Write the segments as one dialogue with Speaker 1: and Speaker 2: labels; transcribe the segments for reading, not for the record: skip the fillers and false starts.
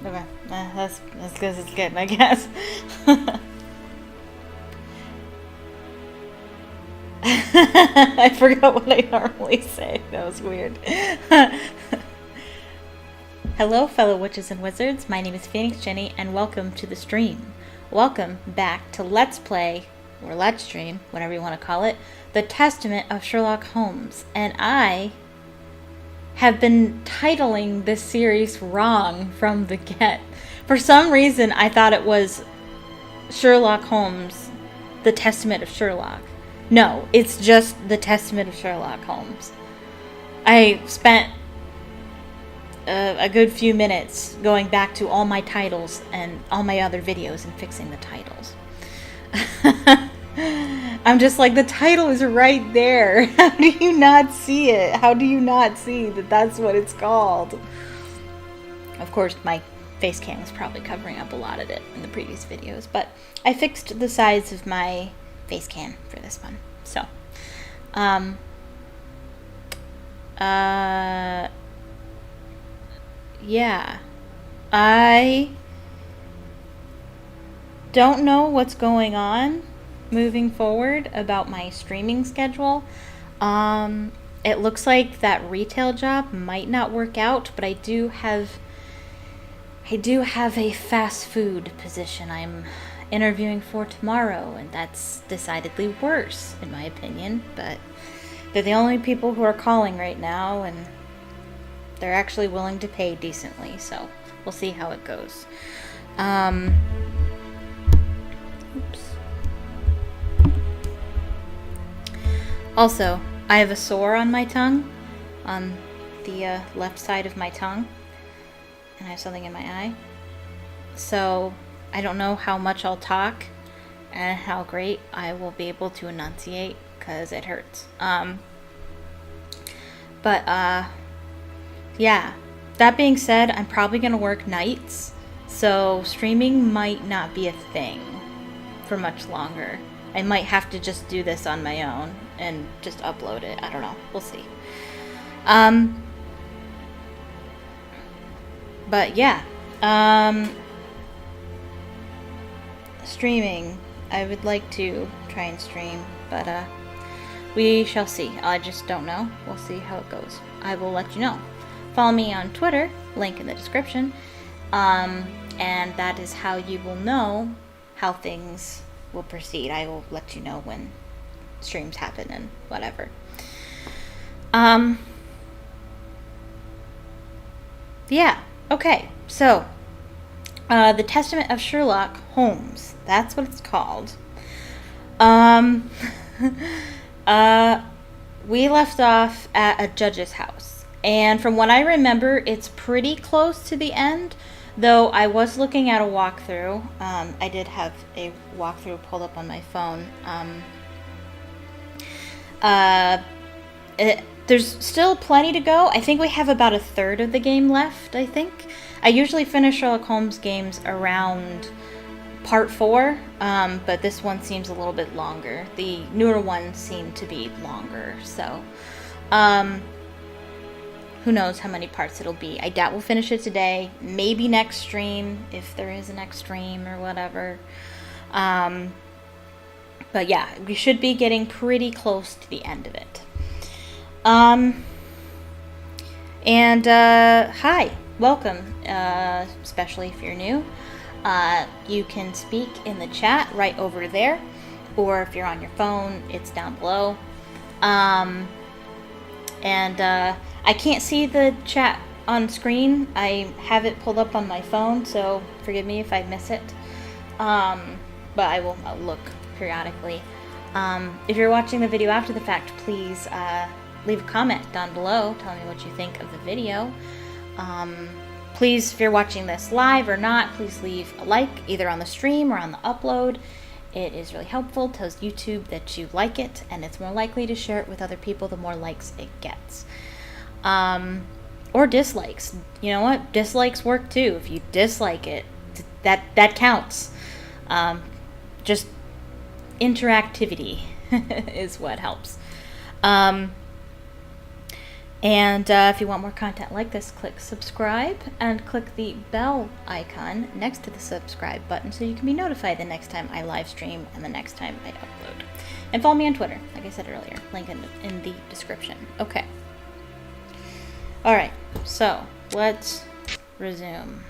Speaker 1: Okay, that's as good as it's getting, I guess. I forgot what I normally say. That was weird. Hello, fellow witches and wizards. My name is PhoenixGinny, and welcome to the stream. Welcome back to Let's Play, or Let's Stream, whatever you want to call it, the Testament of Sherlock Holmes. And I have been titling this series wrong from the get. For some reason, I thought it was Sherlock Holmes, the Testament of Sherlock. No, it's just the Testament of Sherlock Holmes. I spent a good few minutes going back to all my titles and all my other videos and fixing the titles. I'm just like, the title is right there. How do you not see it? How do you not see that that's what it's called? Of course, my face cam was probably covering up a lot of it in the previous videos, but I fixed the size of my face cam for this one. So, yeah, I don't know what's going on moving forward about my streaming schedule. It looks like that retail job might not work out, but I do have a fast food position I'm interviewing for tomorrow, and that's decidedly worse in my opinion, but they're the only people who are calling right now, and they're actually willing to pay decently, so we'll see how it goes. Oops. Also, I have a sore on my tongue, on the left side of my tongue, and I have something in my eye. So I don't know how much I'll talk and how great I will be able to enunciate because it hurts. Yeah. That being said, I'm probably going to work nights, so streaming might not be a thing for much longer. I might have to just do this on my own and just upload it. I don't know. We'll see. But yeah. Streaming. I would like to try and stream, but we shall see. I just don't know. We'll see how it goes. I will let you know. Follow me on Twitter, link in the description, and that is how you will know how things will proceed. I will let you know when streams happen and whatever. Yeah, okay, so the Testament of Sherlock Holmes, that's what it's called. We left off at a judge's house, and from what I remember, it's pretty close to the end, though I was looking at a walkthrough. I did have a walkthrough pulled up on my phone. There's still plenty to go. I think we have about a third of the game left, I think. I usually finish Sherlock Holmes games around part 4, but this one seems a little bit longer. The newer ones seem to be longer, so who knows how many parts it'll be. I doubt we'll finish it today. Maybe next stream, if there is a next stream or whatever. But yeah, we should be getting pretty close to the end of it. Hi, welcome, especially if you're new. You can speak in the chat right over there, or if you're on your phone, it's down below. I can't see the chat on screen. I have it pulled up on my phone, so forgive me if I miss it. But I'll look periodically. If you're watching the video after the fact, please leave a comment down below. Tell me what you think of the video. Please, if you're watching this live or not, please leave a like either on the stream or on the upload. It is really helpful. It tells YouTube that you like it, and it's more likely to share it with other people the more likes it gets. Or dislikes. You know what? Dislikes work too. If you dislike it, that counts. Just interactivity is what helps. And if you want more content like this, click subscribe and click the bell icon next to the subscribe button so you can be notified the next time I live stream and the next time I upload. And follow me on Twitter, like I said earlier. Link in the description. Okay. Alright, so let's resume.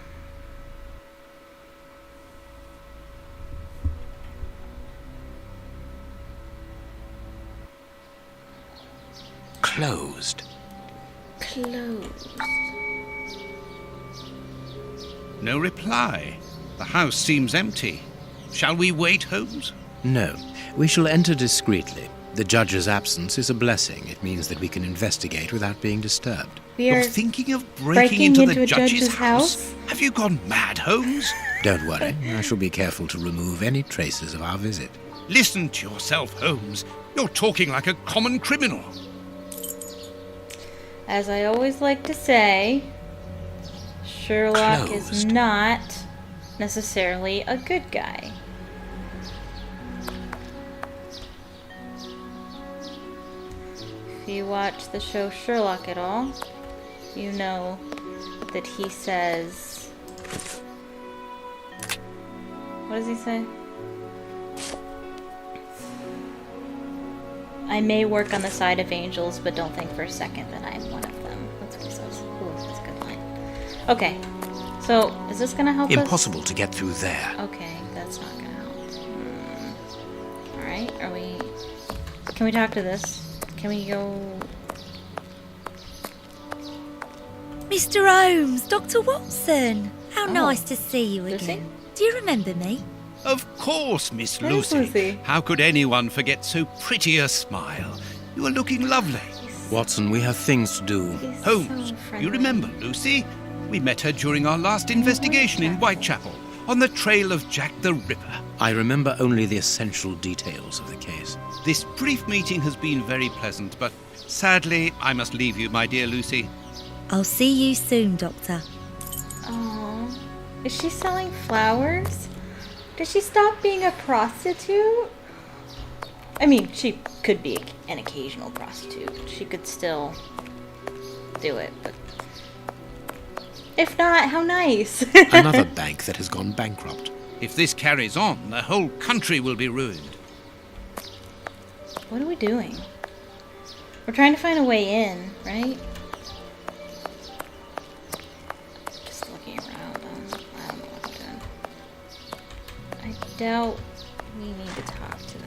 Speaker 2: Closed.
Speaker 3: No reply. The house seems empty. Shall we wait, Holmes?
Speaker 2: No, we shall enter discreetly. The judge's absence is a blessing. It means that we can investigate without being disturbed.
Speaker 3: You're thinking of breaking into the judge's house? Have you gone mad, Holmes?
Speaker 2: Don't worry, I shall be careful to remove any traces of our visit.
Speaker 3: Listen to yourself, Holmes. You're talking like a common criminal.
Speaker 1: As I always like to say, Sherlock is not necessarily a good guy. If you watch the show Sherlock at all, you know that he says... What does he say? I may work on the side of angels, but don't think for a second that I am one of them. That's what he says. Ooh, that's a good line. Okay, so is this gonna help us?
Speaker 2: Impossible to get through there.
Speaker 1: Okay, that's not gonna help. Alright, are we... Can we talk to this? Can we go...
Speaker 4: Mr. Holmes, Dr. Watson. How nice to see you
Speaker 1: Lucy?
Speaker 4: again. Do you remember me?
Speaker 3: Of course, Miss
Speaker 1: Where's
Speaker 3: Lucy.
Speaker 1: Lucy?
Speaker 3: How could anyone forget so pretty a smile? You are looking lovely.
Speaker 2: Watson, we have things to do.
Speaker 1: He's
Speaker 3: Holmes,
Speaker 1: so friendly.
Speaker 3: you remember Lucy? We met her during our last investigation in Whitechapel, on the trail of Jack the Ripper.
Speaker 2: I remember only the essential details of the case.
Speaker 3: This brief meeting has been very pleasant, but sadly, I must leave you, my dear Lucy.
Speaker 4: I'll see you soon, Doctor.
Speaker 1: Aww. Is she selling flowers? Did she stop being a prostitute? I mean, she could be an occasional prostitute. She could still do it, but... If not, how nice.
Speaker 2: Another bank that has gone bankrupt.
Speaker 3: If this carries on, the whole country will be ruined.
Speaker 1: What are we doing? We're trying to find a way in, right? Just looking around. I don't know what I'm doing. I doubt we need to talk to them.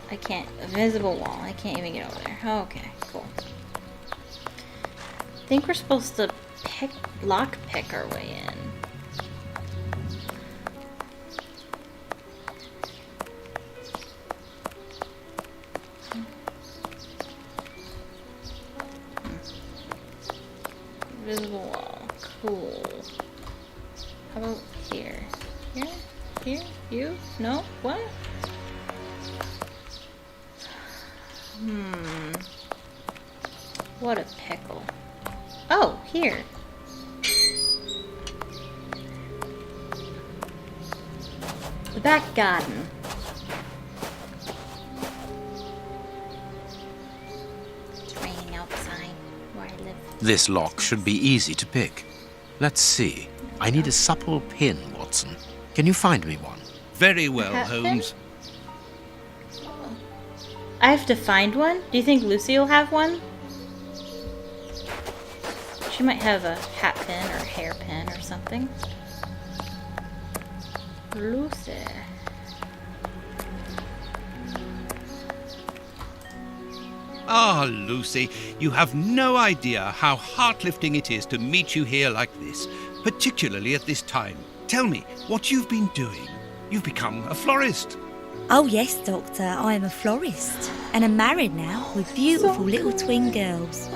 Speaker 1: I can't. A visible wall. I can't even get over there. Oh, okay, cool. I think we're supposed to lockpick our way in. Visible wall. Cool. How about here? Here? Here? You? No? What? What a pickle. Oh, here. The back garden. It's raining outside where I live.
Speaker 2: This lock should be easy to pick. Let's see. I need a supple pin, Watson. Can you find me one?
Speaker 3: Very well,
Speaker 1: Hat pin?
Speaker 3: Holmes.
Speaker 1: I have to find one? Do you think Lucy will have one? She might have a hat pin or a hair pin or something. Lucy.
Speaker 3: Ah, Lucy, you have no idea how heart-lifting it is to meet you here like this, particularly at this time. Tell me what you've been doing. You've become a florist.
Speaker 4: Oh yes, Doctor, I am a florist. And I'm married now with beautiful little twin girls.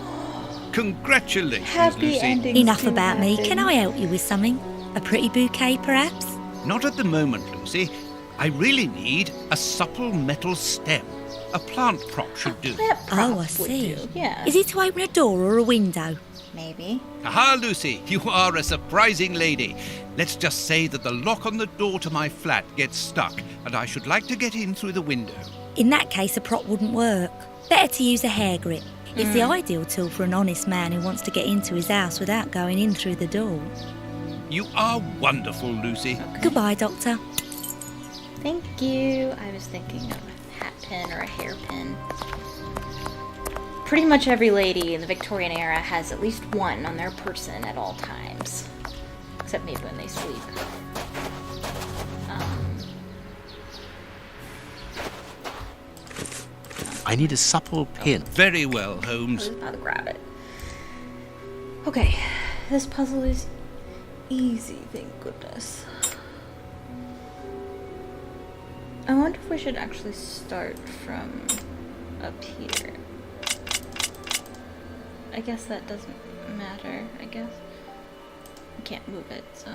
Speaker 3: Congratulations,
Speaker 1: Happy
Speaker 3: Lucy.
Speaker 1: ending.
Speaker 4: Enough about me. Can I help you with something? A pretty bouquet, perhaps?
Speaker 3: Not at the moment, Lucy. I really need a supple metal stem. A plant prop should do.
Speaker 4: Oh, I see.
Speaker 1: Yeah.
Speaker 4: Is it to open a door or a window?
Speaker 1: Maybe.
Speaker 3: Aha, Lucy, you are a surprising lady. Let's just say that the lock on the door to my flat gets stuck, and I should like to get in through the window.
Speaker 4: In that case, a prop wouldn't work. Better to use a hair grip. It's the ideal tool for an honest man who wants to get into his house without going in through the door.
Speaker 3: You are wonderful, Lucy.
Speaker 4: Goodbye, Doctor.
Speaker 1: Thank you. I was thinking of a hat pin or a hairpin. Pretty much every lady in the Victorian era has at least one on their person at all times. Except maybe when they sleep.
Speaker 2: I need a supple pin.
Speaker 3: Very well, Holmes.
Speaker 1: I'll grab it. Okay, this puzzle is easy, thank goodness. I wonder if we should actually start from up here. I guess that doesn't matter, I guess. I can't move it, so.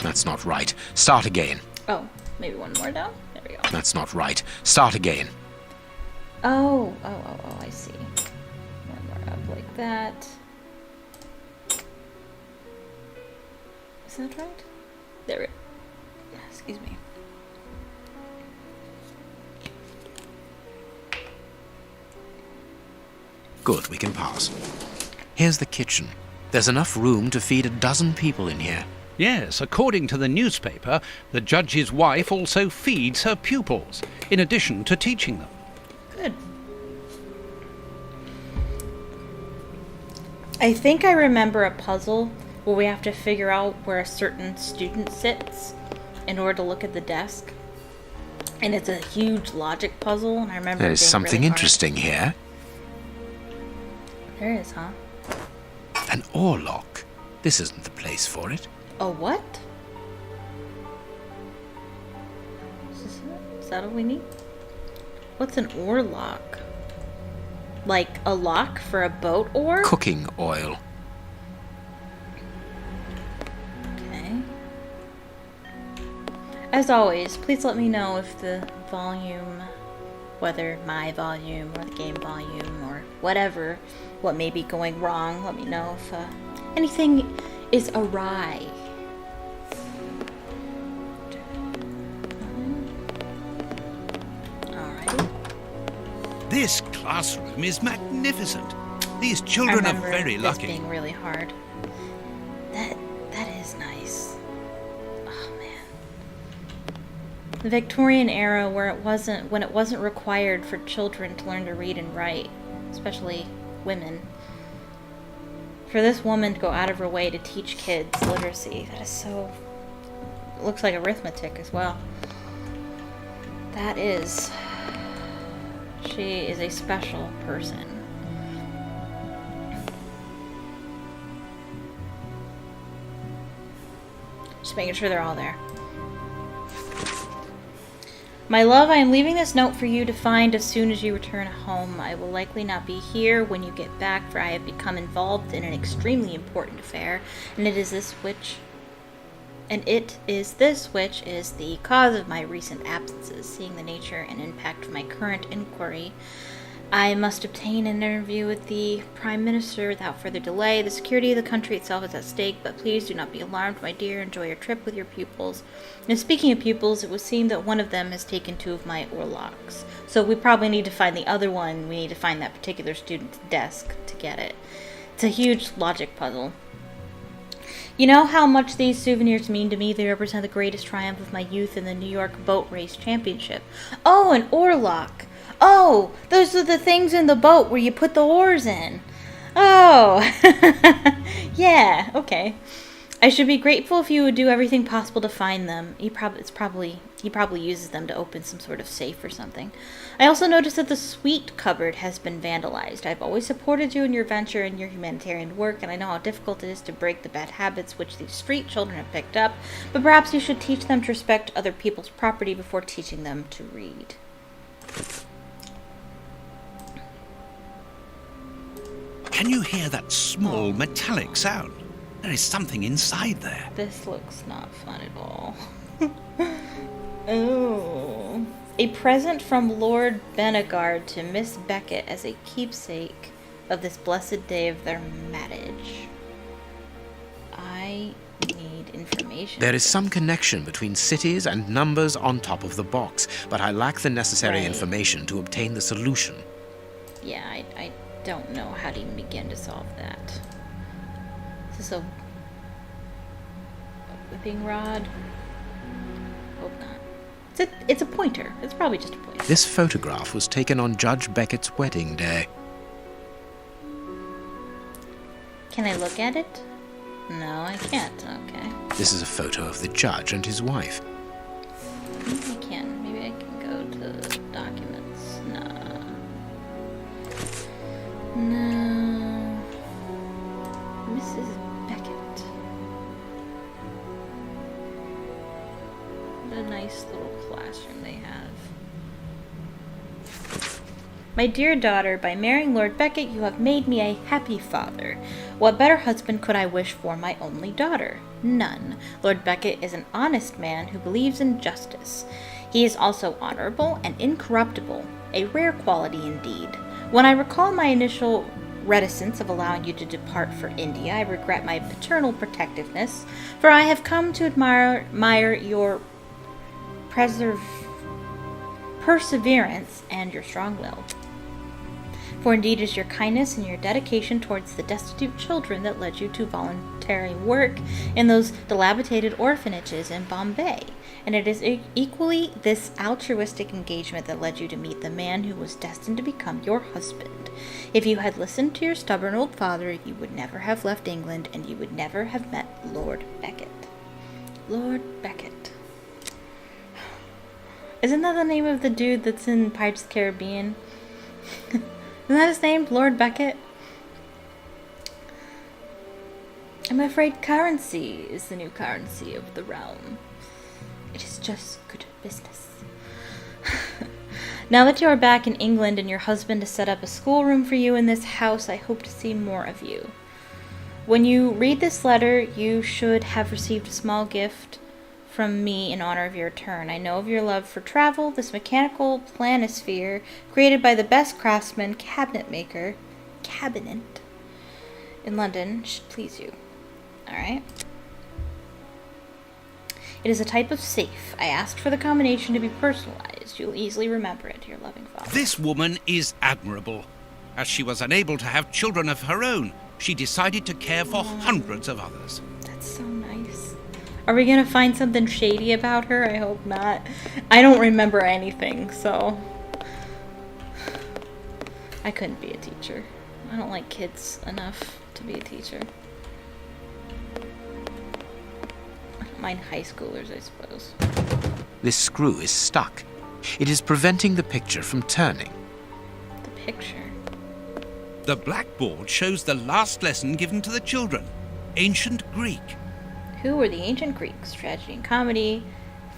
Speaker 2: That's not right. Start again.
Speaker 1: Oh, maybe one more down? There we go.
Speaker 2: That's not right. Start again.
Speaker 1: Oh, I see. One more up like that. Is that right? There we go. Excuse me.
Speaker 2: Good, we can pass. Here's the kitchen. There's enough room to feed a dozen people in here.
Speaker 3: Yes, according to the newspaper, the judge's wife also feeds her pupils, in addition to teaching them.
Speaker 1: Good. I think I remember a puzzle where we have to figure out where a certain student sits in order to look at the desk. And it's a huge logic puzzle, and I remember
Speaker 2: There's
Speaker 1: it being
Speaker 2: something
Speaker 1: really hard.
Speaker 2: interesting here.
Speaker 1: There is, huh?
Speaker 2: An oarlock. This isn't the place for it.
Speaker 1: A what? Is this it? Is that all we need? What's an oar lock? Like a lock for a boat oar?
Speaker 2: Cooking oil.
Speaker 1: Okay. As always, please let me know if the volume, whether my volume or the game volume or whatever, what may be going wrong. Let me know if anything is awry. Alrighty.
Speaker 3: This classroom is magnificent. These children are very
Speaker 1: this
Speaker 3: lucky.
Speaker 1: being really hard. That is nice. Oh man. The Victorian era when it wasn't required for children to learn to read and write, especially women. For this woman to go out of her way to teach kids literacy, that is so... It looks like arithmetic as well. That is... She is a special person. Just making sure they're all there. My love, I am leaving this note for you to find as soon as you return home. I will likely not be here when you get back, for I have become involved in an extremely important affair, and it is this which is the cause of my recent absences. Seeing the nature and impact of my current inquiry, I must obtain an interview with the Prime Minister without further delay. The security of the country itself is at stake, but please do not be alarmed, my dear. Enjoy your trip with your pupils. And speaking of pupils, it would seem that one of them has taken 2 of my oarlocks. So we probably need to find the other one. We need to find that particular student's desk to get it. It's a huge logic puzzle. You know how much these souvenirs mean to me? They represent the greatest triumph of my youth in the New York Boat Race Championship. Oh, an oarlock! Oh, those are the things in the boat where you put the oars in. Oh, yeah, okay. I should be grateful if you would do everything possible to find them. He probably uses them to open some sort of safe or something. I also noticed that the sweet cupboard has been vandalized. I've always supported you in your venture and your humanitarian work, and I know how difficult it is to break the bad habits which these street children have picked up, but perhaps you should teach them to respect other people's property before teaching them to read.
Speaker 3: Can you hear that small metallic sound? There is something inside there.
Speaker 1: This looks not fun at all. Oh. A present from Lord Benegard to Miss Beckett as a keepsake of this blessed day of their marriage. I need information. information.
Speaker 2: There is some connection between cities and numbers on top of the box, but I lack the necessary
Speaker 1: Right.
Speaker 2: information to obtain the solution.
Speaker 1: Yeah, I don't know how to even begin to solve that. Is this a whipping rod? Hope not. It's a pointer. It's probably just a pointer.
Speaker 2: This photograph was taken on Judge Beckett's wedding day.
Speaker 1: Can I look at it? No, I can't. Okay.
Speaker 2: This is a photo of the judge and his wife.
Speaker 1: Maybe I can. Maybe I can go to documents. No. No. Mrs. Beckett. What a nice little classroom they have. My dear daughter, by marrying Lord Beckett, you have made me a happy father. What better husband could I wish for my only daughter? None. Lord Beckett is an honest man who believes in justice. He is also honorable and incorruptible, a rare quality indeed. When I recall my initial reticence of allowing you to depart for India, I regret my paternal protectiveness, for I have come to admire your perseverance and your strong will. For indeed it is your kindness and your dedication towards the destitute children that led you to voluntary work in those dilapidated orphanages in Bombay, and it is equally this altruistic engagement that led you to meet the man who was destined to become your husband. If you had listened to your stubborn old father, you would never have left England, and you would never have met Lord Beckett. Lord Beckett. Isn't that the name of the dude that's in Pirates of the Caribbean? Isn't that his name? Lord Beckett? I'm afraid currency is the new currency of the realm. It is just good business. Now that you are back in England and your husband has set up a schoolroom for you in this house, I hope to see more of you. When you read this letter, you should have received a small gift from me in honor of your return. I know of your love for travel. This mechanical planisphere, created by the best craftsman, cabinet in London, should please you. Alright. It is a type of safe. I asked for the combination to be personalized. You'll easily remember it, your loving father.
Speaker 3: This woman is admirable. As she was unable to have children of her own, she decided to care for hundreds of others.
Speaker 1: That's so nice. Are we gonna find something shady about her? I hope not. I don't remember anything, so I couldn't be a teacher. I don't like kids enough to be a teacher. I don't mind high schoolers, I suppose.
Speaker 2: This screw is stuck. It is preventing the picture from turning.
Speaker 1: The picture.
Speaker 3: The blackboard shows the last lesson given to the children, ancient Greek.
Speaker 1: Who were the ancient Greeks? Tragedy and comedy,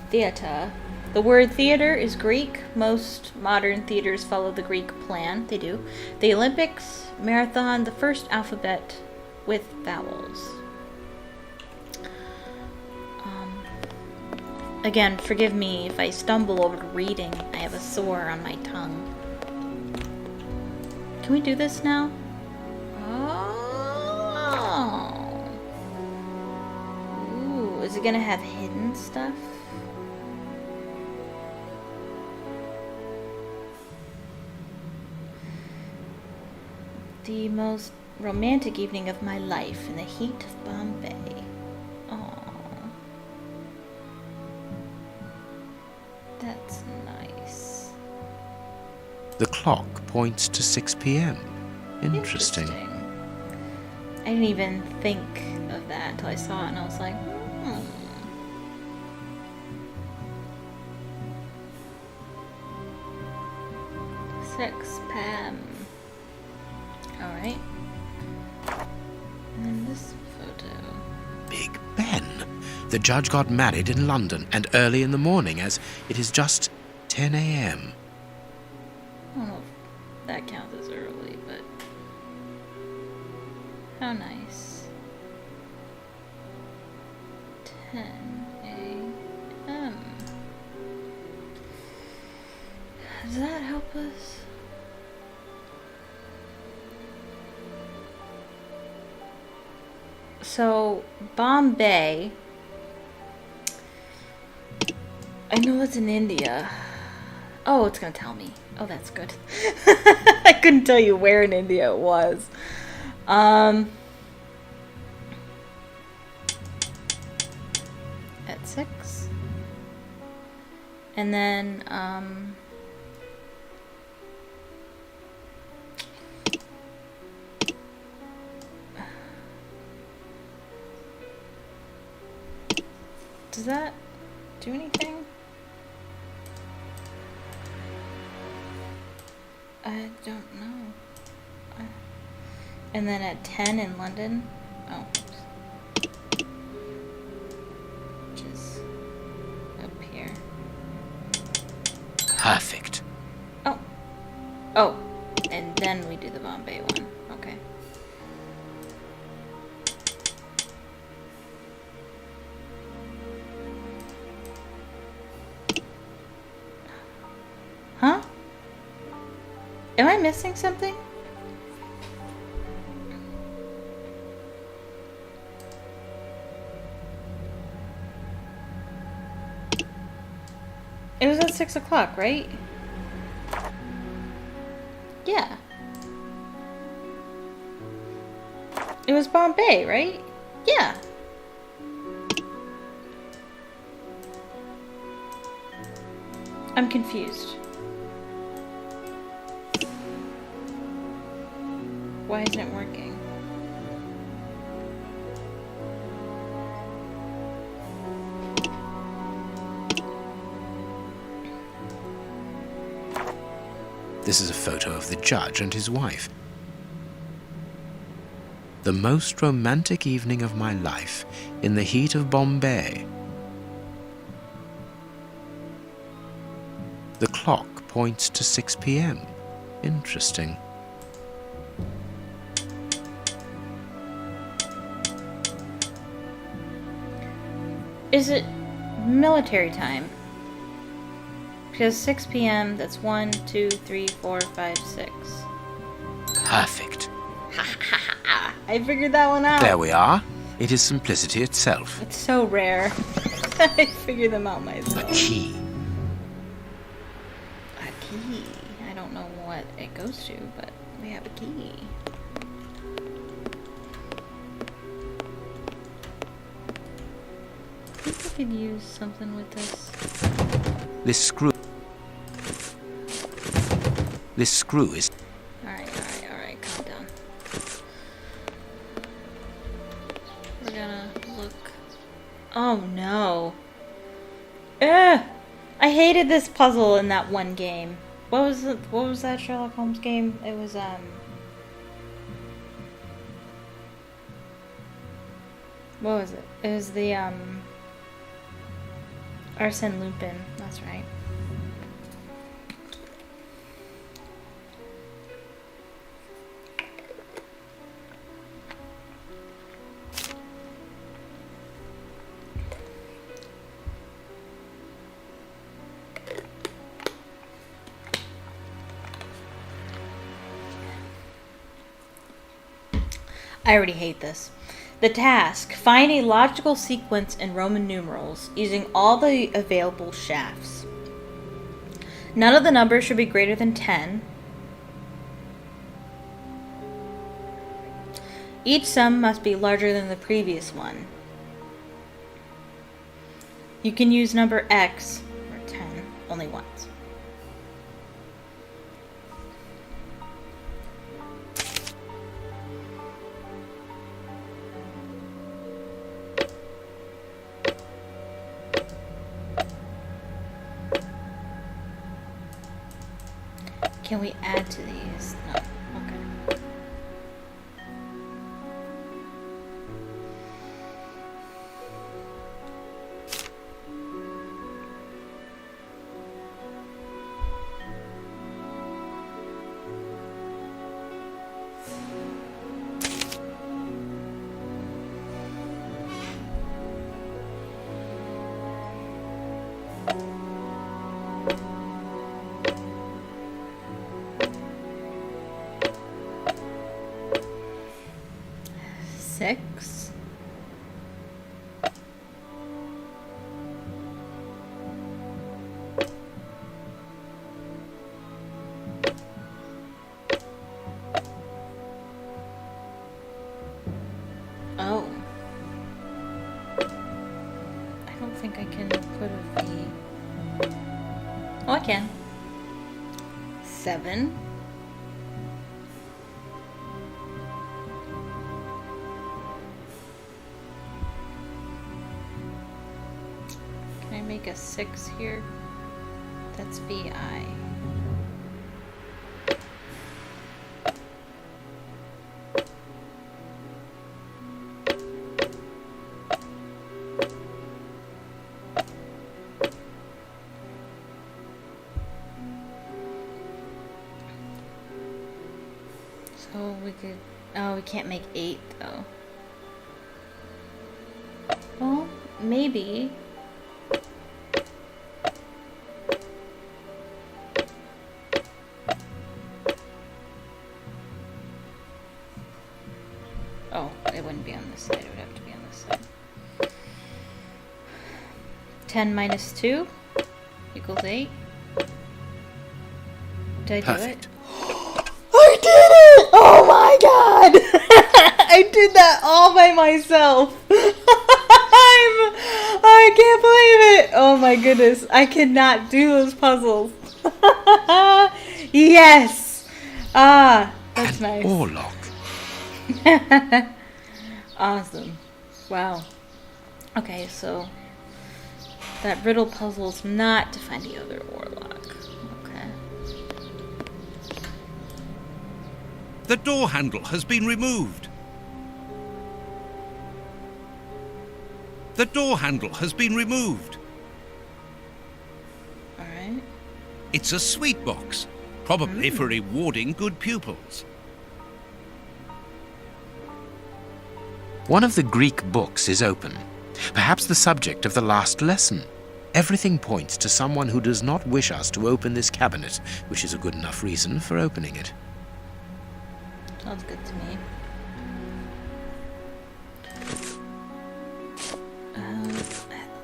Speaker 1: theater. The word theater is Greek. Most modern theaters follow the Greek plan. They do. The Olympics, marathon, the first alphabet with vowels. Again, forgive me if I stumble over reading. I have a sore on my tongue. Can we do this now? Oh. Ooh, is it gonna have hidden stuff? The most romantic evening of my life in the heat of Bombay. Oh. That's nice.
Speaker 2: The clock points to 6 p.m. Interesting.
Speaker 1: I didn't even think of that until I saw it and I was like, 6 p.m. Alright. And then this photo.
Speaker 2: Big Ben. The judge got married in London and early in the morning, as it is just 10 a.m.
Speaker 1: I don't know if that counts as early, but how nice. 10 a.m. Does that help us? So, Bombay know it's in India. Oh, it's gonna tell me. Oh, that's good. I couldn't tell you where in India it was. At 6. And then, does that do anything? I don't know. And then at 10 in London. Oh, oops. Which is up here.
Speaker 2: Perfect.
Speaker 1: Oh. Oh. And then we do the Bombay one. Okay. Huh? Am I missing something? It was at 6 o'clock, right? Yeah. It was Bombay, right? Yeah. I'm confused. Why isn't it working?
Speaker 2: This is a photo of the judge and his wife. The most romantic evening of my life in the heat of Bombay. The clock points to 6 p.m. Interesting.
Speaker 1: Is it military time? Because 6 p.m., that's 1, 2, 3, 4, 5, 6.
Speaker 2: Perfect.
Speaker 1: I figured that one out.
Speaker 2: There we are. It is simplicity itself.
Speaker 1: It's so rare. I figured them out myself.
Speaker 2: A key.
Speaker 1: A key. I don't know what it goes to, but we have a key. I think I could use something with this.
Speaker 2: This screw is...
Speaker 1: Alright, calm down. We're gonna look... Oh no. Ugh! I hated this puzzle in that one game. What was that Sherlock Holmes game? It was, what was it? It was the, Arsène Lupin. That's right. I already hate this. The task: find a logical sequence in Roman numerals using all the available shafts. None of the numbers should be greater than 10. Each sum must be larger than the previous one. You can use number X, or 10, only once. Can we add to these? No. Okay. Six. 7. Can I make a 6 here? That's VI. So we could... Oh, we can't make 8 though. Well, maybe... Oh, it wouldn't be on this side. It would have to be on this side. 10 minus 2 equals 8. Did I do it?
Speaker 2: Perfect.
Speaker 1: I did it! Oh my god! I did that all by myself. I can't believe it! Oh my goodness. I cannot do those puzzles. Yes! Ah, that's nice.
Speaker 2: Or lock.
Speaker 1: Awesome. Wow. Okay, so that riddle puzzle's not to find the other Orlok. Okay.
Speaker 3: The door handle has been removed. The door handle has been removed.
Speaker 1: Alright.
Speaker 3: It's a sweet box, probably for rewarding good pupils.
Speaker 2: One of the Greek books is open, perhaps the subject of the last lesson. Everything points to someone who does not wish us to open this cabinet, which is a good enough reason for opening it.
Speaker 1: Sounds good to me.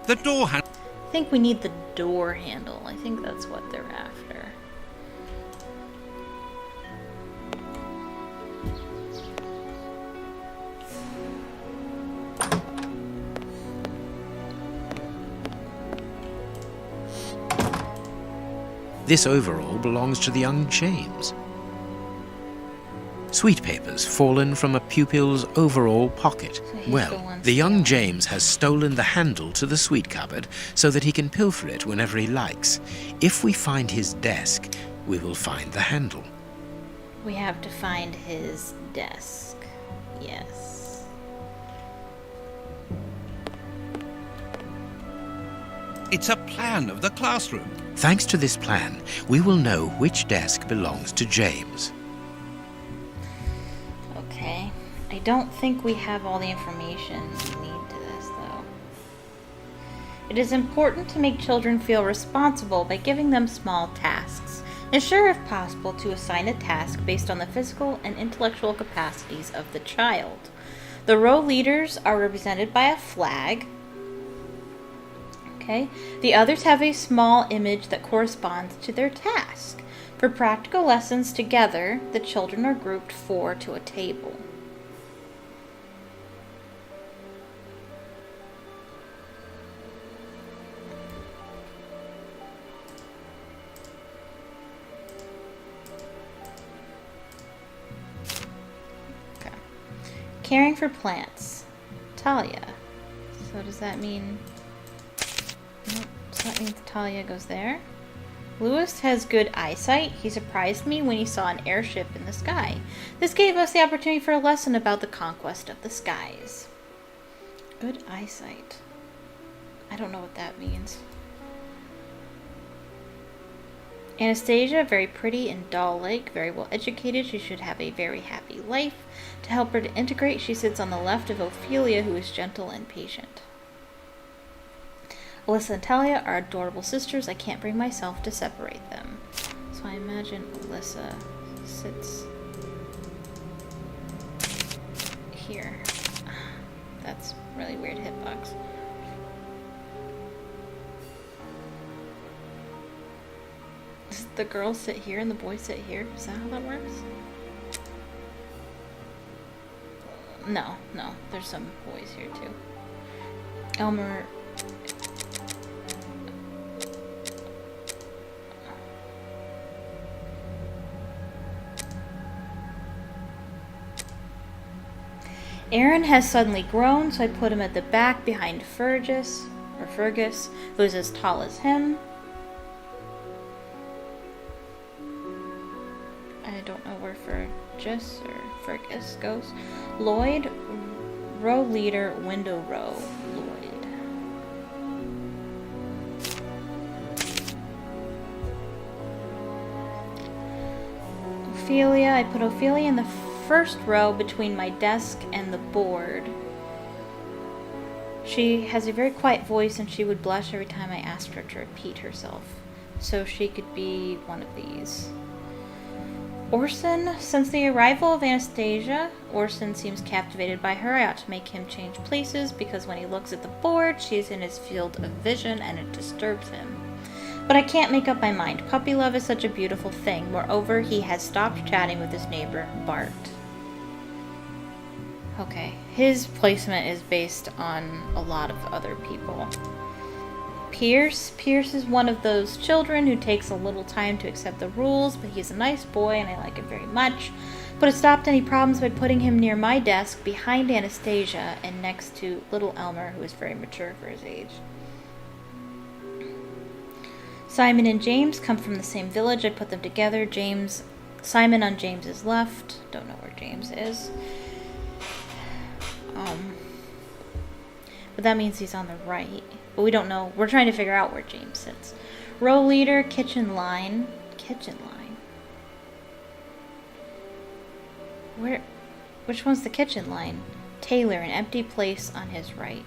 Speaker 3: The door handle.
Speaker 1: I think we need the door handle. I think that's what they're after.
Speaker 2: This overall belongs to the young James. Sweet papers fallen from a pupil's overall pocket.
Speaker 1: So he's the
Speaker 2: Well,
Speaker 1: one
Speaker 2: the young
Speaker 1: stealing.
Speaker 2: James has stolen the handle to the sweet cupboard so that he can pilfer it whenever he likes. If we find his desk, we will find the handle.
Speaker 1: We have to find his desk. Yes.
Speaker 3: It's a plan of the classroom.
Speaker 2: Thanks to this plan, we will know which desk belongs to James.
Speaker 1: Okay. I don't think we have all the information we need to this, though. It is important to make children feel responsible by giving them small tasks. Ensure, if possible, to assign a task based on the physical and intellectual capacities of the child. The row leaders are represented by a flag. Okay. The others have a small image that corresponds to their task. For practical lessons together, the children are grouped 4 to a table. Okay. Caring for plants. Talia. So does that mean... Nope. So that means Talia goes there. Lewis has good eyesight. He surprised me when he saw an airship in the sky. This gave us the opportunity for a lesson about the conquest of the skies. Good eyesight. I don't know what that means. Anastasia, very pretty and doll-like, very well educated. She should have a very happy life. To help her to integrate, she sits on the left of Ophelia, who is gentle and patient. Alyssa and Talia are adorable sisters. I can't bring myself to separate them. So I imagine Alyssa sits here. That's really weird hitbox. Does the girl sit here and the boy sit here? Is that how that works? No, there's some boys here too. Elmer... Aaron has suddenly grown, so I put him at the back behind Fergus, who's as tall as him. I don't know where Fergus goes. Lloyd, row leader, window row, Lloyd. Ophelia, I put Ophelia in the first row between my desk and the board. She has a very quiet voice and she would blush every time I asked her to repeat herself. So she could be one of these. Orson, since the arrival of Anastasia, Orson seems captivated by her. I ought to make him change places because when he looks at the board, she's in his field of vision and it disturbs him. But I can't make up my mind. Puppy love is such a beautiful thing. Moreover, he has stopped chatting with his neighbor, Bart. Okay, his placement is based on a lot of other people. Pierce is one of those children who takes a little time to accept the rules, but he's a nice boy and I like him very much. But it stopped any problems by putting him near my desk, behind Anastasia, and next to little Elmer, who is very mature for his age. Simon and James come from the same village. I put them together. Simon on James's left. Don't know where James is. But that means he's on the right. But we don't know. We're trying to figure out where James sits. Row leader, kitchen line. Which one's the kitchen line? Taylor, an empty place on his right.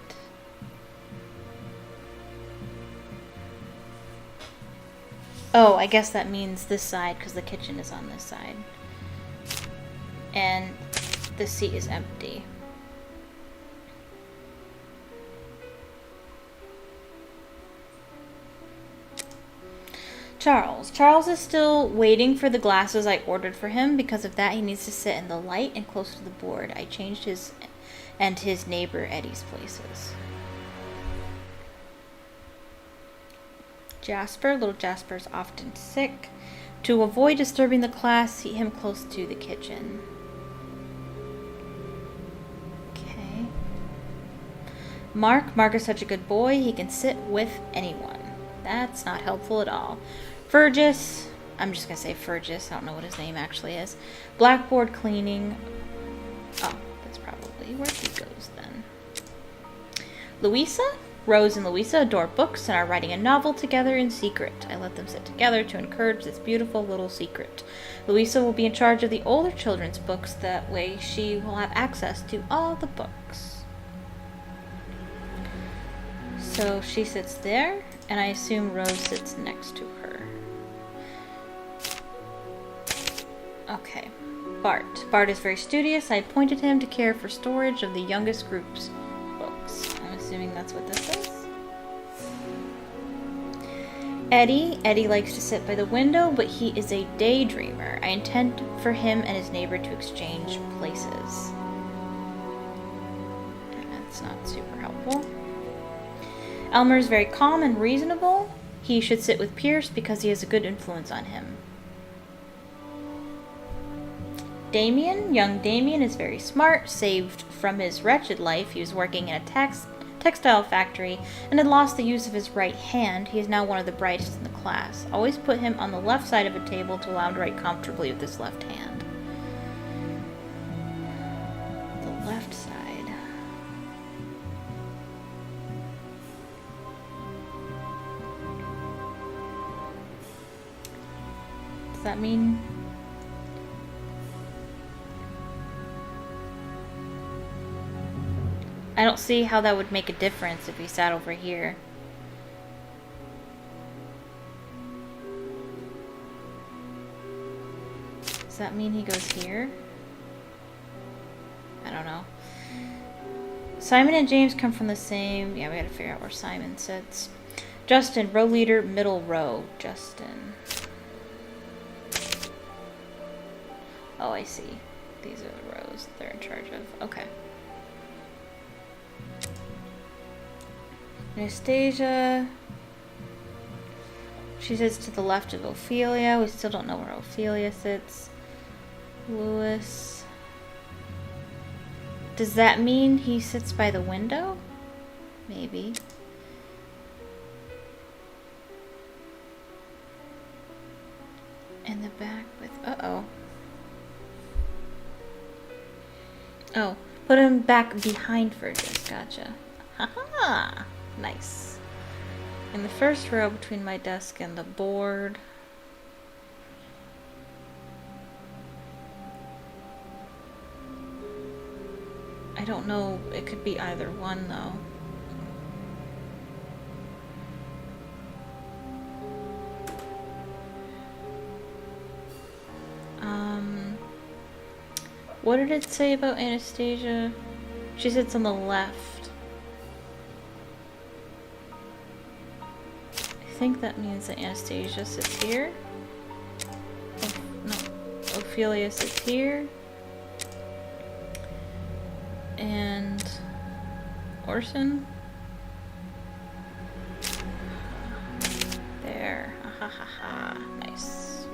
Speaker 1: Oh, I guess that means this side because the kitchen is on this side. And the seat is empty. Charles is still waiting for the glasses I ordered for him. Because of that, he needs to sit in the light and close to the board. I changed his and his neighbor Eddie's places. Little Jasper's often sick. To avoid disturbing the class, seat him close to the kitchen. Okay. Mark is such a good boy, he can sit with anyone. That's not helpful at all. Fergus, I'm just gonna say Fergus, I don't know what his name actually is. Blackboard cleaning. Oh, that's probably where he goes then. Louisa? Rose and Louisa adore books and are writing a novel together in secret. I let them sit together to encourage this beautiful little secret. Louisa will be in charge of the older children's books. That way she will have access to all the books. So she sits there, and I assume Rose sits next to her. Okay. Bart is very studious. I appointed him to care for storage of the youngest group's books. I'm assuming that's what this is. Eddie likes to sit by the window, but he is a daydreamer. I intend for him and his neighbor to exchange places. That's not super helpful. Elmer is very calm and reasonable. He should sit with Pierce because he has a good influence on him. Young Damien is very smart, saved from his wretched life. He was working in a textile factory and had lost the use of his right hand. He is now one of the brightest in the class. Always put him on the left side of a table to allow him to write comfortably with his left hand. The left side. Does that mean... I don't see how that would make a difference if he sat over here. Does that mean he goes here? I don't know. Simon and James come from the same... Yeah, we gotta figure out where Simon sits. Justin, row leader, middle row. Justin. Oh, I see. These are the rows they're in charge of. Okay. Anastasia. She sits to the left of Ophelia. We still don't know where Ophelia sits. Louis. Does that mean he sits by the window? Maybe. In the back with... Uh-oh. Oh, put him back behind Fergus. Gotcha. Haha! Nice. In the first row between my desk and the board. I don't know. It could be either one, though. What did it say about Anastasia? She sits on the left. I think that means that Anastasia sits here. Oh, no. Ophelia sits here. And Orson. There. Ha ha ha. Nice.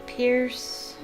Speaker 1: Pierce.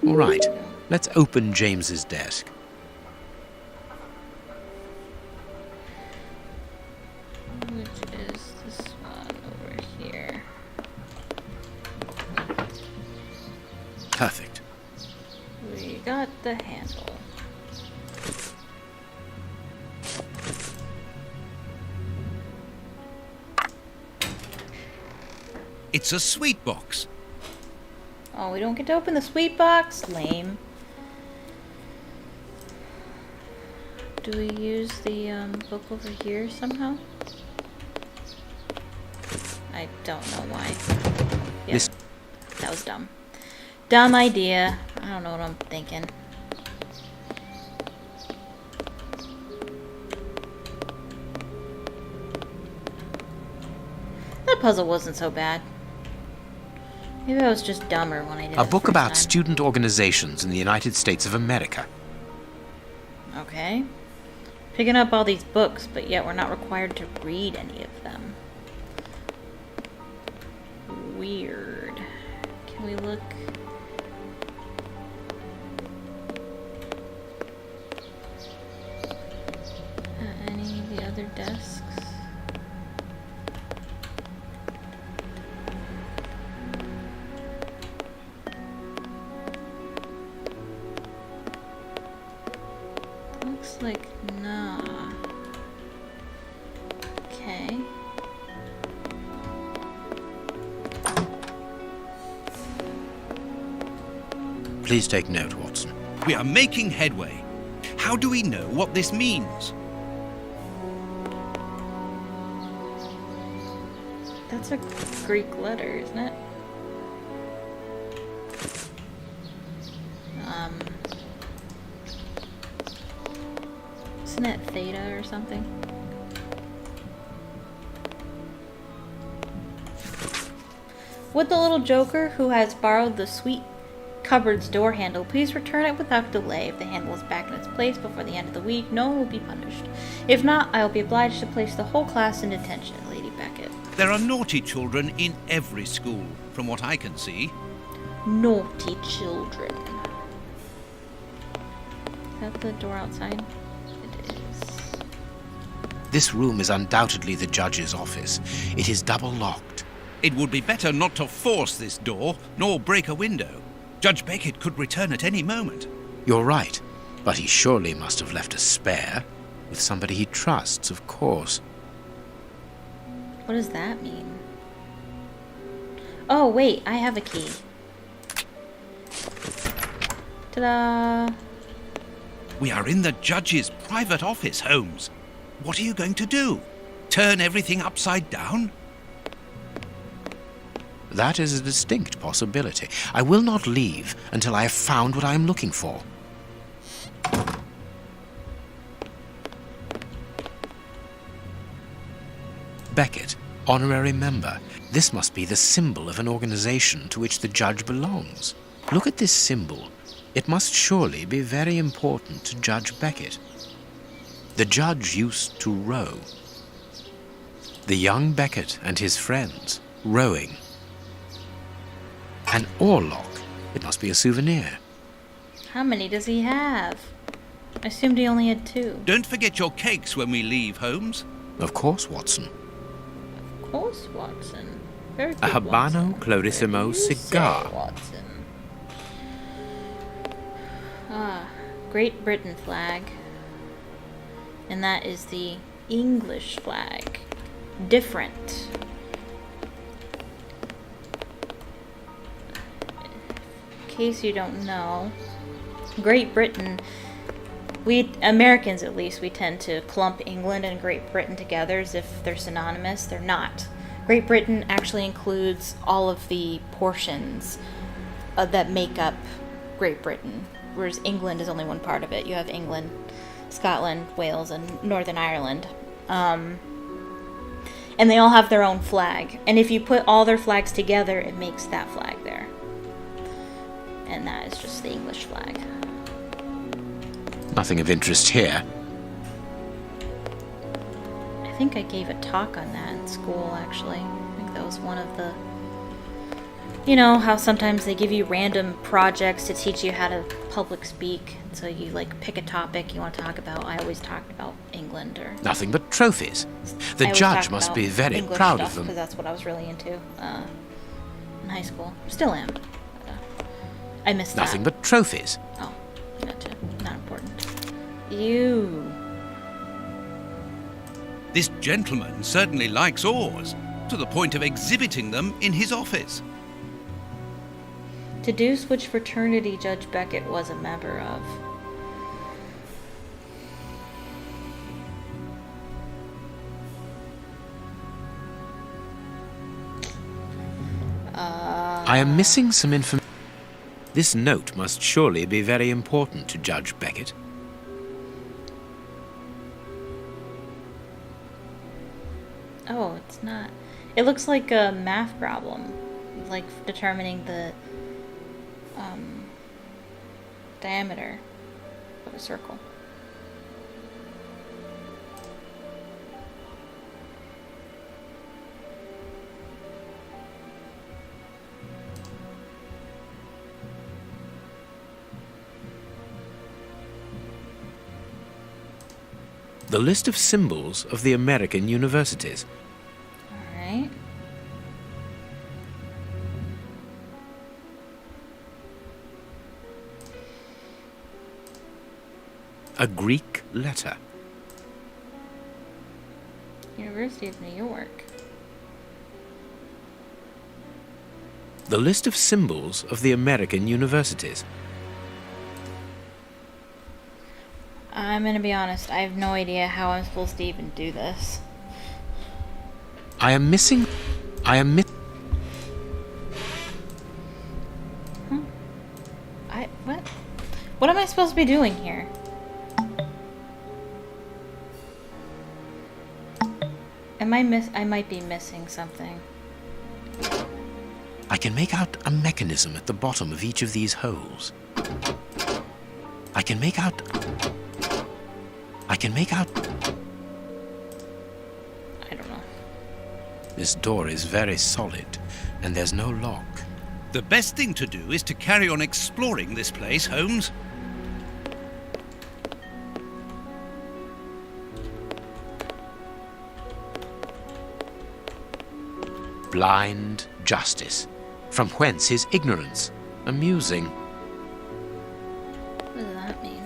Speaker 2: All right, let's open James's desk.
Speaker 1: Which is this one over here.
Speaker 2: Perfect.
Speaker 1: We got the handle.
Speaker 3: It's a sweet box.
Speaker 1: Oh, we don't get to open the sweet box? Lame. Do we use the book over here somehow? I don't know why. Yeah,
Speaker 2: This-
Speaker 1: that was dumb. Dumb idea. I don't know what I'm thinking. That puzzle wasn't so bad. Maybe I was just dumber when I did it
Speaker 2: A
Speaker 1: the
Speaker 2: book
Speaker 1: first
Speaker 2: about
Speaker 1: time.
Speaker 2: student organizations in the United States of America.
Speaker 1: Okay. Picking up all these books, but yet we're not required to read any of them. Weird. Can we look? At any of the other desks? Looks like nah. Okay.
Speaker 2: Please take note, Watson.
Speaker 3: We are making headway. How do we know what this means?
Speaker 1: That's a Greek letter, isn't it? Isn't it theta or something? Would the little joker who has borrowed the sweet cupboard's door handle. Please return it without delay. If the handle is back in its place before the end of the week, no one will be punished. If not, I will be obliged to place the whole class in detention, Lady Beckett.
Speaker 3: There are naughty children in every school, from what I can see.
Speaker 1: Naughty children. Is that the door outside? It is.
Speaker 2: This room is undoubtedly the judge's office. It is double locked.
Speaker 3: It would be better not to force this door, nor break a window. Judge Beckett could return at any moment.
Speaker 2: You're right, but he surely must have left a spare. With somebody he trusts, of course.
Speaker 1: What does that mean? Oh, wait, I have a key. Ta-da!
Speaker 3: We are in the judge's private office, Holmes. What are you going to do? Turn everything upside down?
Speaker 2: That is a distinct possibility. I will not leave until I have found what I am looking for. Beckett, honorary member. This must be the symbol of an organization to which the judge belongs. Look at this symbol. It must surely be very important to Judge Beckett. The judge used to row. The young Beckett and his friends rowing. An oarlock. It must be a souvenir.
Speaker 1: How many does he have? I assumed he only had 2.
Speaker 3: Don't forget your cakes when we leave, Holmes.
Speaker 2: Of course, Watson.
Speaker 1: Of course, Watson. Very good,
Speaker 2: A Habano
Speaker 1: Watson.
Speaker 2: Clarissimo
Speaker 1: Whatever you
Speaker 2: cigar.
Speaker 1: say, Watson. Ah, Great Britain flag. And that is the English flag. Different. In case you don't know, Great Britain, we Americans at least, we tend to clump England and Great Britain together as if they're synonymous. They're not. Great Britain actually includes all of the portions that make up Great Britain, whereas England is only one part of it. You have England, Scotland, Wales, and Northern Ireland. And they all have their own flag. And if you put all their flags together, it makes that flag there. And that is just the English flag.
Speaker 2: Nothing of interest here.
Speaker 1: I think I gave a talk on that in school, actually. I think that was one of the... You know how sometimes they give you random projects to teach you how to public speak. So you pick a topic you want to talk about. I always talked about England or...
Speaker 2: Nothing but trophies. The
Speaker 1: I always
Speaker 2: judge
Speaker 1: talked
Speaker 2: must
Speaker 1: about
Speaker 2: be very
Speaker 1: English
Speaker 2: proud
Speaker 1: stuff,
Speaker 2: of them.
Speaker 1: because that's what I was really into in high school. Still am. I missed that.
Speaker 2: Nothing but trophies.
Speaker 1: Oh, gotcha. Not important. Ew.
Speaker 3: This gentleman certainly likes oars, to the point of exhibiting them in his office.
Speaker 1: Deduce which fraternity Judge Beckett was a member of.
Speaker 2: I am missing some information. This note must surely be very important to Judge Beckett.
Speaker 1: Oh, it's not. It looks like a math problem, like determining the diameter of a circle.
Speaker 2: The list of symbols of the American universities.
Speaker 1: All right.
Speaker 2: A Greek letter.
Speaker 1: University of New York.
Speaker 2: The list of symbols of the American universities.
Speaker 1: I'm gonna be honest, I have no idea how I'm supposed to even do this.
Speaker 2: I am missing...
Speaker 1: What? What am I supposed to be doing here? I might be missing something.
Speaker 2: I can make out a mechanism at the bottom of each of these holes. I can make out...
Speaker 1: I don't know.
Speaker 2: This door is very solid, and there's no lock.
Speaker 3: The best thing to do is to carry on exploring this place, Holmes.
Speaker 2: Blind justice. From whence his ignorance? Amusing.
Speaker 1: What does that mean?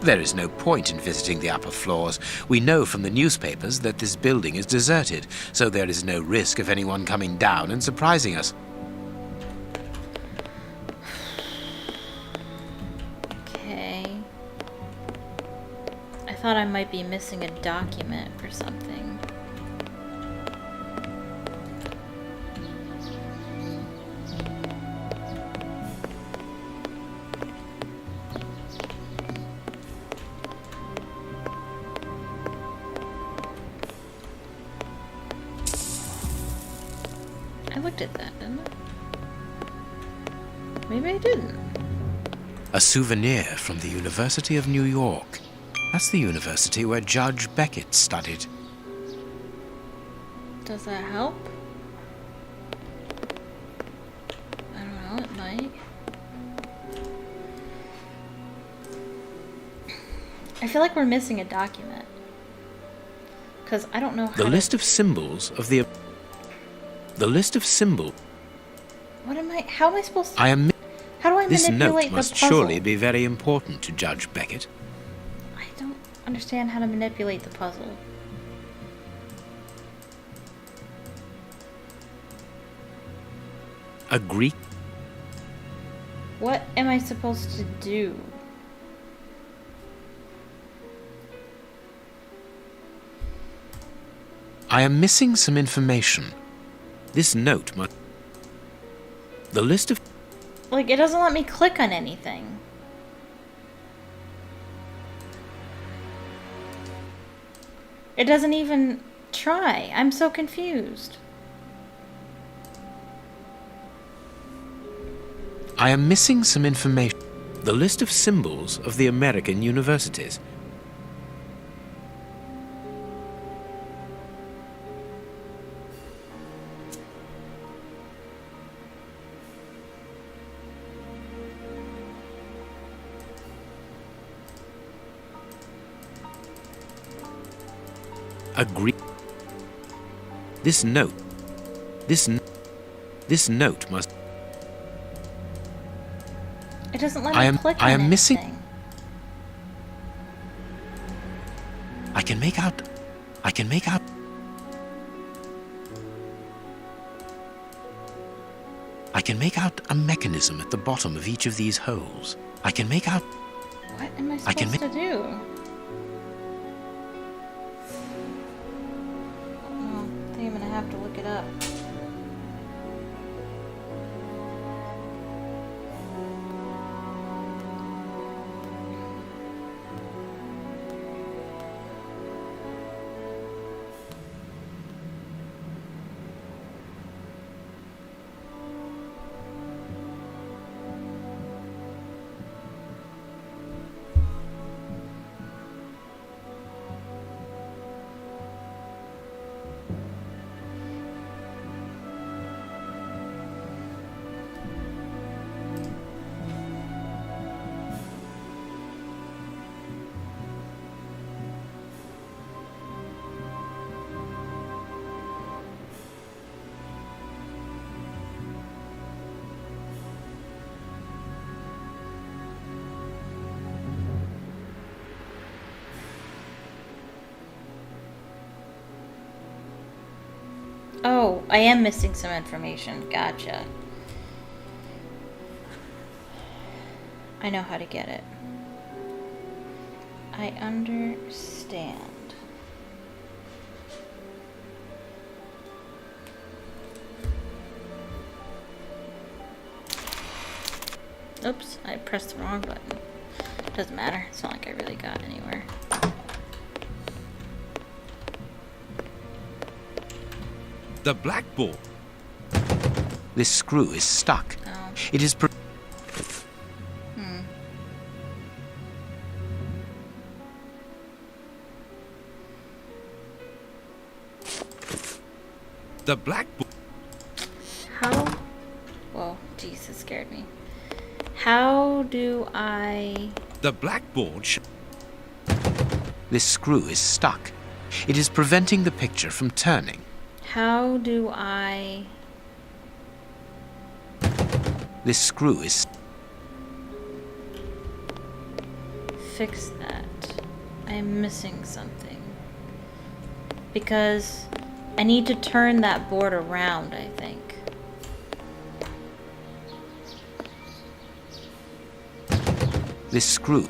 Speaker 2: There is no point in visiting the upper floors. We know from the newspapers that this building is deserted, so there is no risk of anyone coming down and surprising us.
Speaker 1: Okay. I thought I might be missing a document or something. I looked at that, didn't I? Maybe I didn't.
Speaker 2: A souvenir from the University of New York. That's the university where Judge Beckett studied.
Speaker 1: Does that help? I don't know, it might. I feel like we're missing a document. Because I don't know how
Speaker 2: The list of symbols of the... The list of symbols...
Speaker 1: What am I... How am I supposed to...
Speaker 2: I am...
Speaker 1: How do I
Speaker 2: This
Speaker 1: manipulate
Speaker 2: note must
Speaker 1: the puzzle?
Speaker 2: surely be very important to Judge Beckett.
Speaker 1: I don't understand how to manipulate the puzzle.
Speaker 2: A Greek...
Speaker 1: What am I supposed to do?
Speaker 2: I am missing some information. This note must... The list of...
Speaker 1: Like, it doesn't let me click on anything. It doesn't even try. I'm so confused.
Speaker 2: I am missing some information. The list of symbols of the American universities. Agree. This note. This note must...
Speaker 1: It doesn't let me click on
Speaker 2: I am missing...
Speaker 1: anything.
Speaker 2: I can make out... I can make out a mechanism at the bottom of each of these holes. I can make out...
Speaker 1: What am I
Speaker 2: I can
Speaker 1: supposed to do? Oh, I think I'm gonna have to look it up. Oh, I am missing some information. Gotcha. I know how to get it. I understand. Oops, I pressed the wrong button. Doesn't matter. It's not like I really got anywhere.
Speaker 3: The blackboard.
Speaker 2: This screw is stuck.
Speaker 1: Oh.
Speaker 2: It is...
Speaker 3: The blackboard.
Speaker 1: How? Whoa, jeez, that scared me. How do I...
Speaker 3: The blackboard.
Speaker 2: This screw is stuck. It is preventing the picture from turning.
Speaker 1: How do I...
Speaker 2: This screw is...
Speaker 1: fix that? I am missing something. Because I need to turn that board around, I think.
Speaker 2: This screw...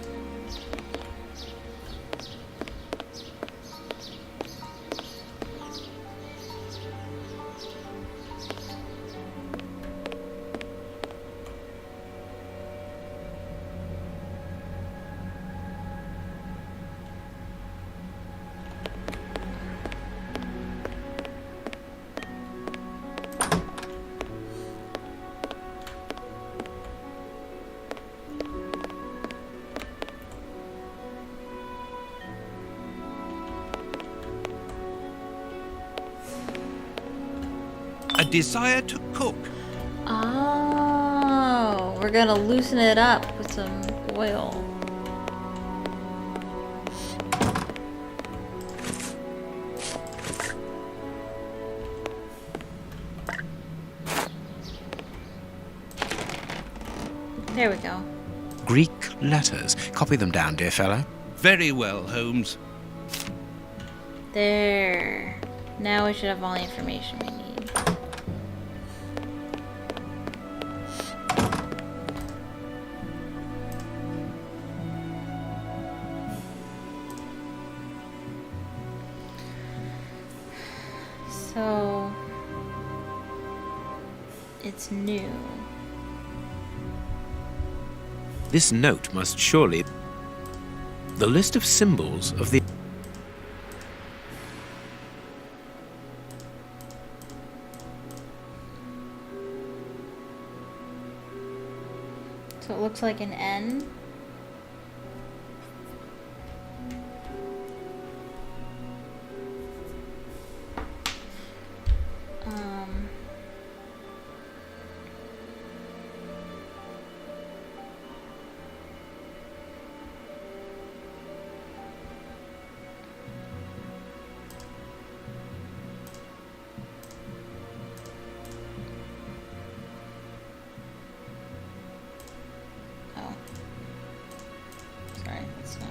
Speaker 3: A desire to cook.
Speaker 1: Oh, we're gonna loosen it up with some oil. There we go.
Speaker 2: Greek letters. Copy them down, dear fellow.
Speaker 3: Very well, Holmes.
Speaker 1: There. Now we should have all the information we need. So it's new.
Speaker 2: This note must surely... The list of symbols of the...
Speaker 1: So it looks like an N. Oh. Sorry, that's not.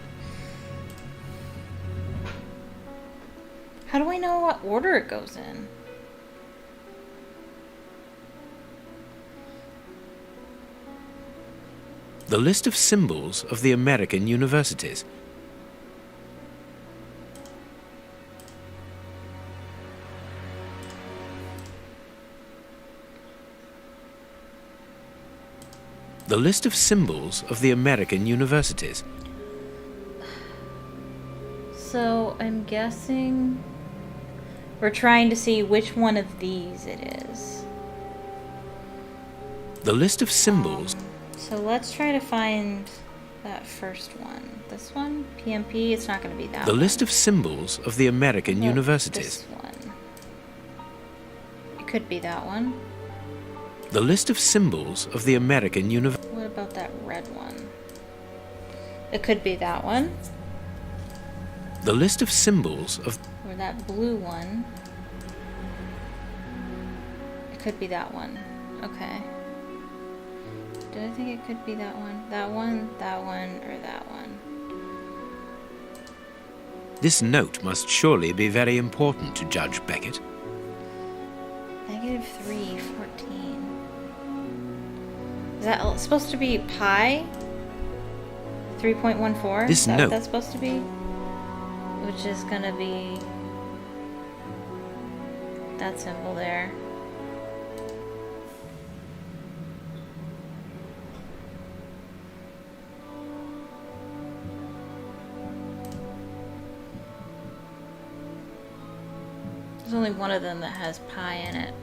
Speaker 1: How do I know what order it goes in?
Speaker 2: The list of symbols of the American universities. The list of symbols of the American universities.
Speaker 1: So I'm guessing we're trying to see which one of these it is.
Speaker 2: The list of symbols.
Speaker 1: So let's try to find that first one. This one? PMP? It's not going to be that
Speaker 2: The
Speaker 1: one.
Speaker 2: list of symbols of the American
Speaker 1: No,
Speaker 2: universities.
Speaker 1: This one. It could be that one.
Speaker 2: The list of symbols of the American universities.
Speaker 1: What about that red one? It could be that one.
Speaker 2: The list of symbols of...
Speaker 1: Or that blue one. It could be that one. Okay. Do I think it could be that one? That one, or that one?
Speaker 2: This note must surely be very important to Judge Beckett.
Speaker 1: -3, 14. Is that supposed to be pi? 3.14?
Speaker 2: This
Speaker 1: Is that
Speaker 2: note-
Speaker 1: what that's supposed to be? Which is gonna be that symbol there. There's only one of them that has pie in it.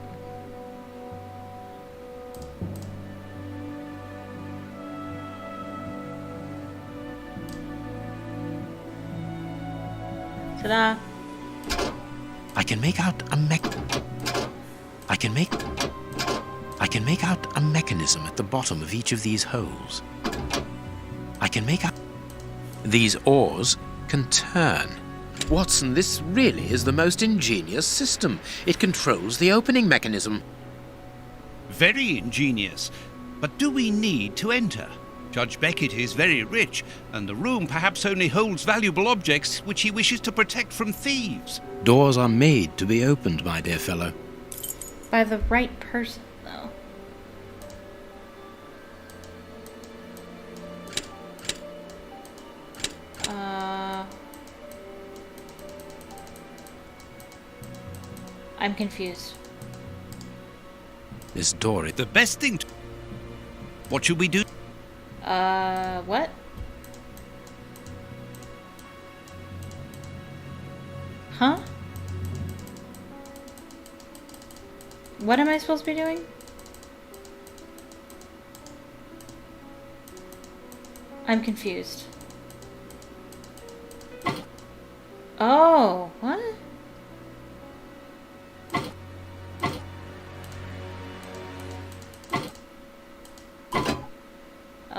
Speaker 1: Ta-da!
Speaker 2: I can make out a mechanism at the bottom of each of these holes. I can make out... These oars can turn. Watson, this really is the most ingenious system. It controls the opening mechanism.
Speaker 3: Very ingenious. But do we need to enter? Judge Beckett is very rich, and the room perhaps only holds valuable objects which he wishes to protect from thieves.
Speaker 2: Doors are made to be opened, my dear fellow.
Speaker 1: By the right person, though. I'm confused.
Speaker 2: This door is...
Speaker 3: The best thing to... What should we do?
Speaker 1: What? Huh? What am I supposed to be doing? I'm confused. Oh, what?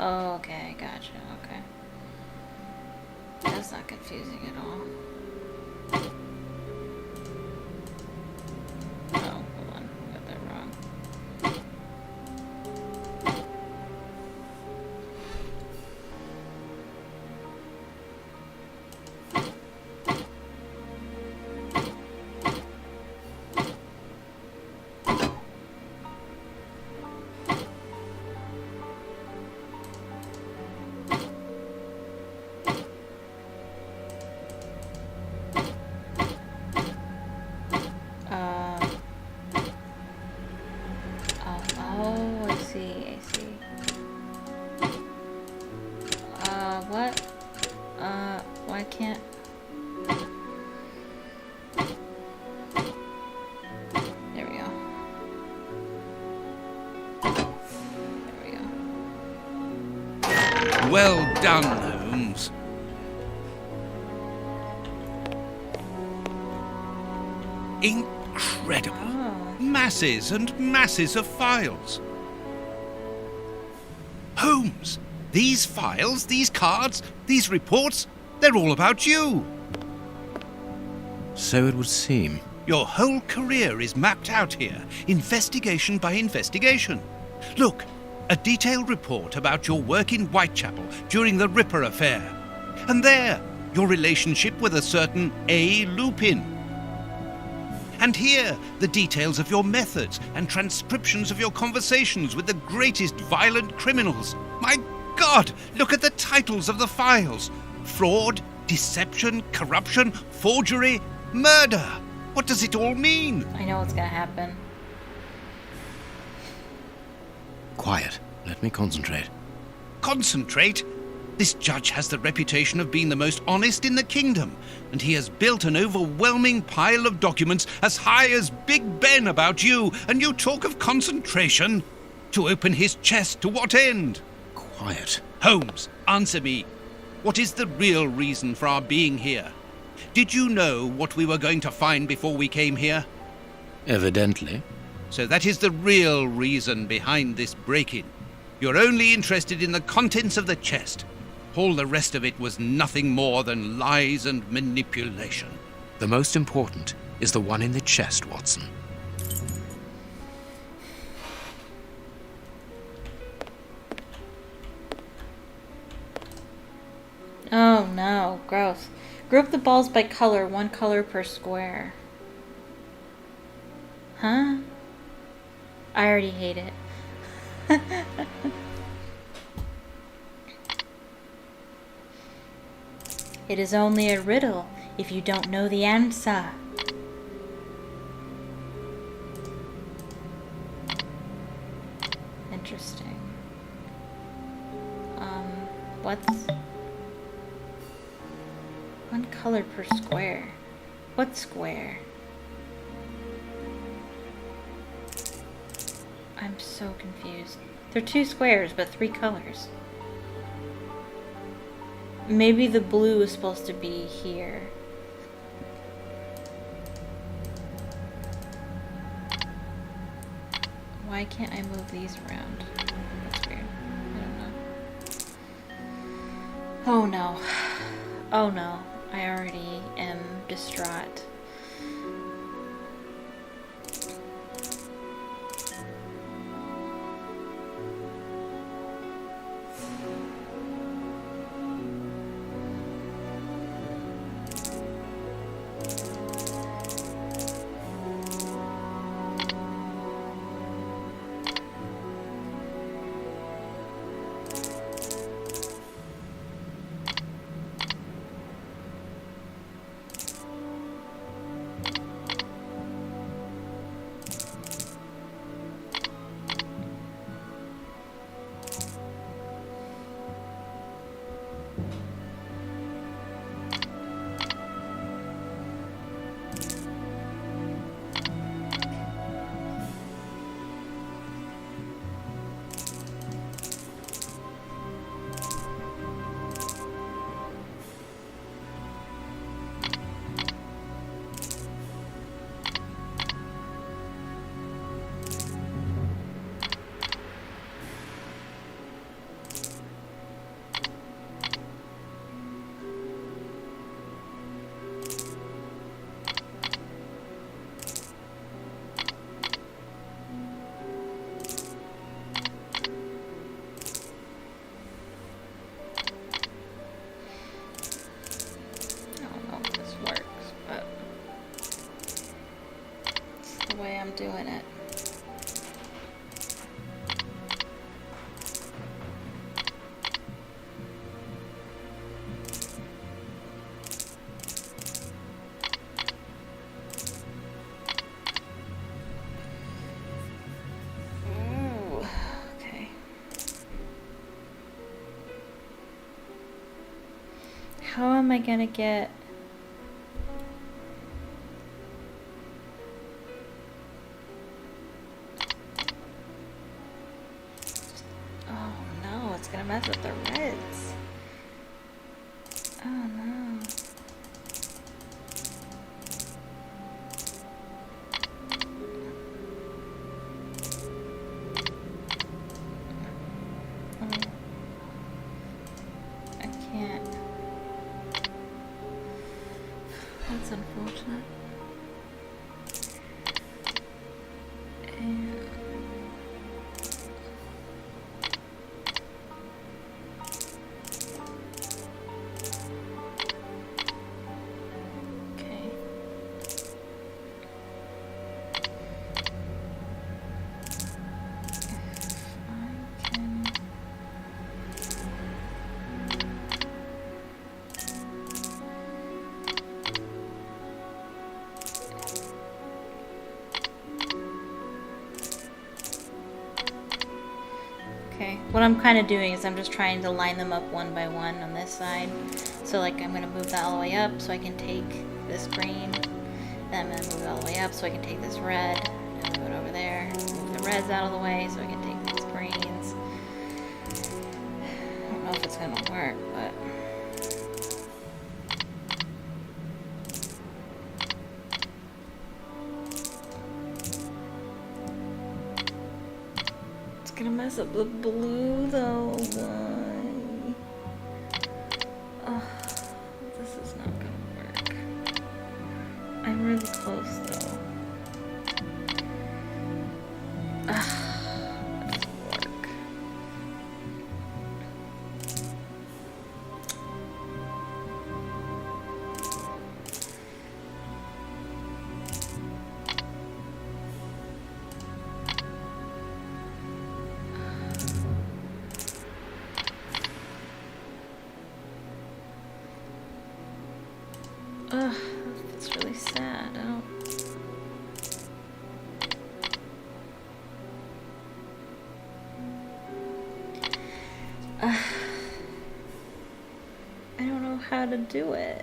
Speaker 1: Oh, okay, gotcha, okay. That's not confusing at all. Oh, hold on, I got that wrong. Oh, I see. What? Why can't... There we go. There we go.
Speaker 3: Well done, Holmes. Incredible.
Speaker 1: Oh.
Speaker 3: Masses and masses of files. Holmes, these files, these cards, these reports, they're all about you.
Speaker 2: So it would seem.
Speaker 3: Your whole career is mapped out here, investigation by investigation. Look, a detailed report about your work in Whitechapel during the Ripper affair. And there, your relationship with a certain A. Lupin. And here, the details of your methods and transcriptions of your conversations with the greatest violent criminals. My God, look at the titles of the files. Fraud, deception, corruption, forgery, murder. What does it all mean?
Speaker 1: I know what's gonna happen.
Speaker 2: Quiet. Let me concentrate.
Speaker 3: Concentrate? This judge has the reputation of being the most honest in the kingdom, and he has built an overwhelming pile of documents as high as Big Ben about you, and you talk of concentration? To open his chest to what end?
Speaker 2: Quiet.
Speaker 3: Holmes, answer me. What is the real reason for our being here? Did you know what we were going to find before we came here?
Speaker 2: Evidently.
Speaker 3: So that is the real reason behind this break-in. You're only interested in the contents of the chest. All the rest of it was nothing more than lies and manipulation.
Speaker 2: The most important is the one in the chest, Watson.
Speaker 1: Oh no, gross. Group the balls by color, 1 color per square. Huh? I already hate it. It is only a riddle if you don't know the answer. Interesting. What's 1 color per square? What square? I'm so confused. They're 2 squares, but 3 colors. Maybe the blue is supposed to be here. Why can't I move these around? That's weird. I don't know. Oh no. Oh no. I already am distraught. Doing it. Ooh, okay. How am I gonna get... mess with the reds. Oh no. I can't. That's unfortunate. And what I'm kind of doing is I'm just trying to line them up one by one on this side. So like I'm going to move that all the way up so I can take this green. Then I'm going to move it all the way up so I can take this red. And move it over there. Move the reds out of the way so I can take these greens. I don't know if it's going to work, but... gonna mess up the blue though. Why? Oh, this is not gonna work. I'm really close though. That doesn't work. Ugh, that's really sad. I don't know how to do it.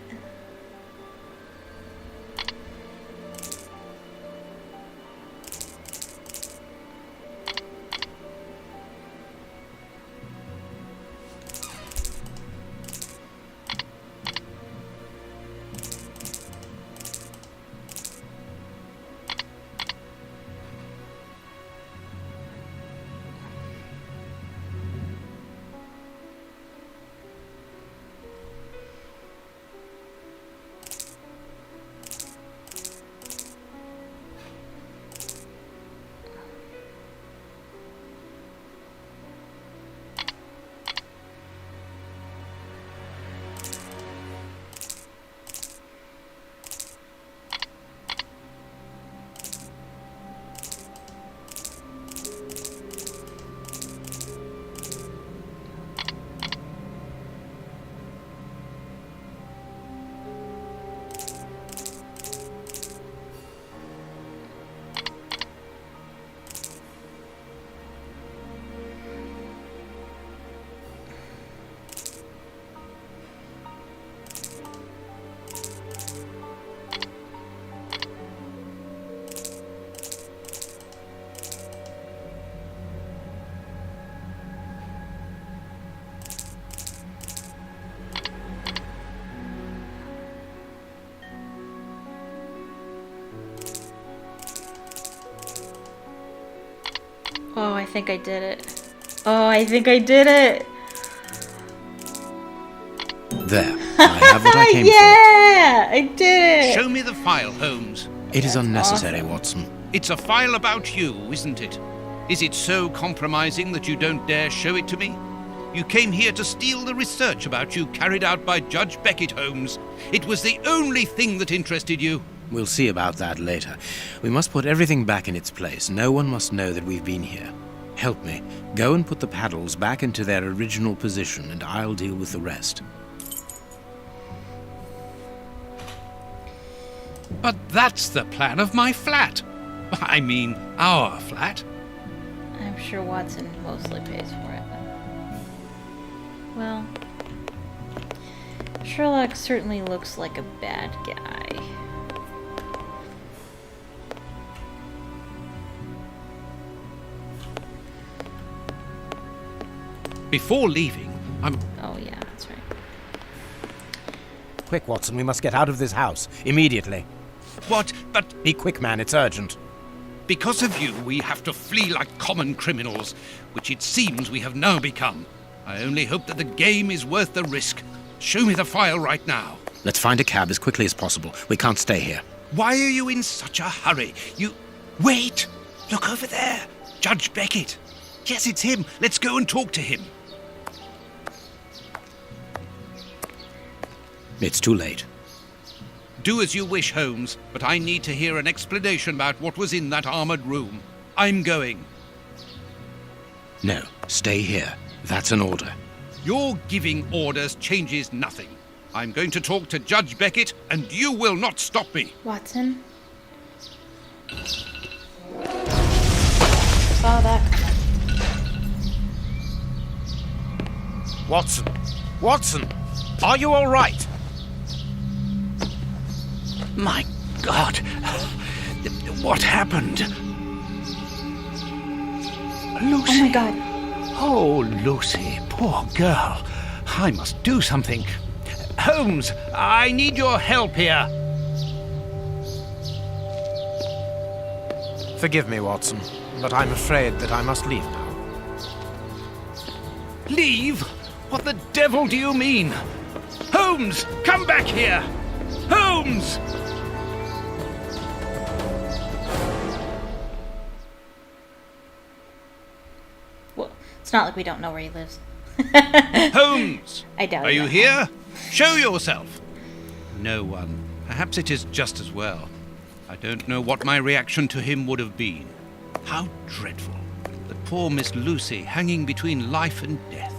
Speaker 1: Oh, I think I did it. Oh, I think I did it.
Speaker 2: There, I have what I came
Speaker 1: Yeah, I did it.
Speaker 3: Show me the file, Holmes.
Speaker 2: for. It is unnecessary, Watson.
Speaker 3: It's a file about you, isn't it? Is it so compromising that you don't dare show it to me? You came here to steal the research about you carried out by Judge Beckett, Holmes. It was the only thing that interested you.
Speaker 2: We'll see about that later. We must put everything back in its place. No one must know that we've been here. Help me. Go and put the paddles back into their original position, and I'll deal with the rest.
Speaker 3: But that's the plan of my flat. I mean, our flat.
Speaker 1: I'm sure Watson mostly pays for it. Well, Sherlock certainly looks like a bad guy.
Speaker 3: Before leaving,
Speaker 1: Oh yeah, that's right.
Speaker 2: Quick, Watson, we must get out of this house. Immediately.
Speaker 3: What? But
Speaker 2: Be quick, man, it's urgent.
Speaker 3: because of you, we have to flee like common criminals, which it seems we have now become. I only hope that the game is worth the risk. Show me the file right now.
Speaker 2: Let's find a cab as quickly as possible. We can't stay here.
Speaker 3: Why are you in such a hurry? Wait! Look over there! Judge Beckett! Yes, it's him. Let's go and talk to him.
Speaker 2: It's too late.
Speaker 3: Do as you wish, Holmes, but I need to hear an explanation about what was in that armored room. I'm going.
Speaker 2: No, stay here. That's an order.
Speaker 3: Your giving orders changes nothing. I'm going to talk to Judge Beckett, and you will not stop me.
Speaker 1: Watson? Saw that coming.
Speaker 2: Watson! Watson! Are you all right?
Speaker 3: My God! What happened? Lucy!
Speaker 1: Oh my god.
Speaker 3: Oh, Lucy, poor girl. I must do something. Holmes, I need your help here.
Speaker 2: Forgive me, Watson, but I'm afraid that I must leave now.
Speaker 3: Leave? What the devil do you mean? Holmes, come back here! Holmes!
Speaker 1: Well, it's not like we don't know where he lives.
Speaker 3: Holmes!
Speaker 1: I doubt
Speaker 3: Are
Speaker 1: it.
Speaker 3: you here? Show yourself! No one. Perhaps it is just as well. I don't know what my reaction to him would have been. How dreadful. The poor Miss Lucy hanging between life and death.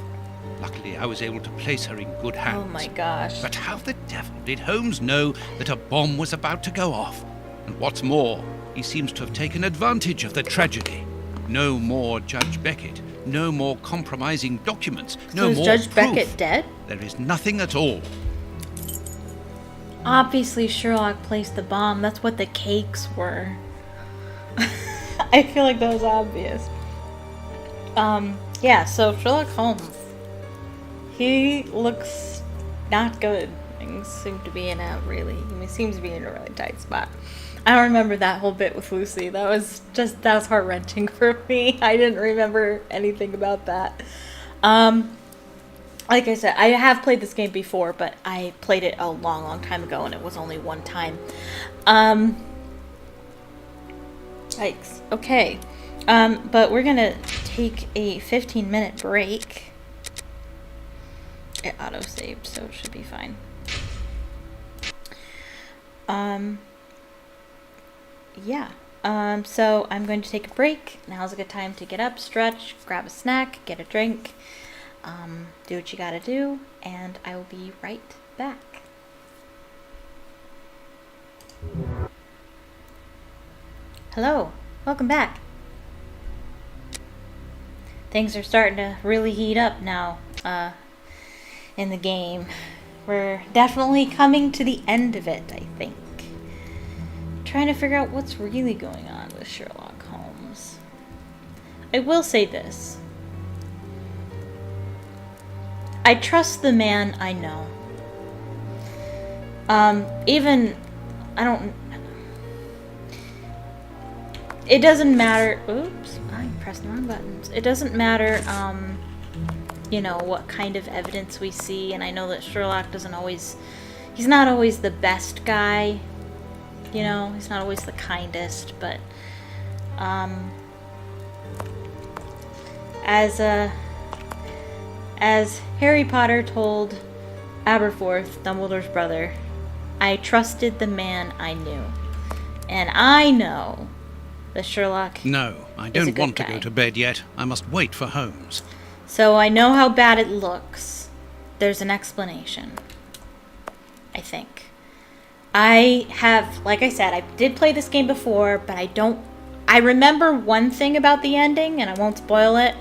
Speaker 3: Luckily, I was able to place her in good hands.
Speaker 1: Oh my gosh.
Speaker 3: But how the devil did Holmes know that a bomb was about to go off? And what's more, he seems to have taken advantage of the tragedy. No more Judge Beckett. No more compromising documents.
Speaker 1: So
Speaker 3: No
Speaker 1: is
Speaker 3: more
Speaker 1: Judge
Speaker 3: proof.
Speaker 1: Beckett dead?
Speaker 3: There is nothing at all.
Speaker 1: Obviously, Sherlock placed the bomb. That's what the cakes were. I feel like that was obvious. Yeah, so Sherlock Holmes. He looks not good. Things seem to be in a really, he seems to be in a really tight spot. I don't remember that whole bit with Lucy. That was heart-wrenching for me. I didn't remember anything about that. Like I said, I have played this game before, but I played it a long, long time ago, and it was only one time. Yikes. Okay. But we're gonna take a 15-minute break. It auto-saved, so it should be fine. Yeah. So I'm going to take a break. Now's a good time to get up, stretch, grab a snack, get a drink, do what you gotta do, and I will be right back. Hello, welcome back. Things are starting to really heat up now, in the game. We're definitely coming to the end of it, I think. Trying to figure out what's really going on with Sherlock Holmes. I will say this. I trust the man I know. it doesn't matter. Oops, I pressed the wrong buttons. It doesn't matter, you know, what kind of evidence we see. And I know that Sherlock he's not always the best guy. You know, he's not always the kindest, but, as Harry Potter told Aberforth, Dumbledore's brother, I trusted the man I knew. And I know that Sherlock
Speaker 3: No, I
Speaker 1: is a
Speaker 3: don't
Speaker 1: good
Speaker 3: want to
Speaker 1: guy.
Speaker 3: go to bed yet. I must wait for Holmes.
Speaker 1: So I know how bad it looks. There's an explanation. I think. I have, like I said, I did play this game before, but I remember one thing about the ending, and I won't spoil it,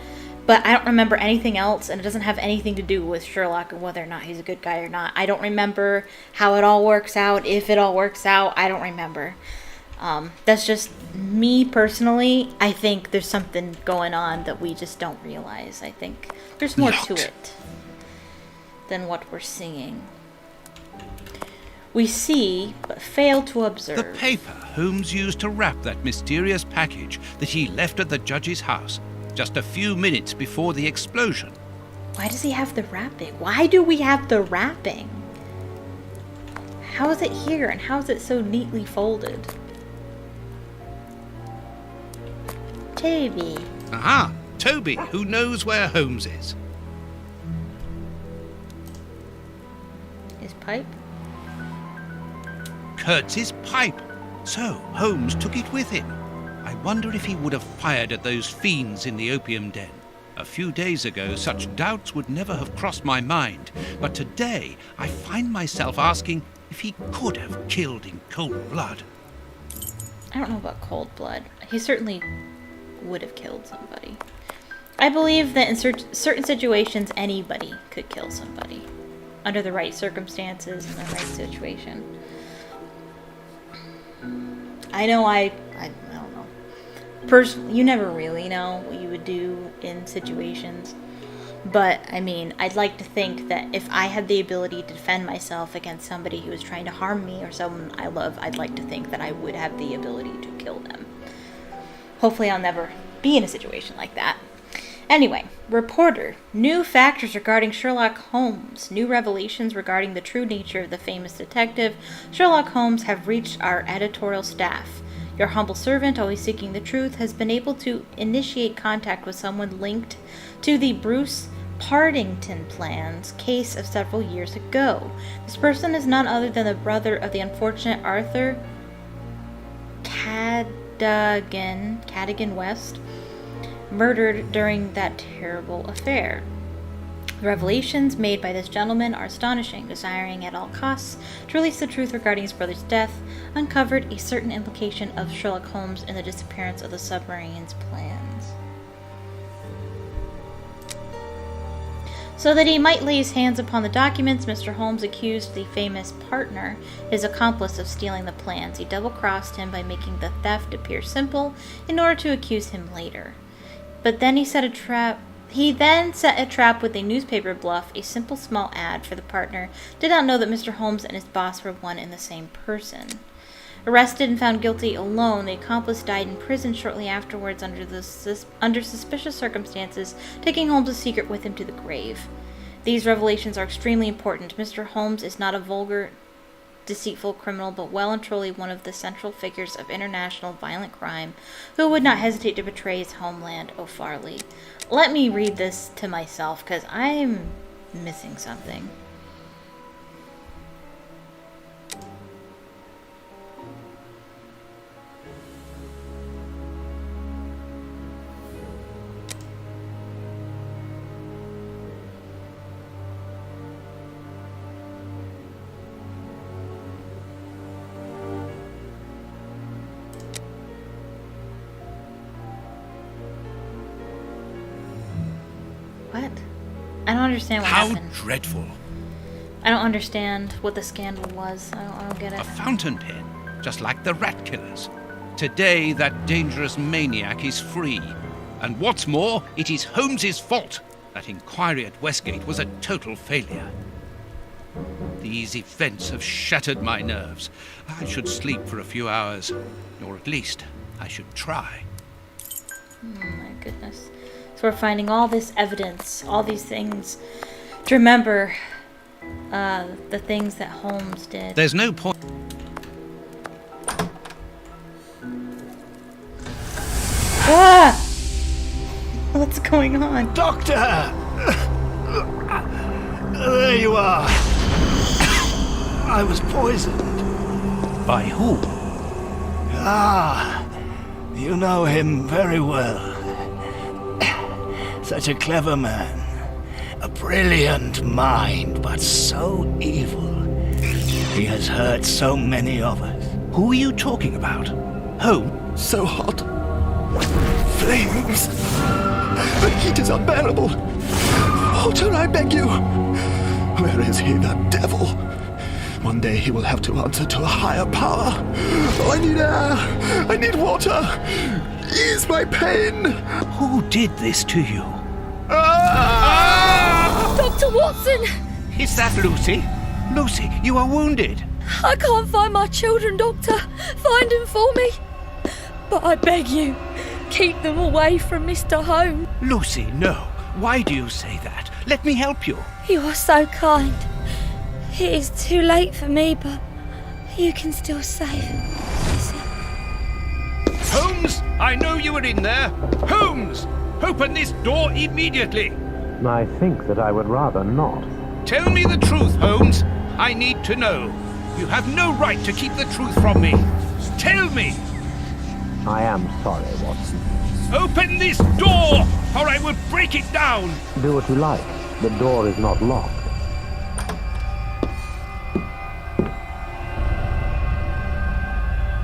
Speaker 1: but I don't remember anything else, and it doesn't have anything to do with Sherlock and whether or not he's a good guy or not. I don't remember how it all works out, if it all works out, I don't remember. That's just me personally. I think there's something going on that we just don't realize. I think there's more to
Speaker 3: Locked.
Speaker 1: it than what we're seeing. We see, but fail to observe.
Speaker 3: The paper Holmes used to wrap that mysterious package that he left at the judge's house just a few minutes before the explosion.
Speaker 1: Why does he have the wrapping? Why do we have the wrapping? How is it here, and how is it so neatly folded? Toby.
Speaker 3: Aha! Toby, who knows where Holmes is.
Speaker 1: His pipe?
Speaker 3: Kurtz's pipe. So Holmes took it with him. I wonder if he would have fired at those fiends in the opium den. A few days ago, such doubts would never have crossed my mind. But today, I find myself asking if he could have killed in cold blood.
Speaker 1: I don't know about cold blood. He certainly would have killed somebody. I believe that in certain situations, anybody could kill somebody. Under the right circumstances and the right situation. I know I don't know. Personally, you never really know what you would do in situations. But, I mean, I'd like to think that if I had the ability to defend myself against somebody who was trying to harm me or someone I love, I'd like to think that I would have the ability to kill them. Hopefully I'll never be in a situation like that. Anyway, reporter. New factors regarding Sherlock Holmes. New revelations regarding the true nature of the famous detective Sherlock Holmes have reached our editorial staff. Your humble servant, always seeking the truth, has been able to initiate contact with someone linked to the Bruce Partington Plan's case of several years ago. This person is none other than the brother of the unfortunate Arthur Cadogan West, murdered during that terrible affair. The revelations made by this gentleman are astonishing. Desiring at all costs to release the truth regarding his brother's death, uncovered a certain implication of Sherlock Holmes in the disappearance of the submarine's plans. So that he might lay his hands upon the documents, Mr. Holmes accused the famous partner, his accomplice, of stealing the plans. He double-crossed him by making the theft appear simple in order to accuse him later. But then he set a trap with a newspaper bluff, a simple small ad for the partner. Did not know that Mr. Holmes and his boss were one and the same person. Arrested and found guilty alone, the accomplice died in prison shortly afterwards under suspicious circumstances, taking Holmes' secret with him to the grave. These revelations are extremely important. Mr. Holmes is not a vulgar, deceitful criminal, but well and truly one of the central figures of international violent crime, who would not hesitate to betray his homeland, O Farley. Let me read this to myself, because I'm missing something. What? I don't understand what
Speaker 3: How
Speaker 1: happened.
Speaker 3: dreadful.
Speaker 1: I don't understand what the scandal was. I don't get it.
Speaker 3: A fountain pen, just like the rat killers. Today, that dangerous maniac is free. And what's more, it is Holmes's fault. That inquiry at Westgate was a total failure. These events have shattered my nerves. I should sleep for a few hours, or at least I should try.
Speaker 1: Oh my goodness. So we're finding all this evidence, all these things to remember the things that Holmes did.
Speaker 3: There's no point.
Speaker 1: Ah! What's going on?
Speaker 5: Doctor! There you are. I was poisoned.
Speaker 3: By who?
Speaker 5: Ah, you know him very well. Such a clever man. A brilliant mind, but so evil. He has hurt so many of us.
Speaker 3: Who are you talking about? Holmes?
Speaker 5: So hot. Flames. The heat is unbearable. Walter, I beg you. Where is he, the devil? One day he will have to answer to a higher power. Oh, I need air. I need water. Ease my pain.
Speaker 3: Who did this to you?
Speaker 6: Dr. Watson!
Speaker 3: Is that Lucy? Lucy, you are wounded.
Speaker 6: I can't find my children, Doctor. Find them for me. But I beg you, keep them away from Mr. Holmes.
Speaker 3: Lucy, no. Why do you say that? Let me help you.
Speaker 6: You are so kind. It is too late for me, but you can still save them.
Speaker 3: Holmes, I know you are in there. Holmes, open this door immediately.
Speaker 7: I think that I would rather not.
Speaker 3: Tell me the truth, Holmes. I need to know. You have no right to keep the truth from me. Tell me.
Speaker 7: I am sorry, Watson.
Speaker 3: Open this door, or I will break it down.
Speaker 7: Do what you like. The door is not locked.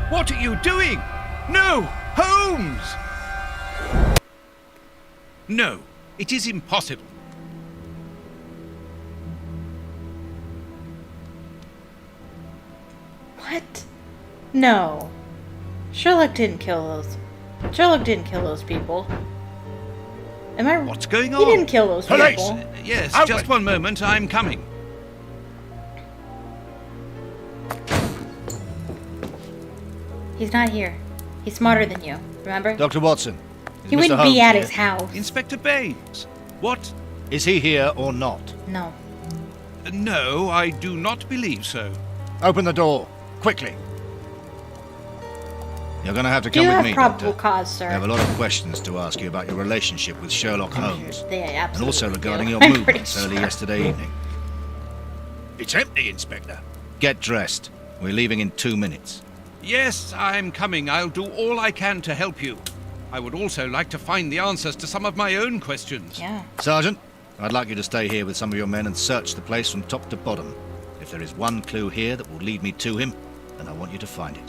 Speaker 3: What are you doing? No, Holmes! No, it is impossible.
Speaker 1: What? No. Sherlock didn't kill those. Sherlock didn't kill those people. Am I?
Speaker 3: What's going on?
Speaker 1: He didn't kill those
Speaker 3: Police!
Speaker 1: people.
Speaker 3: Yes,
Speaker 5: Outward.
Speaker 3: just one moment, I'm coming.
Speaker 1: He's not here. He's smarter than you. Remember?
Speaker 5: Dr. Watson, is
Speaker 1: He
Speaker 5: Mr.
Speaker 1: wouldn't
Speaker 5: Holmes
Speaker 1: be at
Speaker 5: here?
Speaker 1: his house.
Speaker 3: Inspector Baines. What?
Speaker 5: Is he here or not?
Speaker 1: No.
Speaker 3: No, I do not believe so.
Speaker 5: Open the door, quickly. You're going to have to
Speaker 1: Do
Speaker 5: come
Speaker 1: you
Speaker 5: with
Speaker 1: have
Speaker 5: me,
Speaker 1: probable
Speaker 5: Doctor.
Speaker 1: cause, sir?
Speaker 5: I have a lot of questions to ask you about your relationship with Sherlock Holmes.
Speaker 1: They
Speaker 5: And
Speaker 1: absolutely
Speaker 5: also regarding
Speaker 1: do.
Speaker 5: your
Speaker 1: I'm pretty
Speaker 5: movements early
Speaker 1: sure.
Speaker 5: yesterday evening. It's empty, Inspector. Get dressed. We're leaving in 2 minutes.
Speaker 3: Yes, I'm coming. I'll do all I can to help you. I would also like to find the answers to some of my own questions.
Speaker 1: Yeah.
Speaker 5: Sergeant, I'd like you to stay here with some of your men and search the place from top to bottom. If there is one clue here that will lead me to him, then I want you to find it.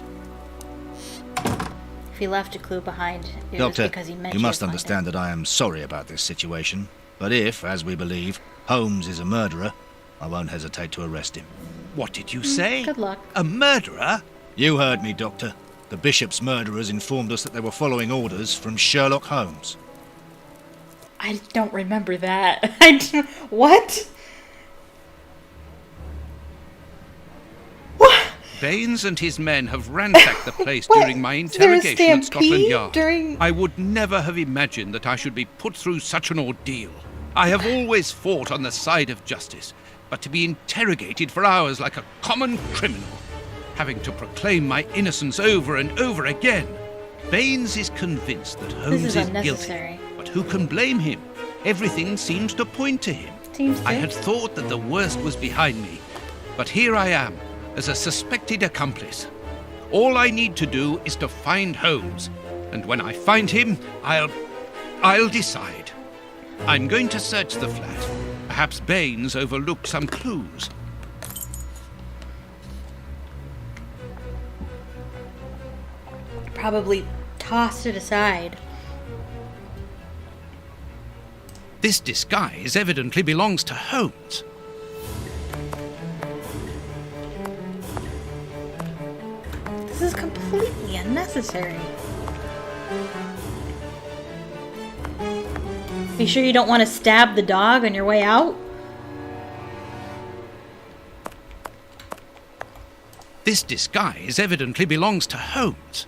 Speaker 1: If he left a clue behind, it was
Speaker 5: Doctor,
Speaker 1: because he meant
Speaker 5: you
Speaker 1: to
Speaker 5: must
Speaker 1: find
Speaker 5: understand that I am sorry about this situation. But if, as we believe, Holmes is a murderer, I won't hesitate to arrest him.
Speaker 3: What did you say?
Speaker 1: Good luck.
Speaker 3: A murderer?
Speaker 5: You heard me, Doctor. The Bishop's murderers informed us that they were following orders from Sherlock Holmes.
Speaker 1: I don't remember that. What? What?
Speaker 3: Baines and his men have ransacked the place
Speaker 1: What?
Speaker 3: during my
Speaker 1: Is there a
Speaker 3: interrogation at Scotland
Speaker 1: stampede
Speaker 3: Yard.
Speaker 1: during-
Speaker 3: I would never have imagined that I should be put through such an ordeal. I have always fought on the side of justice, but to be interrogated for hours like a common criminal, having to proclaim my innocence over and over again. Baines is convinced that Holmes
Speaker 1: is
Speaker 3: is
Speaker 1: unnecessary.
Speaker 3: guilty, but who can blame him? Everything seems to point to him.
Speaker 1: Seems to.
Speaker 3: I had thought that the worst was behind me, but here I am, as a suspected accomplice. All I need to do is to find Holmes, and when I find him, I'll decide. I'm going to search the flat. Perhaps Baines overlooked some clues.
Speaker 1: Probably tossed it aside.
Speaker 3: This disguise evidently belongs to Holmes.
Speaker 1: This is completely unnecessary. Are you sure you don't want to stab the dog on your way out?
Speaker 3: This disguise evidently belongs to Holmes.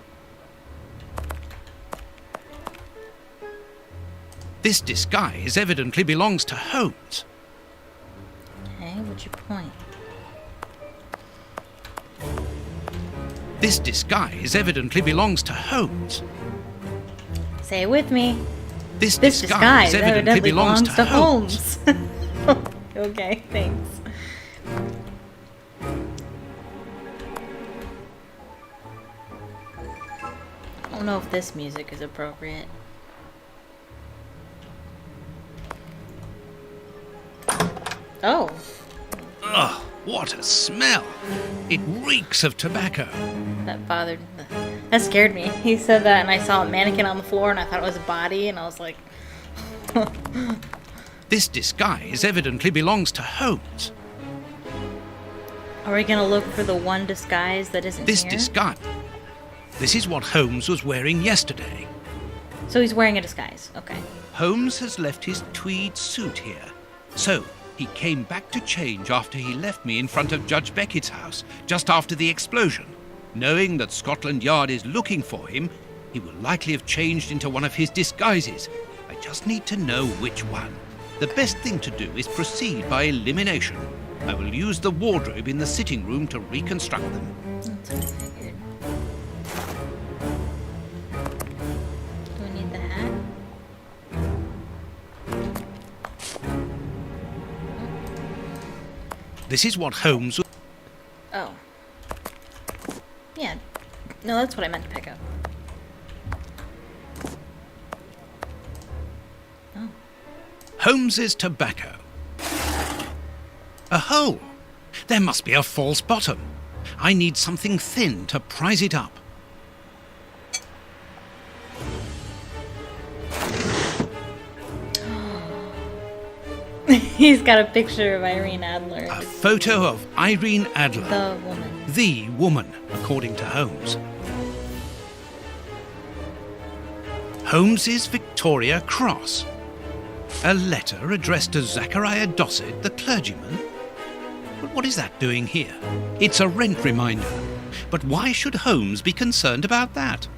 Speaker 3: This disguise evidently belongs to Holmes.
Speaker 1: Okay, what's your point?
Speaker 3: This disguise evidently belongs to Holmes.
Speaker 1: Say it with me.
Speaker 3: This
Speaker 1: This
Speaker 3: disguise
Speaker 1: disguise
Speaker 3: evidently belongs to
Speaker 1: Holmes. Okay, thanks. I don't know if this music is appropriate. Oh,
Speaker 3: Ugh, what a smell! It reeks of tobacco.
Speaker 1: that scared me. He said that and I saw a mannequin on the floor and I thought it was a body and I was like,
Speaker 3: This disguise evidently belongs to Holmes.
Speaker 1: are we gonna look for the one disguise that isn't
Speaker 3: This
Speaker 1: here?
Speaker 3: disguise. This is what Holmes was wearing yesterday.
Speaker 1: So he's wearing a disguise. Okay.
Speaker 3: Holmes has left his tweed suit here. So, he came back to change after he left me in front of Judge Beckett's house, just after the explosion. Knowing that Scotland Yard is looking for him, he will likely have changed into one of his disguises. I just need to know which one. The best thing to do is proceed by elimination. I will use the wardrobe in the sitting room to reconstruct them.
Speaker 1: That's what I figured. Do we need the hat?
Speaker 3: This is what Holmes...
Speaker 1: Oh. Yeah. No, that's what I meant to pick up. Oh.
Speaker 3: Holmes's tobacco. A hole. There must be a false bottom. I need something thin to prise it up.
Speaker 1: He's got a picture of Irene Adler.
Speaker 3: A photo of Irene Adler.
Speaker 1: The woman.
Speaker 3: The woman, according to Holmes. Holmes's Victoria Cross. A letter addressed to Zachariah Dossett, the clergyman. But what is that doing here? It's a rent reminder. But why should Holmes be concerned about that?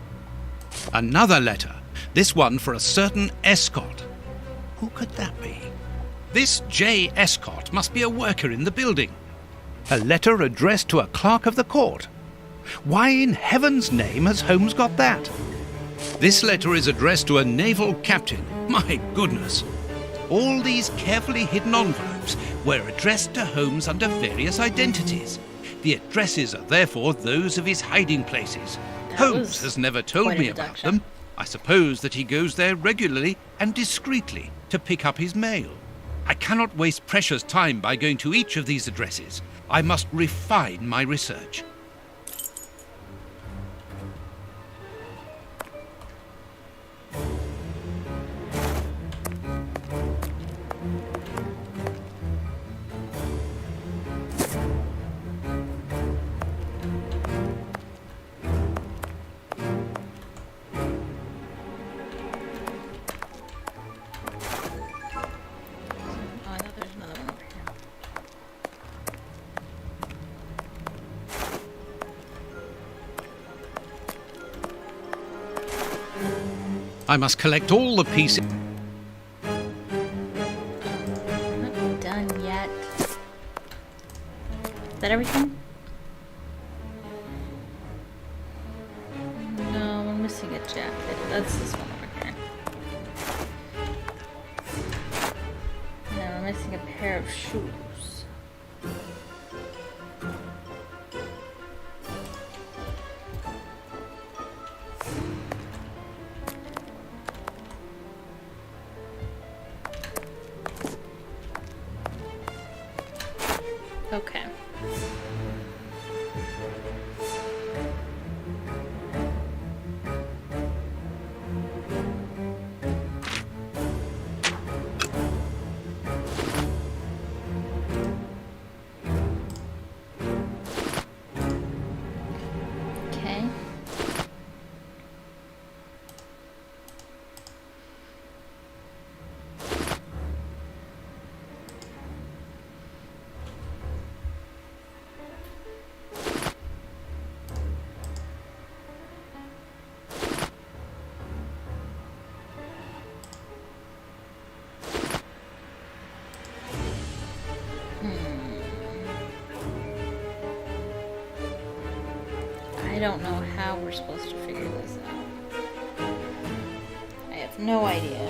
Speaker 3: Another letter. This one for a certain Escott. Who could that be? This J. Escott must be a worker in the building. A letter addressed to a clerk of the court. Why in heaven's name has Holmes got that? This letter is addressed to a naval captain. My goodness. All these carefully hidden envelopes were addressed to Holmes under various identities. The addresses are therefore those of his hiding places.
Speaker 1: That
Speaker 3: Holmes
Speaker 1: was
Speaker 3: has never told
Speaker 1: quite a
Speaker 3: me about
Speaker 1: deduction.
Speaker 3: them. I suppose that he goes there regularly and discreetly to pick up his mail. I cannot waste precious time by going to each of these addresses. I must refine my research.
Speaker 1: Oh, I thought there was another one over here.
Speaker 3: I must collect all the pieces.
Speaker 1: Not done yet. Is that everything? No, we're missing a jacket. That's this one over here. No, we're missing a pair of shoes. Okay. Okay. I don't know how we're supposed to figure this out. I have no idea.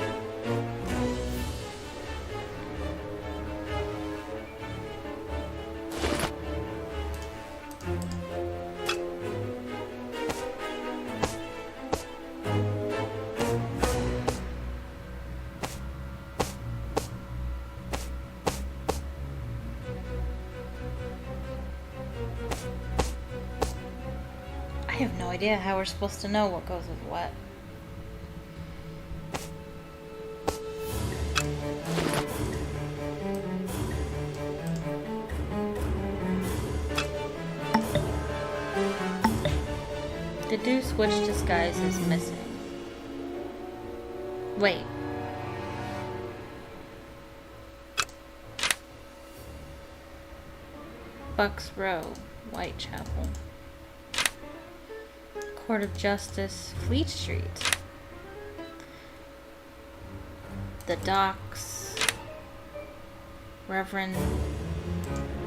Speaker 1: I have no idea how we're supposed to know what goes with what. Deduce which disguise is missing. Wait. Bucks Row, Whitechapel. Court of Justice, Fleet Street. The Docks. Reverend.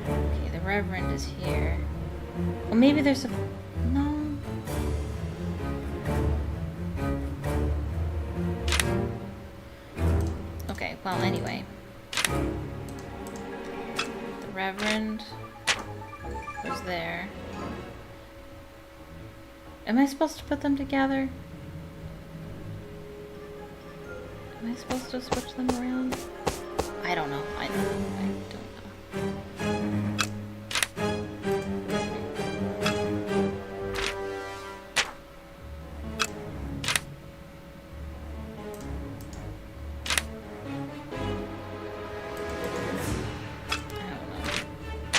Speaker 1: Okay, the Reverend is here. Well, maybe there's a. No. Okay, well, anyway. The Reverend was there. Am I supposed to put them together? Am I supposed to switch them around? I don't know. I don't know.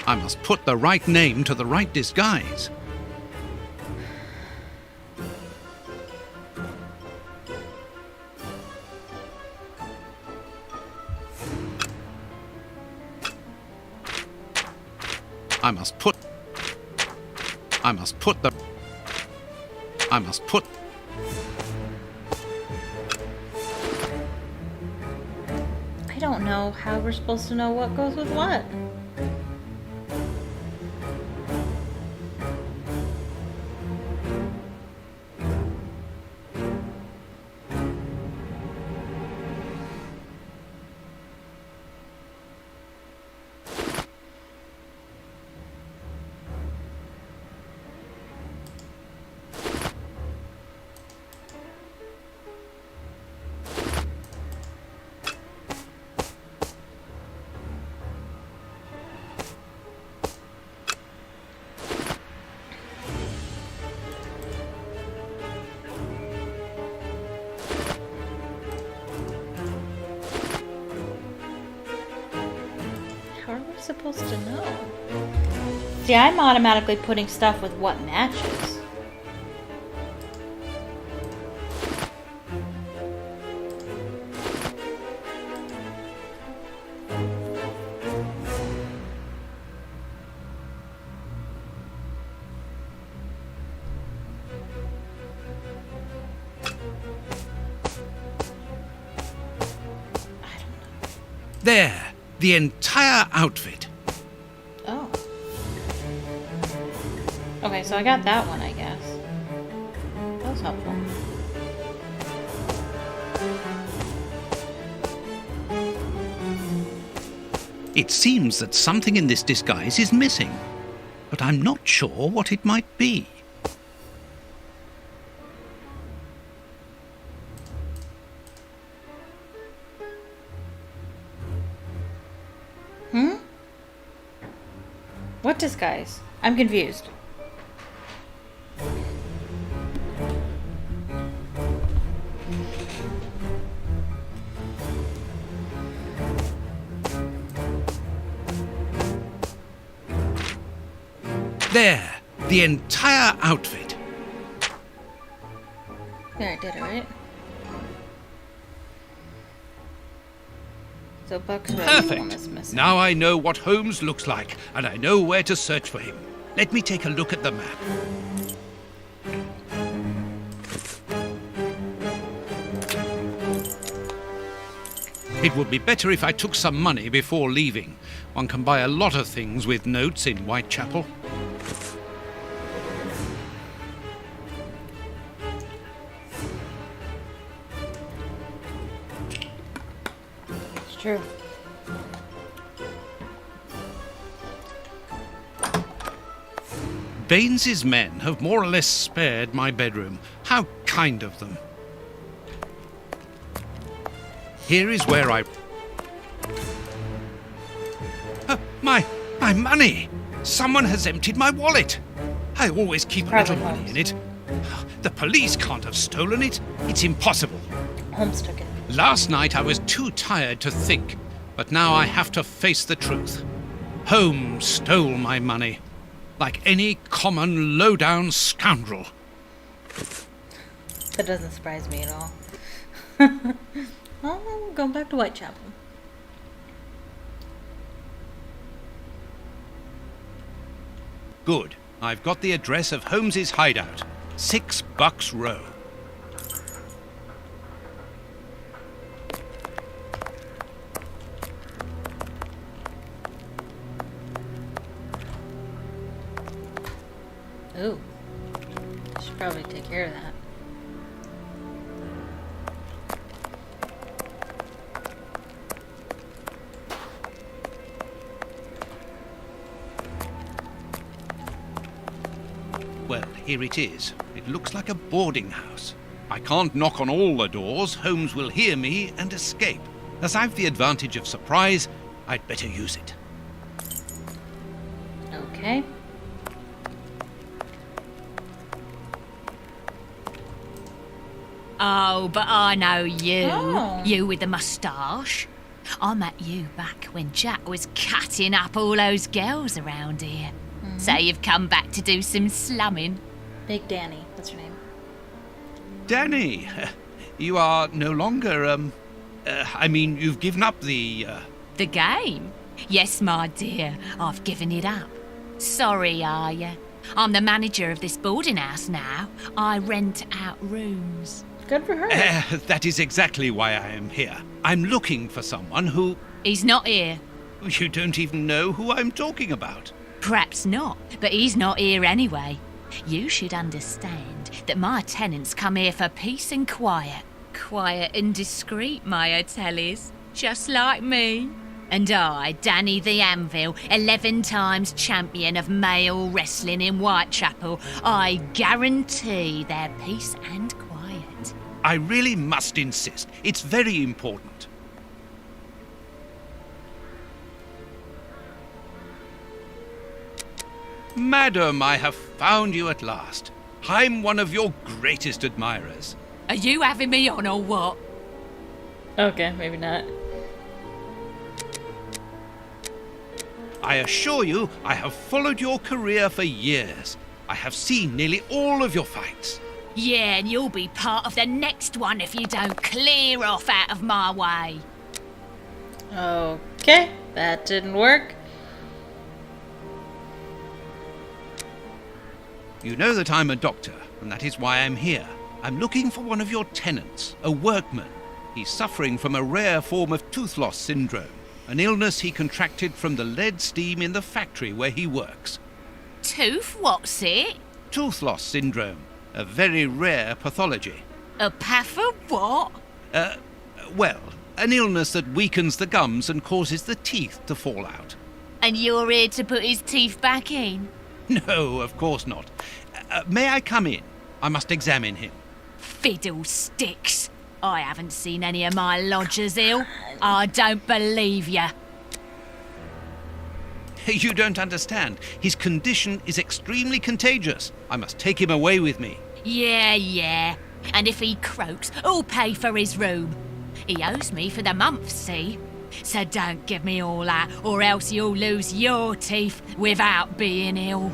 Speaker 3: I must put the right name to the right disguise. I must put
Speaker 1: I don't know how we're supposed to know what goes with what. How are we supposed to know? See, I'm automatically putting stuff with what matches.
Speaker 3: There, the entire outfit.
Speaker 1: Oh. Okay, so I got that one, I guess. That was helpful.
Speaker 3: It seems that something in this disguise is missing, but I'm not sure what it might be.
Speaker 1: What disguise? I'm confused.
Speaker 3: There, the entire outfit.
Speaker 1: There, I did it, right? So Buck's Row is the one that's
Speaker 3: Perfect.
Speaker 1: missing.
Speaker 3: Now I know what Holmes looks like, and I know where to search for him. Let me take a look at the map. It would be better if I took some money before leaving. One can buy a lot of things with notes in Whitechapel.
Speaker 1: true.
Speaker 3: Baines's men have more or less spared my bedroom. How kind of them. Here is where I... My money! Someone has emptied my wallet. I always keep a little
Speaker 1: Probably
Speaker 3: money in it. The police can't have stolen it. It's impossible.
Speaker 1: Holmes took it.
Speaker 3: Last night I was too tired to think, but now I have to face the truth. Holmes stole my money, like any common low-down scoundrel.
Speaker 1: That doesn't surprise me at all. Oh, going back to Whitechapel.
Speaker 3: Good. I've got the address of Holmes's hideout. 6 Bucks Row.
Speaker 1: Ooh. Should probably take care of that.
Speaker 3: Well, here it is. It looks like a boarding house. I can't knock on all the doors. Holmes will hear me and escape. As I've the advantage of surprise, I'd better use it.
Speaker 1: Okay.
Speaker 8: Oh, but I know you.
Speaker 1: Oh.
Speaker 8: You with the moustache. I met you back when Jack was cutting up all those girls around here. So you've come back to do some slumming.
Speaker 1: Big Danny. What's her name?
Speaker 3: Danny, you are no longer, you've given up the,
Speaker 8: The game? Yes, my dear, I've given it up. Sorry, are you? I'm the manager of this boarding house now. I rent out rooms.
Speaker 1: Good for her.
Speaker 3: that is exactly why I am here. I'm looking for someone who...
Speaker 8: He's not here.
Speaker 3: You don't even know who I'm talking about.
Speaker 8: Perhaps not, but he's not here anyway. You should understand that my tenants come here for peace and quiet. Quiet and discreet, my hotellies. Just like me. And I, Danny the Anvil, 11 times champion of male wrestling in Whitechapel, I guarantee their peace and quiet.
Speaker 3: I really must insist. It's very important. Madam, I have found you at last. I'm one of your greatest admirers.
Speaker 8: Are you having me on or what?
Speaker 1: Okay, maybe not.
Speaker 3: I assure you, I have followed your career for years. I have seen nearly all of your fights.
Speaker 8: Yeah, and you'll be part of the next one if you don't clear off out of my way.
Speaker 1: Okay, that didn't work.
Speaker 3: You know that I'm a doctor, and that is why I'm here. I'm looking for one of your tenants, a workman. He's suffering from a rare form of tooth loss syndrome, an illness he contracted from the lead steam in the factory where he works.
Speaker 8: Tooth, what's it?
Speaker 3: Tooth loss syndrome, a very rare pathology.
Speaker 8: A puff of what?
Speaker 3: Well, an illness that weakens the gums and causes the teeth to fall out.
Speaker 8: And you're here to put his teeth back in?
Speaker 3: No, of course not. May I come in? I must examine him.
Speaker 8: Fiddlesticks. I haven't seen any of my lodgers ill. I don't believe you.
Speaker 3: You don't understand. His condition is extremely contagious. I must take him away with me.
Speaker 8: Yeah. And if he croaks, who'll pay for his room? He owes me for the month, see? So don't give me all that, or else you'll lose your teeth without being ill.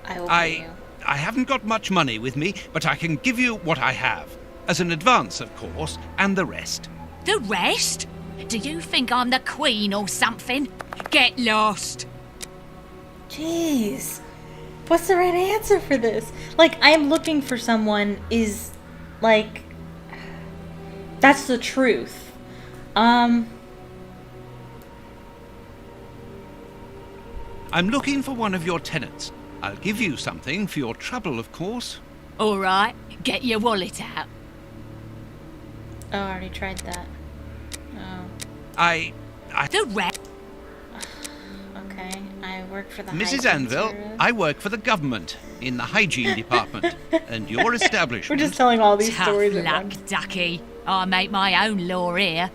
Speaker 1: I will pay you.
Speaker 3: I haven't got much money with me, but I can give you what I have. As an advance, of course, and the rest.
Speaker 8: The rest? Do you think I'm the Queen or something? Get lost.
Speaker 1: Jeez. What's the right answer for this? Like, I am looking for someone is, like, that's the truth.
Speaker 3: I'm looking for one of your tenants. I'll give you something for your trouble, of course.
Speaker 8: All right, get your wallet out.
Speaker 1: Oh, I already tried that.
Speaker 8: The rest.
Speaker 1: Okay, I work for the
Speaker 3: Mrs.
Speaker 1: hygiene
Speaker 3: Anvil,
Speaker 1: service.
Speaker 3: I work for the government in the hygiene department, and your
Speaker 1: We're
Speaker 3: establishment...
Speaker 1: just telling all these
Speaker 8: Tough
Speaker 1: stories at
Speaker 8: luck,
Speaker 1: once.
Speaker 8: ducky. I make my own law here.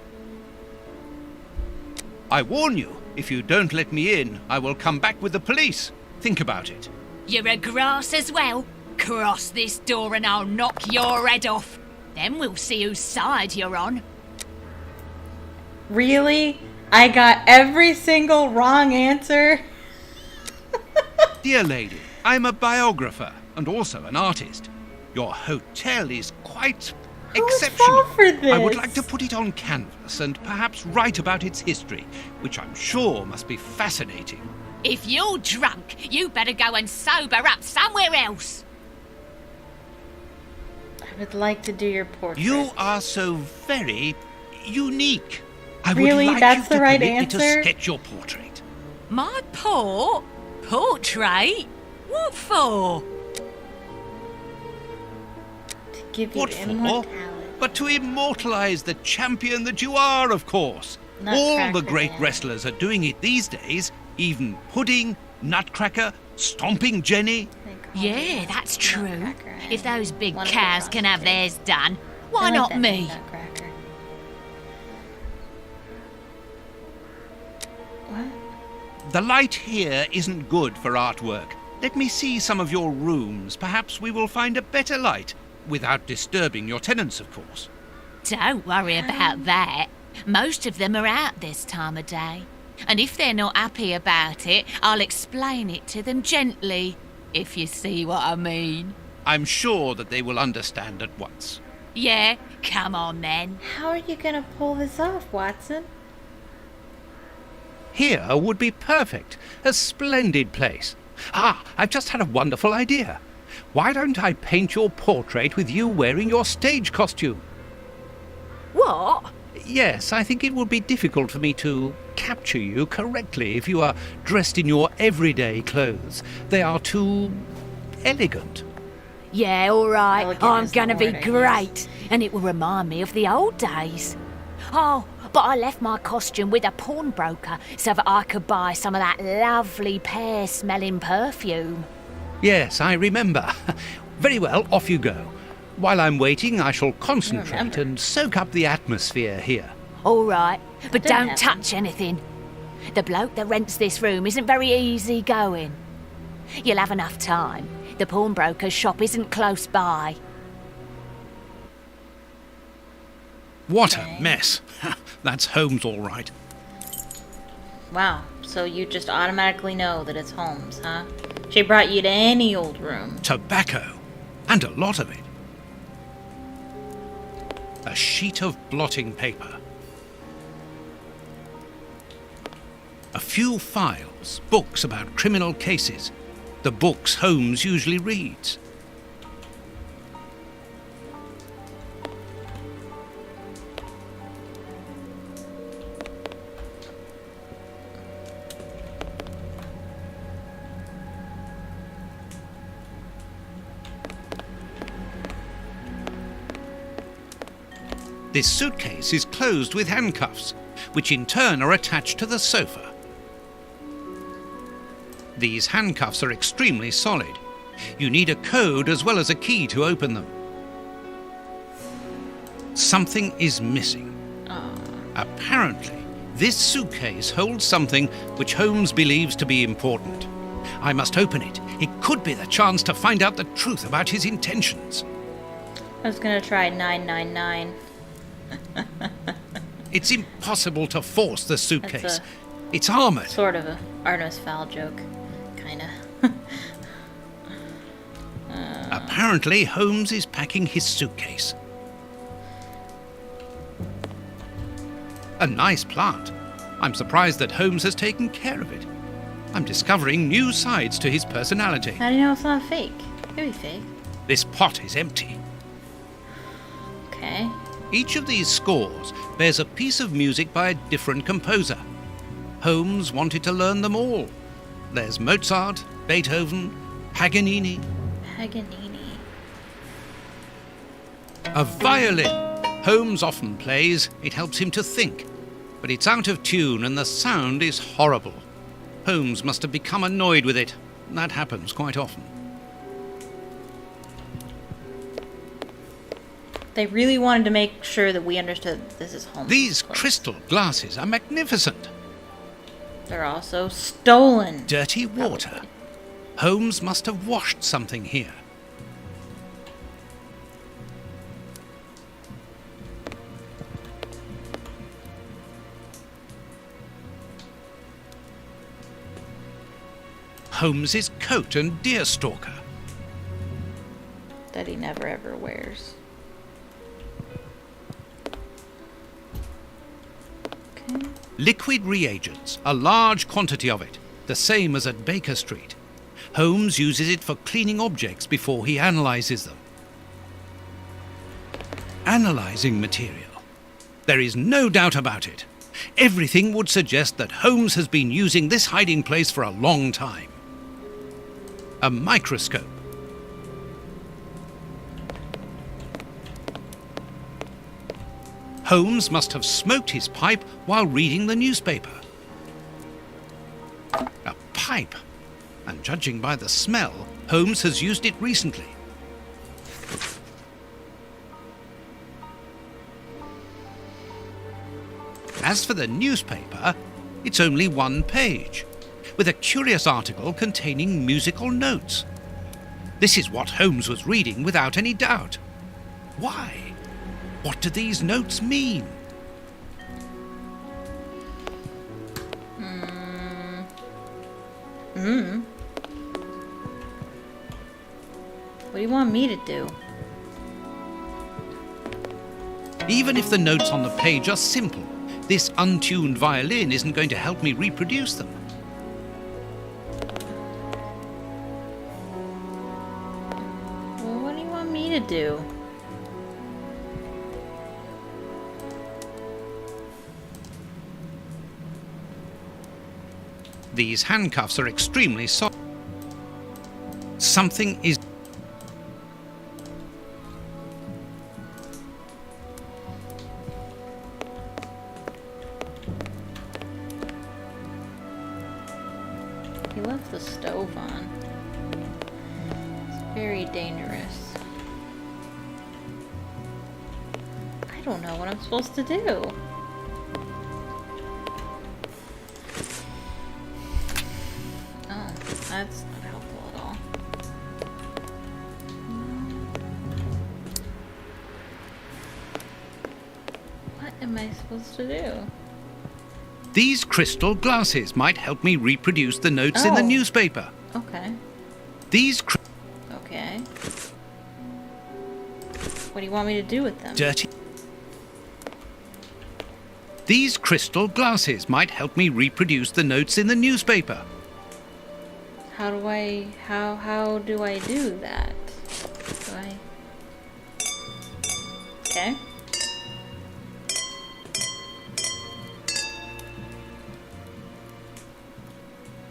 Speaker 3: I warn you, if you don't let me in, I will come back with the police. Think about it.
Speaker 8: You're a grass as well. Cross this door and I'll knock your head off. Then we'll see whose side you're on.
Speaker 1: Really? I got every single wrong answer?
Speaker 3: Dear lady, I'm a biographer and also an artist. Your hotel is quite
Speaker 1: Who would
Speaker 3: exceptional.
Speaker 1: fall for this?
Speaker 3: I would like to put it on canvas and perhaps write about its history, which I'm sure must be fascinating.
Speaker 8: If you're drunk, you better go and sober up somewhere else.
Speaker 1: I would like to do your portrait.
Speaker 3: You are so very unique. I
Speaker 1: Really?
Speaker 3: would like
Speaker 1: That's
Speaker 3: you
Speaker 1: the right
Speaker 3: to permit me to
Speaker 1: answer?
Speaker 3: sketch your portrait.
Speaker 8: My portrait? What for?
Speaker 1: To give you
Speaker 3: What for?
Speaker 1: immortality.
Speaker 3: But to immortalize the champion that you are, of course. All the
Speaker 1: Nutcracker
Speaker 3: great
Speaker 1: Man.
Speaker 3: wrestlers are doing it these days. Even Pudding, Nutcracker, Stomping Jenny.
Speaker 1: They call
Speaker 8: Yeah,
Speaker 1: me
Speaker 8: that's true.
Speaker 1: Nutcracker.
Speaker 8: If those big
Speaker 1: One of the
Speaker 8: cows can have
Speaker 1: prostitutes.
Speaker 8: theirs done,
Speaker 1: I
Speaker 8: why
Speaker 1: like
Speaker 8: not
Speaker 1: that
Speaker 8: me?
Speaker 1: Nutcracker. What?
Speaker 3: The light here isn't good for artwork. Let me see some of your rooms. Perhaps we will find a better light, without disturbing your tenants, of course.
Speaker 8: Don't worry about that. Most of them are out this time of day. And if they're not happy about it, I'll explain it to them gently, if you see what I mean.
Speaker 3: I'm sure that they will understand at once.
Speaker 8: Yeah, come on then.
Speaker 1: How are you gonna pull this off, Watson?
Speaker 3: Here would be perfect. A splendid place. I've just had a wonderful idea. Why don't I paint your portrait with you wearing your stage costume?
Speaker 8: What?
Speaker 3: Yes, I think it would be difficult for me to capture you correctly if you are dressed in your everyday clothes. They are too elegant.
Speaker 8: Yeah, all right.
Speaker 1: Elegant
Speaker 8: I'm
Speaker 1: is the
Speaker 8: gonna be
Speaker 1: word, I guess.
Speaker 8: great. And it will remind me of the old days. Oh, but I left my costume with a pawnbroker so that I could buy some of that lovely pear-smelling perfume.
Speaker 3: Yes, I remember. Very well, off you go. While I'm waiting, I shall concentrate
Speaker 1: remember.
Speaker 3: and soak up the atmosphere here.
Speaker 8: All right, but
Speaker 1: Didn't
Speaker 8: don't
Speaker 1: happen.
Speaker 8: touch anything. The bloke that rents this room isn't very easy going. You'll have enough time. The pawnbroker's shop isn't close by.
Speaker 3: What a mess. That's Holmes, all right.
Speaker 1: Wow, so you just automatically know that it's Holmes, huh? She brought you to any old room.
Speaker 3: Tobacco. And a lot of it. A sheet of blotting paper. A few files, books about criminal cases. The books Holmes usually reads. This suitcase is closed with handcuffs, which in turn are attached to the sofa. These handcuffs are extremely solid. You need a code as well as a key to open them. Something is missing. Apparently, this suitcase holds something which Holmes believes to be important. I must open it. It could be the chance to find out the truth about his intentions.
Speaker 1: I was gonna try 999.
Speaker 3: It's impossible to force the suitcase.
Speaker 1: That's
Speaker 3: It's armored.
Speaker 1: Sort of a Artemis Fowl joke, kinda.
Speaker 3: Apparently, Holmes is packing his suitcase. A nice plant. I'm surprised that Holmes has taken care of it. I'm discovering new sides to his personality.
Speaker 1: How do you know it's not fake? Could be fake.
Speaker 3: This pot is empty.
Speaker 1: Okay.
Speaker 3: Each of these scores bears a piece of music by a different composer. Holmes wanted to learn them all. There's Mozart, Beethoven, Paganini,
Speaker 1: Paganini.
Speaker 3: a violin. Holmes often plays. It helps him to think. but it's out of tune and the sound is horrible. Holmes must have become annoyed with it. That happens quite often.
Speaker 1: They really wanted to make sure that we understood this is Holmes.
Speaker 3: These crystal glasses are magnificent.
Speaker 1: They're also stolen.
Speaker 3: Dirty water. Holmes must have washed something here. Holmes's coat and deerstalker.
Speaker 1: That he never ever wears. Okay.
Speaker 3: Liquid reagents, a large quantity of it, the same as at Baker Street. Holmes uses it for cleaning objects before he analyzes them. Analyzing material. There is no doubt about it. Everything would suggest that Holmes has been using this hiding place for a long time. A microscope. Holmes must have smoked his pipe while reading the newspaper. A pipe. And judging by the smell, Holmes has used it recently. As for the newspaper, it's only one page, with a curious article containing musical notes. This is what Holmes was reading without any doubt. Why? What do these notes mean?
Speaker 1: What do you want me to do?
Speaker 3: Even if the notes on the page are simple, this untuned violin isn't going to help me reproduce them.
Speaker 1: Well, what do you want me to do?
Speaker 3: These handcuffs are extremely soft. Something is...
Speaker 1: He left the stove on. It's very dangerous. I don't know what I'm supposed to do. Oh, that's not helpful at all. What am I supposed to do?
Speaker 3: These crystal glasses might help me reproduce the notes in the
Speaker 1: Oh.
Speaker 3: newspaper.
Speaker 1: Okay.
Speaker 3: These
Speaker 1: Okay. What do you want me to do with them?
Speaker 3: dirty... These crystal glasses might help me reproduce the notes in the newspaper.
Speaker 1: How do I do that? Do I... Okay.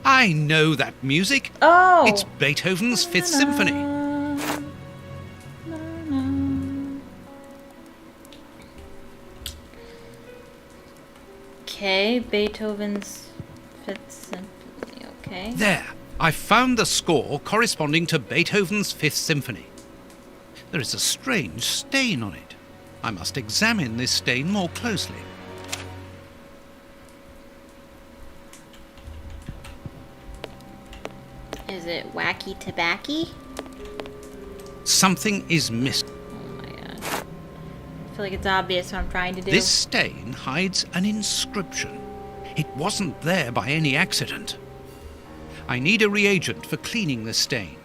Speaker 3: I know that music.
Speaker 1: Oh!
Speaker 3: It's Beethoven's Fifth Symphony.
Speaker 1: Okay, Beethoven's Fifth Symphony, okay.
Speaker 3: There, I found the score corresponding to Beethoven's Fifth Symphony. There is a strange stain on it. I must examine this stain more closely.
Speaker 1: Is it wacky tobacco?
Speaker 3: Something is missing.
Speaker 1: Oh my god. I feel like it's obvious what I'm trying to do.
Speaker 3: This stain hides an inscription. It wasn't there by any accident. I need a reagent for cleaning the stain.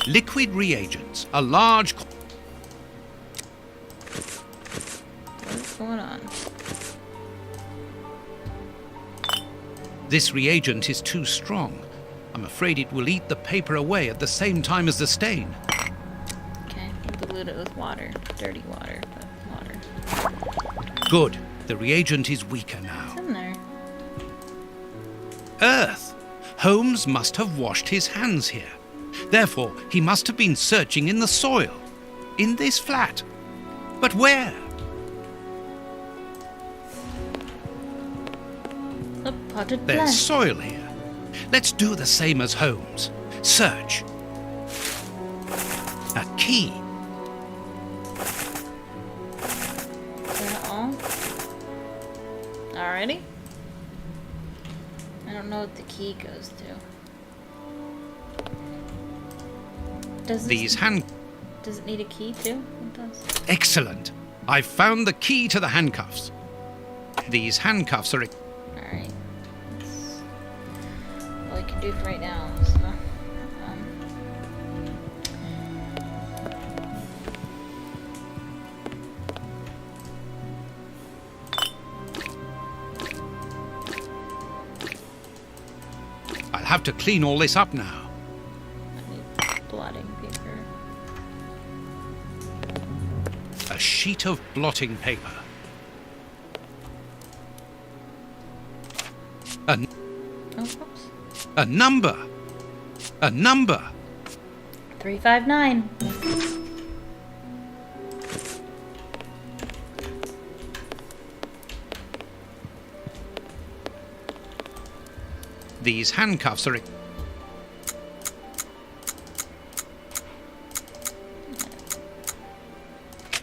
Speaker 3: Liquid reagents, a large...
Speaker 1: What's going on?
Speaker 3: This reagent is too strong. I'm afraid it will eat the paper away at the same time as the stain.
Speaker 1: Okay, we'll dilute it with water. Dirty water, but water.
Speaker 3: Good. The reagent is weaker now.
Speaker 1: What's in there?
Speaker 3: Earth. Holmes must have washed his hands here. Therefore, he must have been searching in the soil. In this flat. But where?
Speaker 1: Potted
Speaker 3: There's
Speaker 1: plant.
Speaker 3: soil here. Let's do the same as Holmes. Search. A key.
Speaker 1: Is that all? Alrighty. I don't know what the key goes to. Does
Speaker 3: Does
Speaker 1: it need a key too? It does.
Speaker 3: Excellent. I've found the key to the handcuffs. These handcuffs are...
Speaker 1: Alright. That's all I can do for right now. So,
Speaker 3: I'll have to clean all this up now.
Speaker 1: I need blotting paper.
Speaker 3: A sheet of blotting paper.
Speaker 1: Oh, oops.
Speaker 3: A number. A number.
Speaker 1: 359.
Speaker 3: These handcuffs are...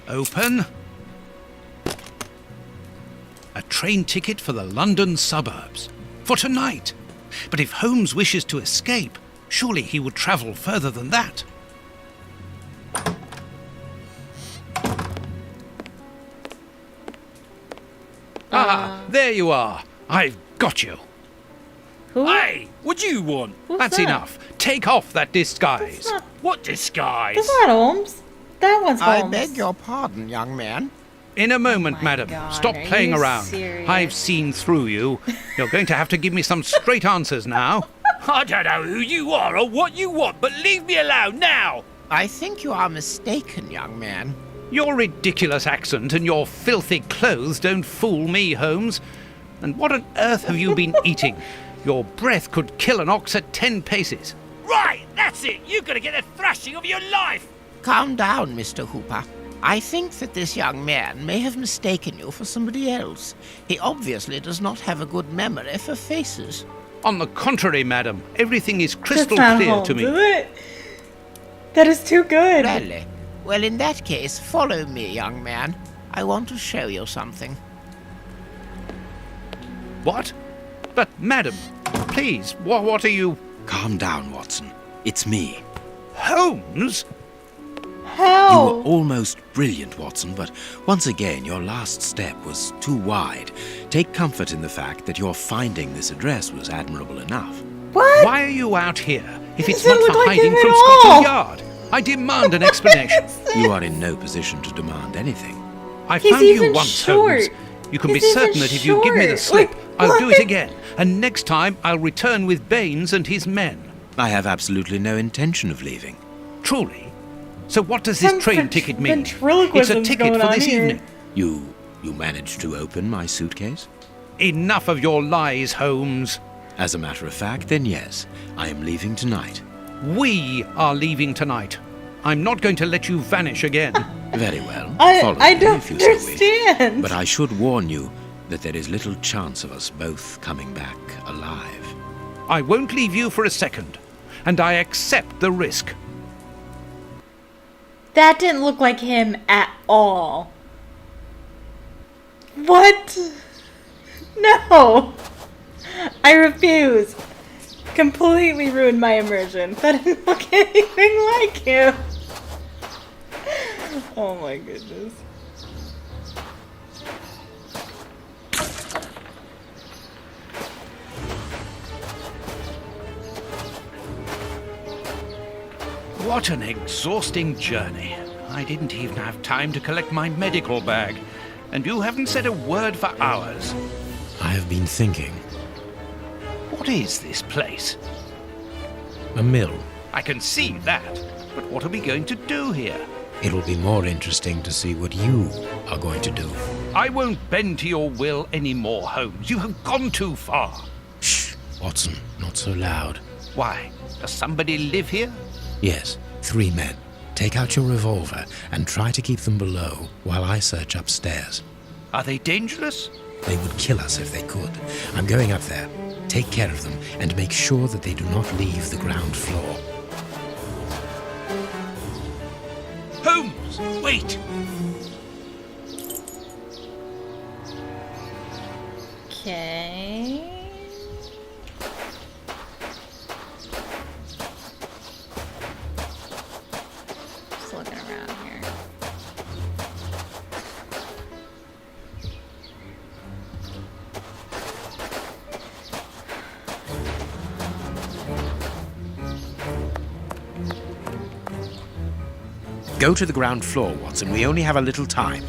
Speaker 3: Open. A train ticket for the London suburbs. For tonight. But if Holmes wishes to escape, surely he would travel further than that. There you are. I've got you.
Speaker 1: Who?
Speaker 9: Hey, what do you want?
Speaker 1: Who's
Speaker 3: That's
Speaker 1: that?
Speaker 3: enough. Take off that disguise.
Speaker 1: That's not,
Speaker 9: What disguise?
Speaker 1: that's not Holmes. That one's
Speaker 2: I
Speaker 1: Holmes.
Speaker 2: beg your pardon, young man.
Speaker 3: In a moment,
Speaker 1: my
Speaker 3: madam.
Speaker 1: God,
Speaker 3: Stop
Speaker 1: are
Speaker 3: playing
Speaker 1: you
Speaker 3: around.
Speaker 1: serious?
Speaker 3: I've seen through you. You're going to have to give me some straight answers now.
Speaker 9: I don't know who you are or what you want, but leave me alone now.
Speaker 2: I think you are mistaken, young man.
Speaker 3: Your ridiculous accent and your filthy clothes don't fool me, Holmes. And what on earth have you been eating? Your breath could kill an ox at 10 paces.
Speaker 9: Right, that's it. You're going to get a thrashing of your life.
Speaker 2: Calm down, Mr. Hooper. I think that this young man may have mistaken you for somebody else. He obviously does not have a good memory for faces.
Speaker 3: On the contrary, madam, everything is crystal
Speaker 1: That's not
Speaker 3: clear
Speaker 1: Holmes,
Speaker 3: to me.
Speaker 1: is it? That is too good.
Speaker 2: Really? Well, in that case, follow me, young man. I want to show you something.
Speaker 3: What? But, madam, please, what are you...
Speaker 10: Calm down, Watson. It's me.
Speaker 3: Holmes?
Speaker 1: How?
Speaker 10: You were almost brilliant, Watson, but once again your last step was too wide. Take comfort in the fact that your finding this address was admirable enough.
Speaker 1: What?
Speaker 3: Why are you out here if it's
Speaker 1: Doesn't
Speaker 3: not
Speaker 1: look
Speaker 3: for
Speaker 1: like
Speaker 3: hiding
Speaker 1: him
Speaker 3: from
Speaker 1: at all.
Speaker 3: Scotland Yard? I demand an explanation.
Speaker 10: You are in no position to demand anything.
Speaker 3: I
Speaker 1: He's
Speaker 3: found you
Speaker 1: even
Speaker 3: once,
Speaker 1: short.
Speaker 3: Holmes. You can
Speaker 1: He's
Speaker 3: be
Speaker 1: even
Speaker 3: certain that if you give me the
Speaker 1: short.
Speaker 3: slip,
Speaker 1: Like,
Speaker 3: I'll do
Speaker 1: what?
Speaker 3: it again. And next time, I'll return with Baines and his men.
Speaker 10: I have absolutely no intention of leaving.
Speaker 3: Truly? So what does this
Speaker 1: Some
Speaker 3: train ticket mean? It's a
Speaker 1: ventriloquism's
Speaker 3: ticket
Speaker 1: going
Speaker 3: for
Speaker 1: on
Speaker 3: this
Speaker 1: here.
Speaker 3: evening.
Speaker 10: You managed to open my suitcase?
Speaker 3: Enough of your lies, Holmes.
Speaker 10: As a matter of fact, then yes, I am leaving tonight.
Speaker 3: We are leaving tonight. I'm not going to let you vanish again.
Speaker 10: Very well. Follow
Speaker 1: I
Speaker 10: me
Speaker 1: don't
Speaker 10: if you so wish.
Speaker 1: understand.
Speaker 10: But I should warn you that there is little chance of us both coming back alive.
Speaker 3: I won't leave you for a second, and I accept the risk.
Speaker 1: That didn't look like him at all. What? No. I refuse. Completely ruined my immersion. That didn't look anything like him. Oh my goodness.
Speaker 3: What an exhausting journey. I didn't even have time to collect my medical bag. And you haven't said a word for hours.
Speaker 10: I have been thinking.
Speaker 3: What is this place?
Speaker 10: A mill.
Speaker 3: I can see that. But what are we going to do here?
Speaker 10: It'll be more interesting to see what you are going to do.
Speaker 3: I won't bend to your will anymore, Holmes. You have gone too far.
Speaker 10: Shh, Watson, not so loud.
Speaker 3: Why? Does somebody live here?
Speaker 10: Yes, 3 men. Take out your revolver and try to keep them below while I search upstairs.
Speaker 3: Are they dangerous?
Speaker 2: They would kill us if they could. I'm going up there. Take care of them and make sure that they do not leave the ground floor.
Speaker 3: Holmes, wait!
Speaker 1: Okay. Just looking around here.
Speaker 2: Go to the ground floor, Watson. We only have a little time.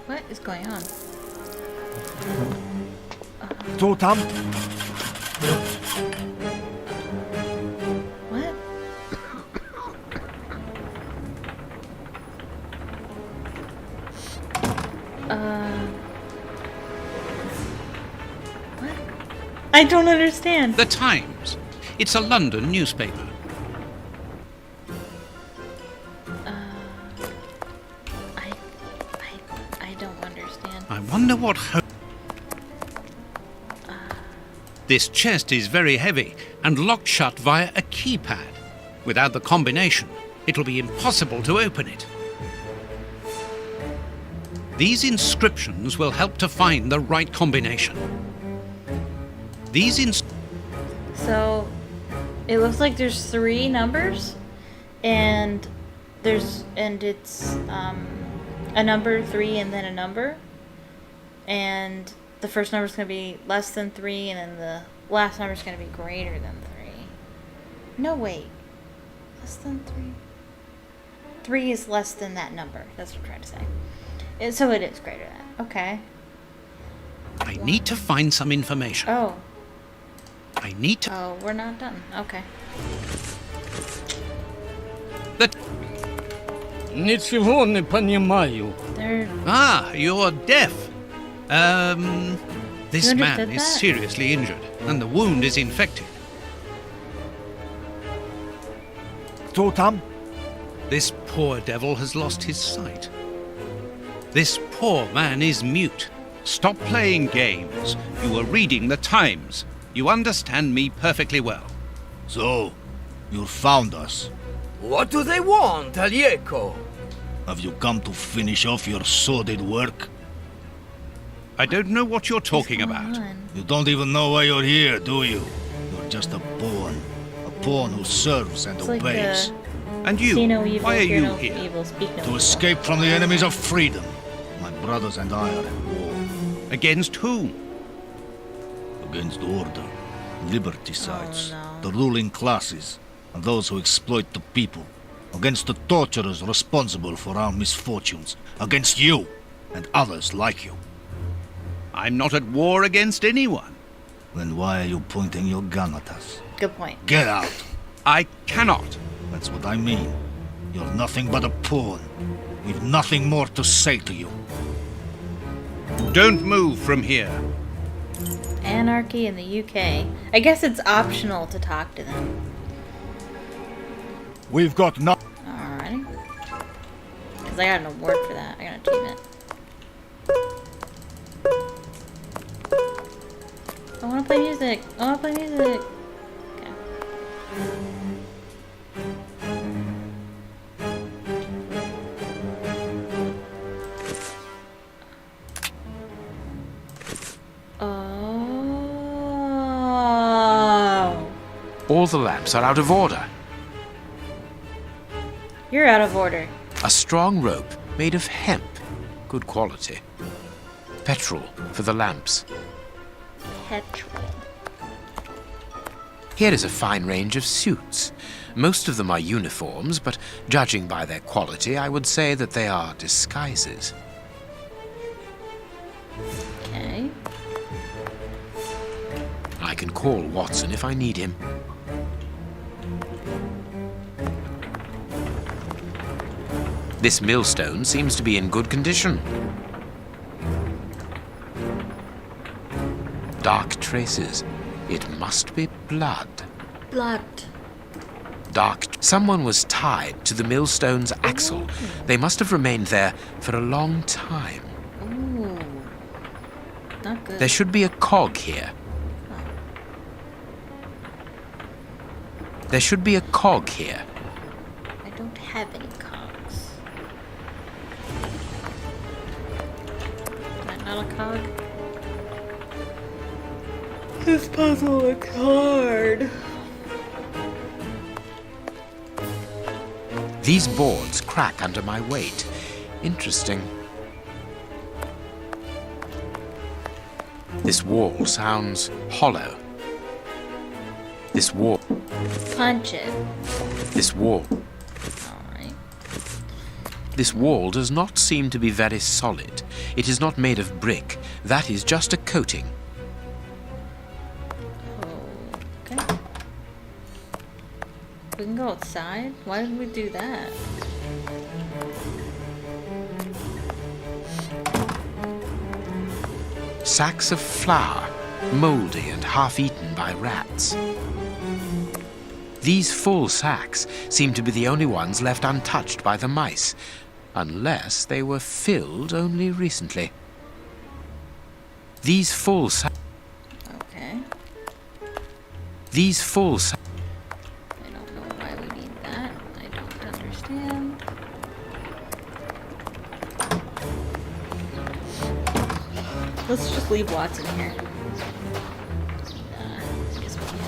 Speaker 1: What is going on?
Speaker 5: Totem?
Speaker 1: What? What? I don't understand.
Speaker 3: The Times. It's a London newspaper.
Speaker 1: I don't understand.
Speaker 3: I wonder what This chest is very heavy and locked shut via a keypad. Without the combination, it'll be impossible to open it. These inscriptions will help to find the right combination.
Speaker 1: So, it looks like there's 3 numbers, and it's a number 3 and then a number, and the first number is going to be less than 3, and then the last number is going to be greater than 3. No, wait. Less than 3? 3 is less than that number. That's what I'm trying to say. So it is greater than. Okay.
Speaker 3: I need to find some information.
Speaker 1: Oh.
Speaker 3: I need to...
Speaker 1: Oh, we're not done. Okay.
Speaker 9: Ничего не понимаю.
Speaker 3: Ah, you're deaf. This
Speaker 1: You
Speaker 3: man
Speaker 1: understood
Speaker 3: is
Speaker 1: that?
Speaker 3: seriously injured, and the wound is infected.
Speaker 5: Totem?
Speaker 3: This poor devil has lost his sight. This poor man is mute. Stop playing games. You are reading the Times. You understand me perfectly well.
Speaker 11: So, you found us.
Speaker 9: What do they want, Alieco?
Speaker 11: Have you come to finish off your sordid work?
Speaker 3: I don't know what you're talking
Speaker 1: What's
Speaker 3: about.
Speaker 1: going on?
Speaker 11: You don't even know why you're here, do you? You're just a pawn. A pawn who serves and
Speaker 1: It's like
Speaker 11: obeys.
Speaker 3: And
Speaker 1: See
Speaker 3: you,
Speaker 1: no evil,
Speaker 3: why are
Speaker 1: hear
Speaker 3: you
Speaker 1: no
Speaker 3: here?
Speaker 1: evil, speak no
Speaker 11: To
Speaker 1: evil.
Speaker 11: escape from the enemies of freedom. My brothers and I are at war.
Speaker 3: Against whom?
Speaker 11: Against order, liberticides,
Speaker 1: no.
Speaker 11: the ruling classes, and those who exploit the people. Against the torturers responsible for our misfortunes. Against you and others like you.
Speaker 3: I'm not at war against anyone.
Speaker 11: Then why are you pointing your gun at us?
Speaker 1: Good point.
Speaker 11: Get out!
Speaker 3: I cannot.
Speaker 11: That's what I mean. You're nothing but a pawn. We've nothing more to say to you.
Speaker 3: Don't move from here.
Speaker 1: Anarchy in the UK. I guess it's optional to talk to them.
Speaker 5: We've got no...
Speaker 1: Alrighty. Because I got an award for that. I got an achievement. I want to play music. I want to play music. Okay. Oh.
Speaker 2: All the lamps are out of order.
Speaker 1: You're out of order.
Speaker 2: A strong rope made of hemp. Good quality. Petrol for the lamps.
Speaker 1: Petrol.
Speaker 2: Here is a fine range of suits. Most of them are uniforms, but judging by their quality, I would say that they are disguises.
Speaker 1: Okay.
Speaker 2: I can call Watson if I need him. This millstone seems to be in good condition. Dark traces. It must be blood.
Speaker 1: Blood.
Speaker 2: Dark. Someone was tied to the millstone's axle. They must have remained there for a long time.
Speaker 1: Ooh. Not good.
Speaker 2: There should be a cog here. There should be a cog here.
Speaker 1: I don't have any cogs. Is that not a cog? This puzzle looks hard.
Speaker 2: These boards crack under my weight. Interesting. This wall sounds hollow. This wall.
Speaker 1: Punch it.
Speaker 2: This wall.
Speaker 1: Alright.
Speaker 2: This wall does not seem to be very solid. It is not made of brick. That is just a coating.
Speaker 1: Okay. We can go outside? Why did we do that?
Speaker 2: Sacks of flour, moldy and half-eaten by rats. These full sacks seem to be the only ones left untouched by the mice, unless they were filled only recently. These full sacks...
Speaker 1: Okay.
Speaker 2: These full sacks...
Speaker 1: I don't know why we need that. I don't understand. Let's just leave Watson here. I guess we can.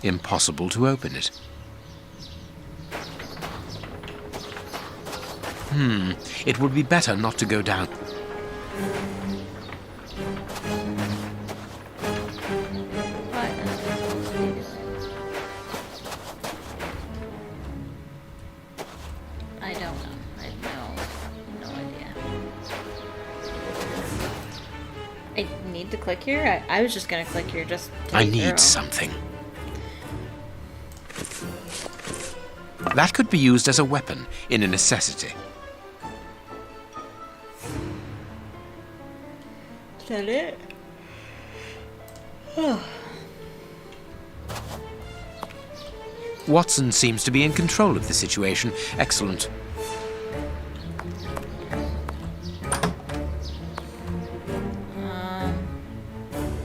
Speaker 2: Impossible to open it. It would be better not to go down.
Speaker 1: What am I supposed to be doing? I don't know. I have no idea. I need to click here? I was just gonna click here just to
Speaker 2: I
Speaker 1: be thorough.
Speaker 2: need something. That could be used as a weapon in a necessity.
Speaker 1: Is that it?
Speaker 2: Watson seems to be in control of the situation. Excellent.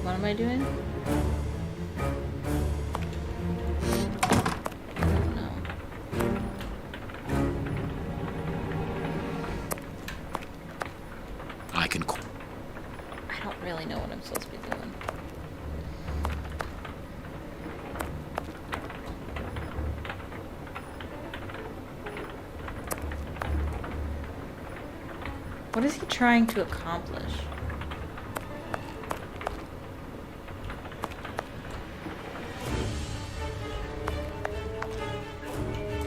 Speaker 1: What am I doing? No.
Speaker 2: I can...
Speaker 1: I don't really know what I'm supposed to be doing. What is he trying to accomplish?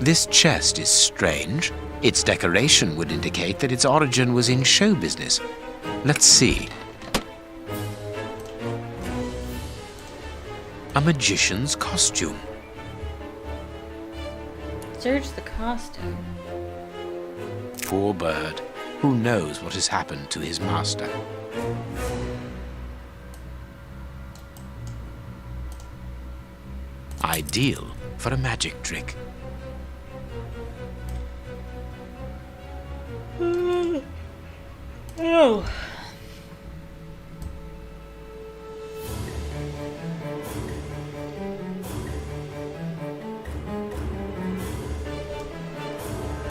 Speaker 2: This chest is strange. Its decoration would indicate that its origin was in show business. Let's see. A magician's costume.
Speaker 1: Search the costume.
Speaker 2: Poor bird. Who knows what has happened to his master? Ideal for a magic trick.
Speaker 1: Oh.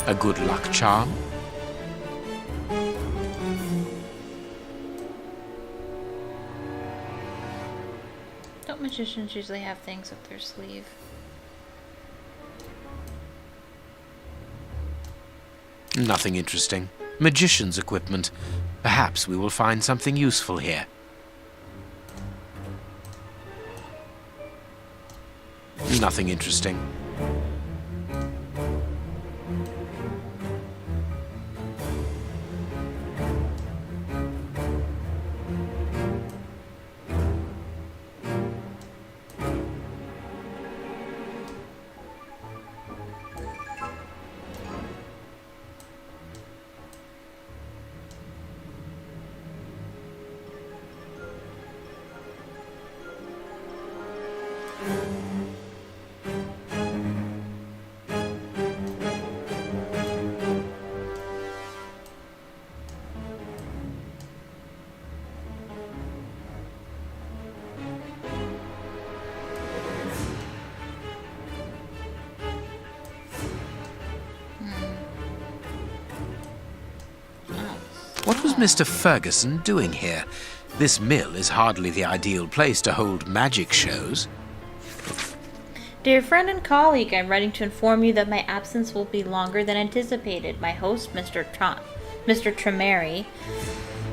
Speaker 2: A good luck charm.
Speaker 1: Don't magicians usually have things up their sleeve?
Speaker 2: Nothing interesting. Magician's equipment. Perhaps we will find something useful here. Nothing interesting. What was Mr. Ferguson doing here? This mill is hardly the ideal place to hold magic shows.
Speaker 1: Dear friend and colleague, I'm writing to inform you that my absence will be longer than anticipated. My host, Mr. Tremere,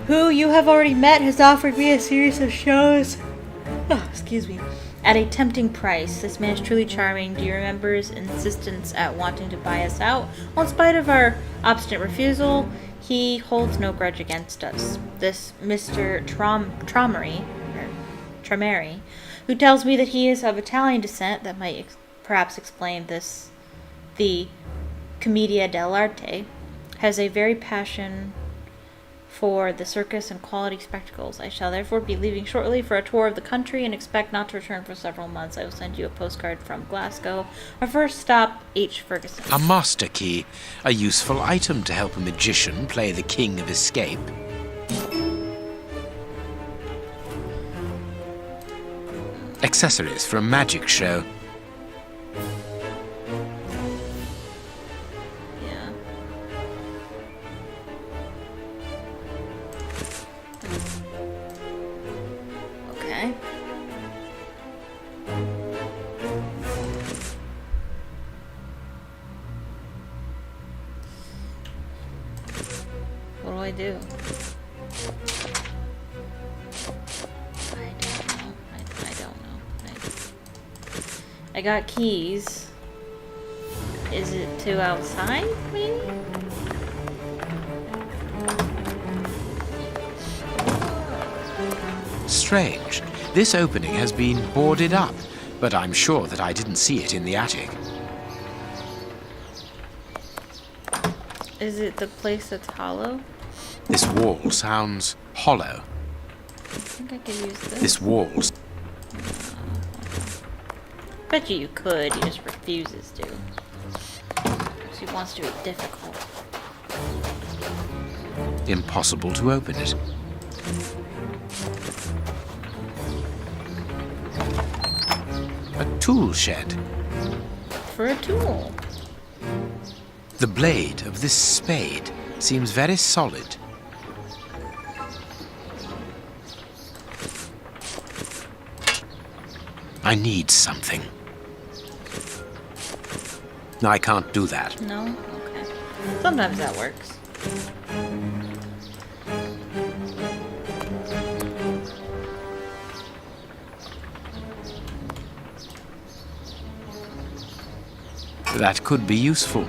Speaker 1: who you have already met, has offered me a series of shows. Excuse me. At a tempting price. This man is truly charming. Do you remember his insistence at wanting to buy us out? Well, in spite of our obstinate refusal, he holds no grudge against us. This Mr. Tremere, who tells me that he is of Italian descent, that might perhaps explain this, the Commedia dell'arte, has a very passion for the circus and quality spectacles. I shall therefore be leaving shortly for a tour of the country and expect not to return for several months. I will send you a postcard from Glasgow. Our first stop, H. Ferguson.
Speaker 2: A master key, a useful item to help a magician play the king of escape. Accessories for a magic show.
Speaker 1: Yeah. Okay. What do I do? I don't know. I got keys. Is it to outside, maybe?
Speaker 2: Strange. This opening has been boarded up, but I'm sure that I didn't see it in the attic.
Speaker 1: Is it the place that's hollow?
Speaker 2: This wall sounds hollow.
Speaker 1: I think I could use this.
Speaker 2: This wall's
Speaker 1: Bet you could, he just refuses to. Because he wants to be difficult.
Speaker 2: impossible to open it. A tool shed.
Speaker 1: For a tool.
Speaker 2: The blade of this spade seems very solid. I need something. I can't do that.
Speaker 1: No? Okay. Sometimes that works.
Speaker 2: That could be useful.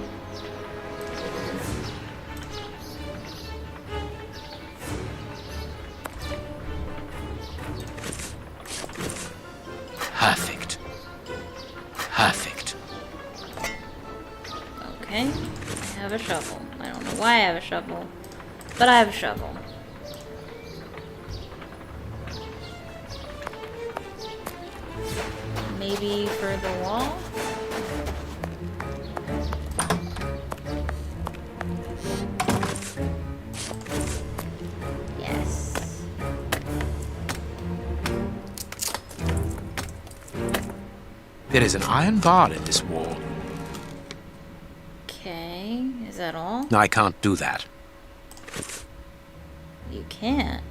Speaker 2: Perfect. Perfect.
Speaker 1: Okay. I have a shovel. I don't know why I have a shovel, but I have a shovel. Maybe for the wall? Yes.
Speaker 2: There is an iron bar in this wall.
Speaker 1: Okay. Is that all?
Speaker 2: I can't do that.
Speaker 1: You can't.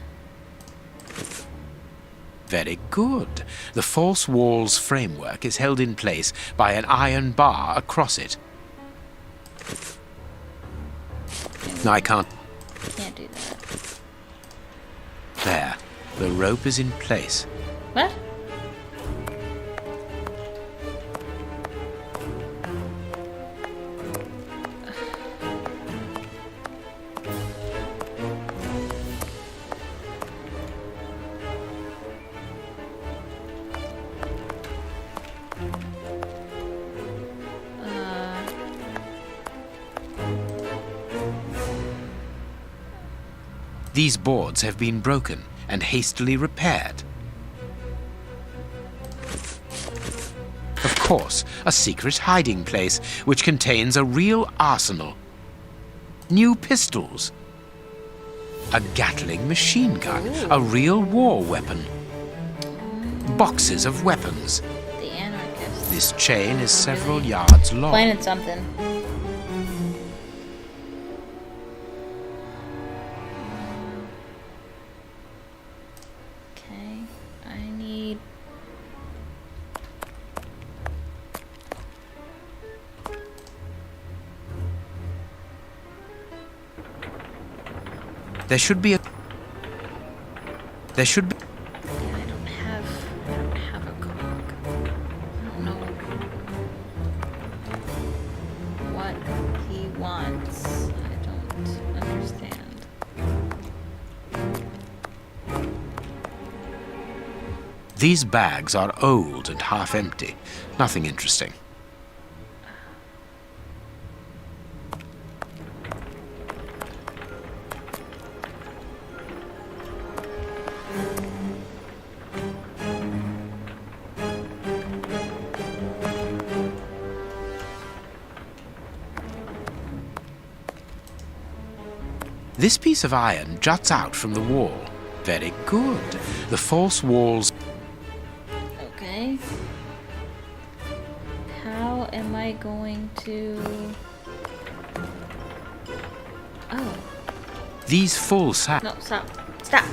Speaker 2: Very good. The false wall's framework is held in place by an iron bar across it. I can't.
Speaker 1: Can't do that.
Speaker 2: There. The rope is in place.
Speaker 1: What?
Speaker 2: These boards have been broken and hastily repaired. course, a secret hiding place which contains a real arsenal. New pistols. A Gatling machine gun, a real war weapon. Boxes of weapons.
Speaker 1: The anarchist.
Speaker 2: This chain is several yards long.
Speaker 1: Planning something. Okay, I need...
Speaker 2: There should be a... There should be...
Speaker 1: Yeah, I don't have a clock. I don't know what he wants. I don't understand.
Speaker 2: These bags are old and half empty. Nothing interesting. This piece of iron juts out from the wall. Very good. The false walls...
Speaker 1: Okay. How am I going to... Oh.
Speaker 2: These full sacks...
Speaker 1: No, stop. Stop!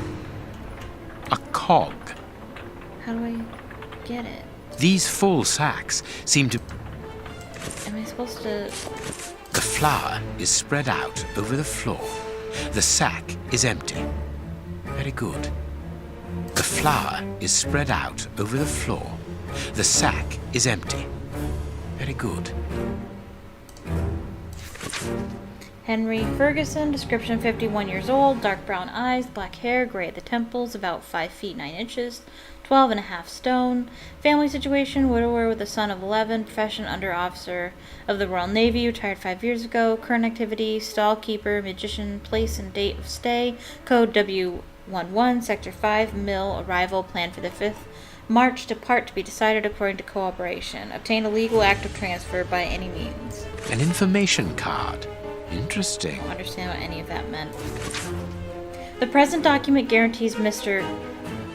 Speaker 2: A cog.
Speaker 1: How do I get it?
Speaker 2: These full sacks seem to...
Speaker 1: Am I supposed to...
Speaker 2: The flour is spread out over the floor. The sack is empty. Very good. The flour is spread out over the floor. The sack is empty. Very good.
Speaker 1: Henry Ferguson, description 51 years old, dark brown eyes, black hair, gray at the temples, about 5 feet 9 inches, 12 and a half stone. Family situation, widower with a son of 11, profession under officer of the Royal Navy, retired 5 years ago, current activity, stall keeper, magician, place and date of stay, code W11, sector 5, mill, arrival, planned for the 5th March, depart to be decided according to cooperation, obtain a legal act of transfer by any means.
Speaker 2: An information card. Interesting.
Speaker 1: I don't understand what any of that meant. The present document guarantees Mr.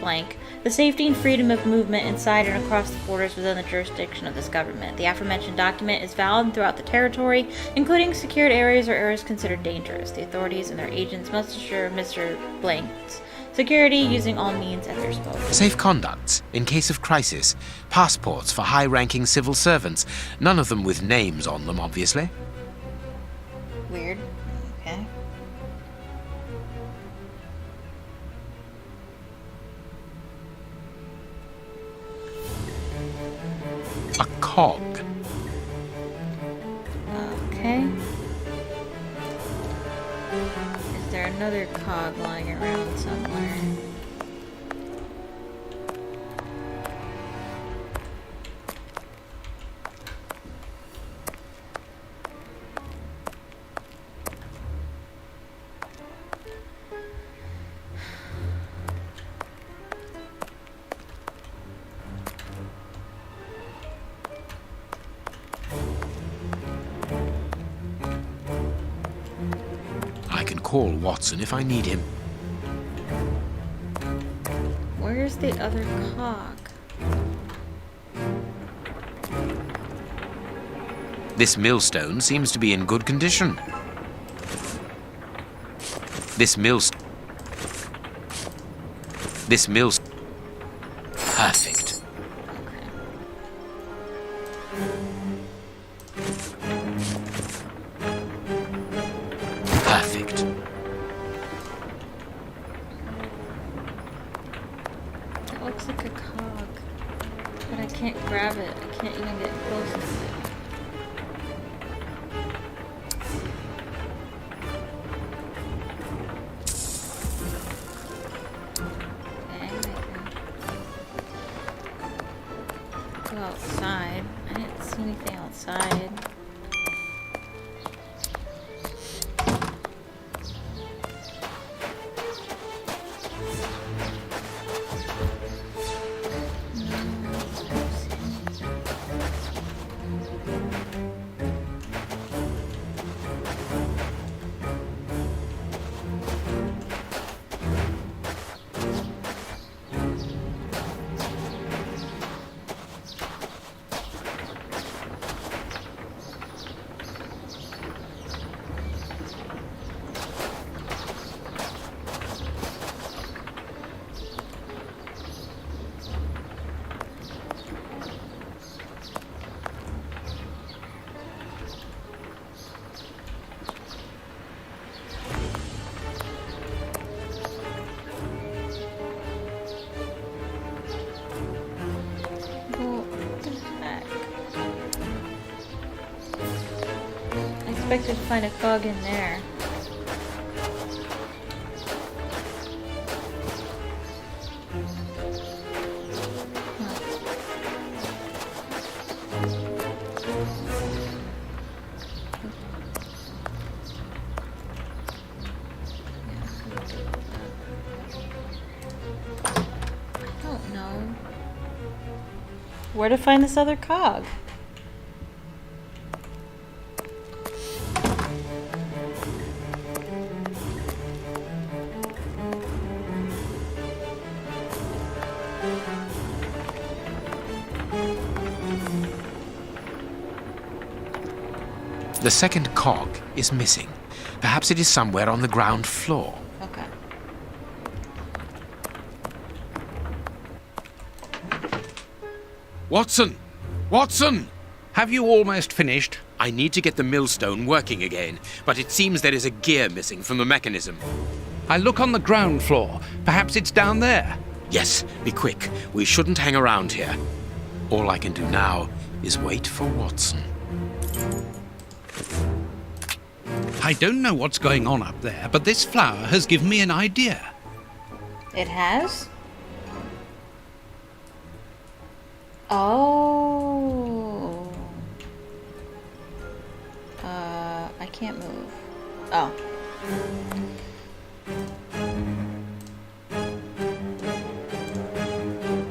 Speaker 1: Blank the safety and freedom of movement inside and across the borders within the jurisdiction of this government. The aforementioned document is valid throughout the territory, including secured areas or areas considered dangerous. The authorities and their agents must assure Mr. Blank's security using all means at their disposal.
Speaker 2: Safe conducts in case of crisis. Passports for high-ranking civil servants. None of them with names on them, obviously.
Speaker 1: Weird. Okay.
Speaker 2: A cog.
Speaker 1: Okay. Is there another cog lying around somewhere?
Speaker 2: Call Watson if I need him.
Speaker 1: Where's the other cog?
Speaker 2: This millstone seems to be in good condition. This millstone... Perfect. Perfect.
Speaker 1: That looks like a cog, but I can't grab it. I can't even get close to it. Go outside. I didn't see anything outside. expected to find a cog in there. Where to find this other cog?
Speaker 2: The second cog is missing. Perhaps it is somewhere on the ground floor.
Speaker 1: Okay.
Speaker 2: Watson! Watson!
Speaker 3: Have you almost finished?
Speaker 2: I need to get the millstone working again, but it seems there is a gear missing from the mechanism.
Speaker 3: I look on the ground floor. Perhaps it's down there.
Speaker 2: Yes, be quick. We shouldn't hang around here. All I can do now is wait for Watson.
Speaker 3: I don't know what's going on up there, but this flower has given me an idea.
Speaker 1: It has? Oh. I can't move. Oh.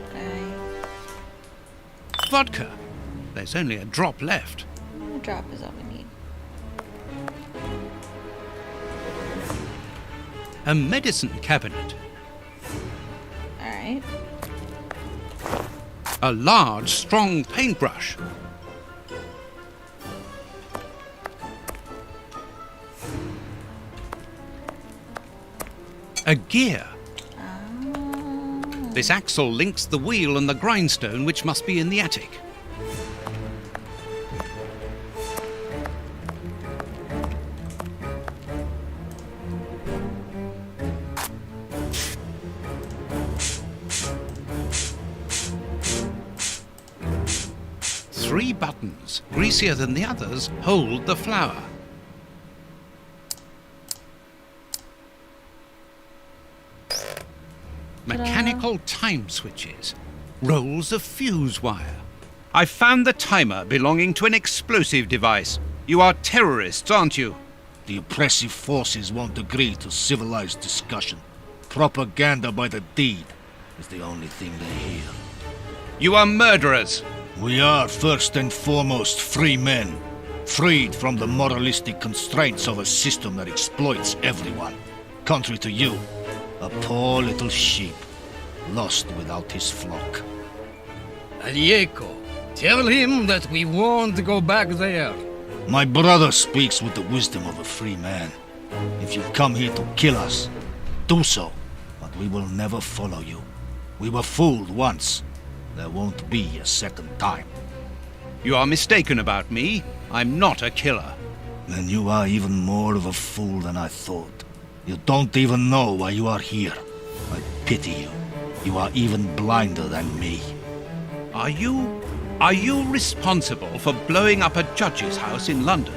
Speaker 1: Okay.
Speaker 3: Vodka. There's only a drop left.
Speaker 1: A drop is all we need.
Speaker 3: A medicine cabinet.
Speaker 1: Alright.
Speaker 3: A large, strong paintbrush. A gear. This axle links the wheel and the grindstone, which must be in the attic. Three buttons, greasier than the others, hold the flower. Mechanical time switches, rolls of fuse wire. I found the timer belonging to an explosive device. You are terrorists, aren't you?
Speaker 11: The oppressive forces won't agree to civilized discussion. Propaganda by the deed is the only thing they hear.
Speaker 3: You are murderers.
Speaker 11: We are first and foremost free men, freed from the moralistic constraints of a system that exploits everyone. Contrary to you, a poor little sheep, lost without his flock.
Speaker 9: Diego, tell him that we won't go back there.
Speaker 11: My brother speaks with the wisdom of a free man. If you come here to kill us, do so, but we will never follow you. We were fooled once. There won't be a second time.
Speaker 3: You are mistaken about me. I'm not a killer.
Speaker 11: Then you are even more of a fool than I thought. You don't even know why you are here. I pity you. You are even blinder than me.
Speaker 3: Are you responsible for blowing up a judge's house in London?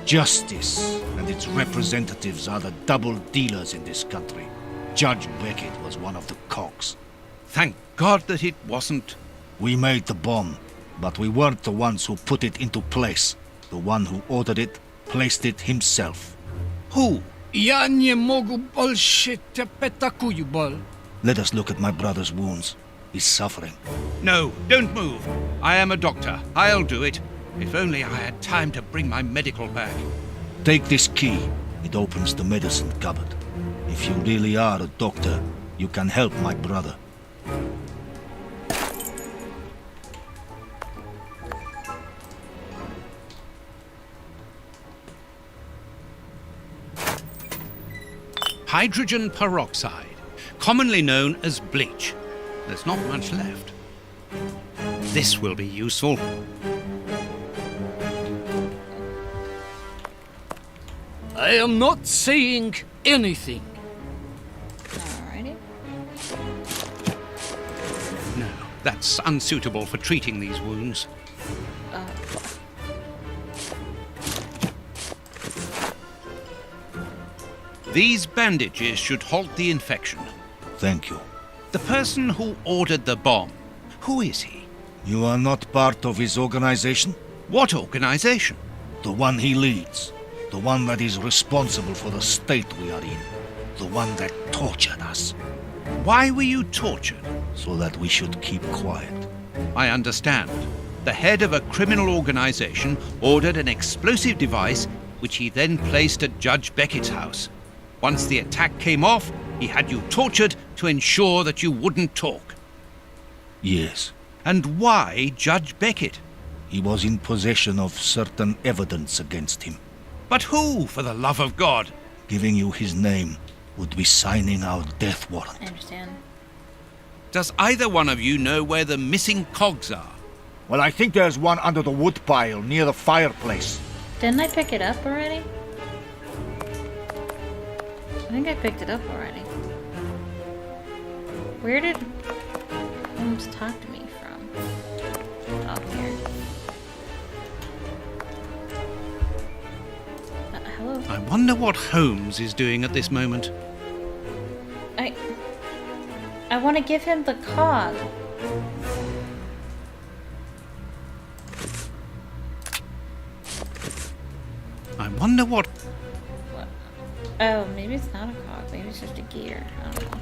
Speaker 11: Justice and its representatives are the double dealers in this country. Judge Beckett was one of the cogs.
Speaker 3: Thank God that it wasn't.
Speaker 11: We made the bomb, but we weren't the ones who put it into place. The one who ordered it placed it himself.
Speaker 3: Who?
Speaker 9: Ja nie mogu больше терпеть такую боль.
Speaker 11: Let us look at my brother's wounds. He's suffering.
Speaker 3: No, don't move. I am a doctor. I'll do it. If only I had time to bring my medical bag.
Speaker 11: Take this key. It opens the medicine cupboard. If you really are a doctor, you can help my brother.
Speaker 3: Hydrogen peroxide, commonly known as bleach. There's not much left. This will be useful.
Speaker 9: I am not saying anything.
Speaker 1: Alrighty.
Speaker 3: No, that's unsuitable for treating these wounds. These bandages should halt the infection.
Speaker 11: Thank you.
Speaker 3: The person who ordered the bomb, who is he?
Speaker 11: You are not part of his organization?
Speaker 3: What organization?
Speaker 11: The one he leads. The one that is responsible for the state we are in. The one that tortured us.
Speaker 3: Why were you tortured?
Speaker 11: So that we should keep quiet.
Speaker 3: I understand. The head of a criminal organization ordered an explosive device which he then placed at Judge Beckett's house. Once the attack came off, he had you tortured to ensure that you wouldn't talk.
Speaker 11: Yes.
Speaker 3: And why Judge Beckett?
Speaker 11: He was in possession of certain evidence against him.
Speaker 3: But who, for the love of God?
Speaker 11: Giving you his name would be signing our death warrant.
Speaker 1: I understand.
Speaker 3: Does either one of you know where the missing cogs are?
Speaker 11: Well, I think there's one under the wood pile near the fireplace.
Speaker 1: Didn't I pick it up already? I think I picked it up already. Where did Holmes talk to me from? Oh, here. Hello?
Speaker 3: I wonder what Holmes is doing at this moment.
Speaker 1: I want to give him the cog.
Speaker 3: I wonder what...
Speaker 1: Oh, maybe it's not a cog. Maybe it's just a gear. I don't know.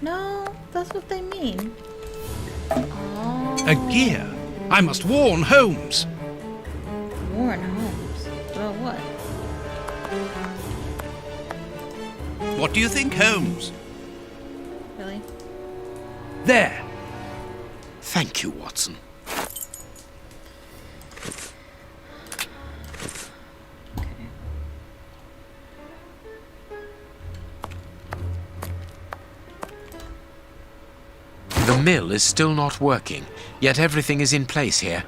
Speaker 1: No, that's what they mean. Oh.
Speaker 3: A gear? I must warn Holmes.
Speaker 1: Warn Holmes? About what?
Speaker 3: What do you think, Holmes?
Speaker 1: Really?
Speaker 3: There.
Speaker 2: Thank you, Watson. The mill is still not working, yet everything is in place here.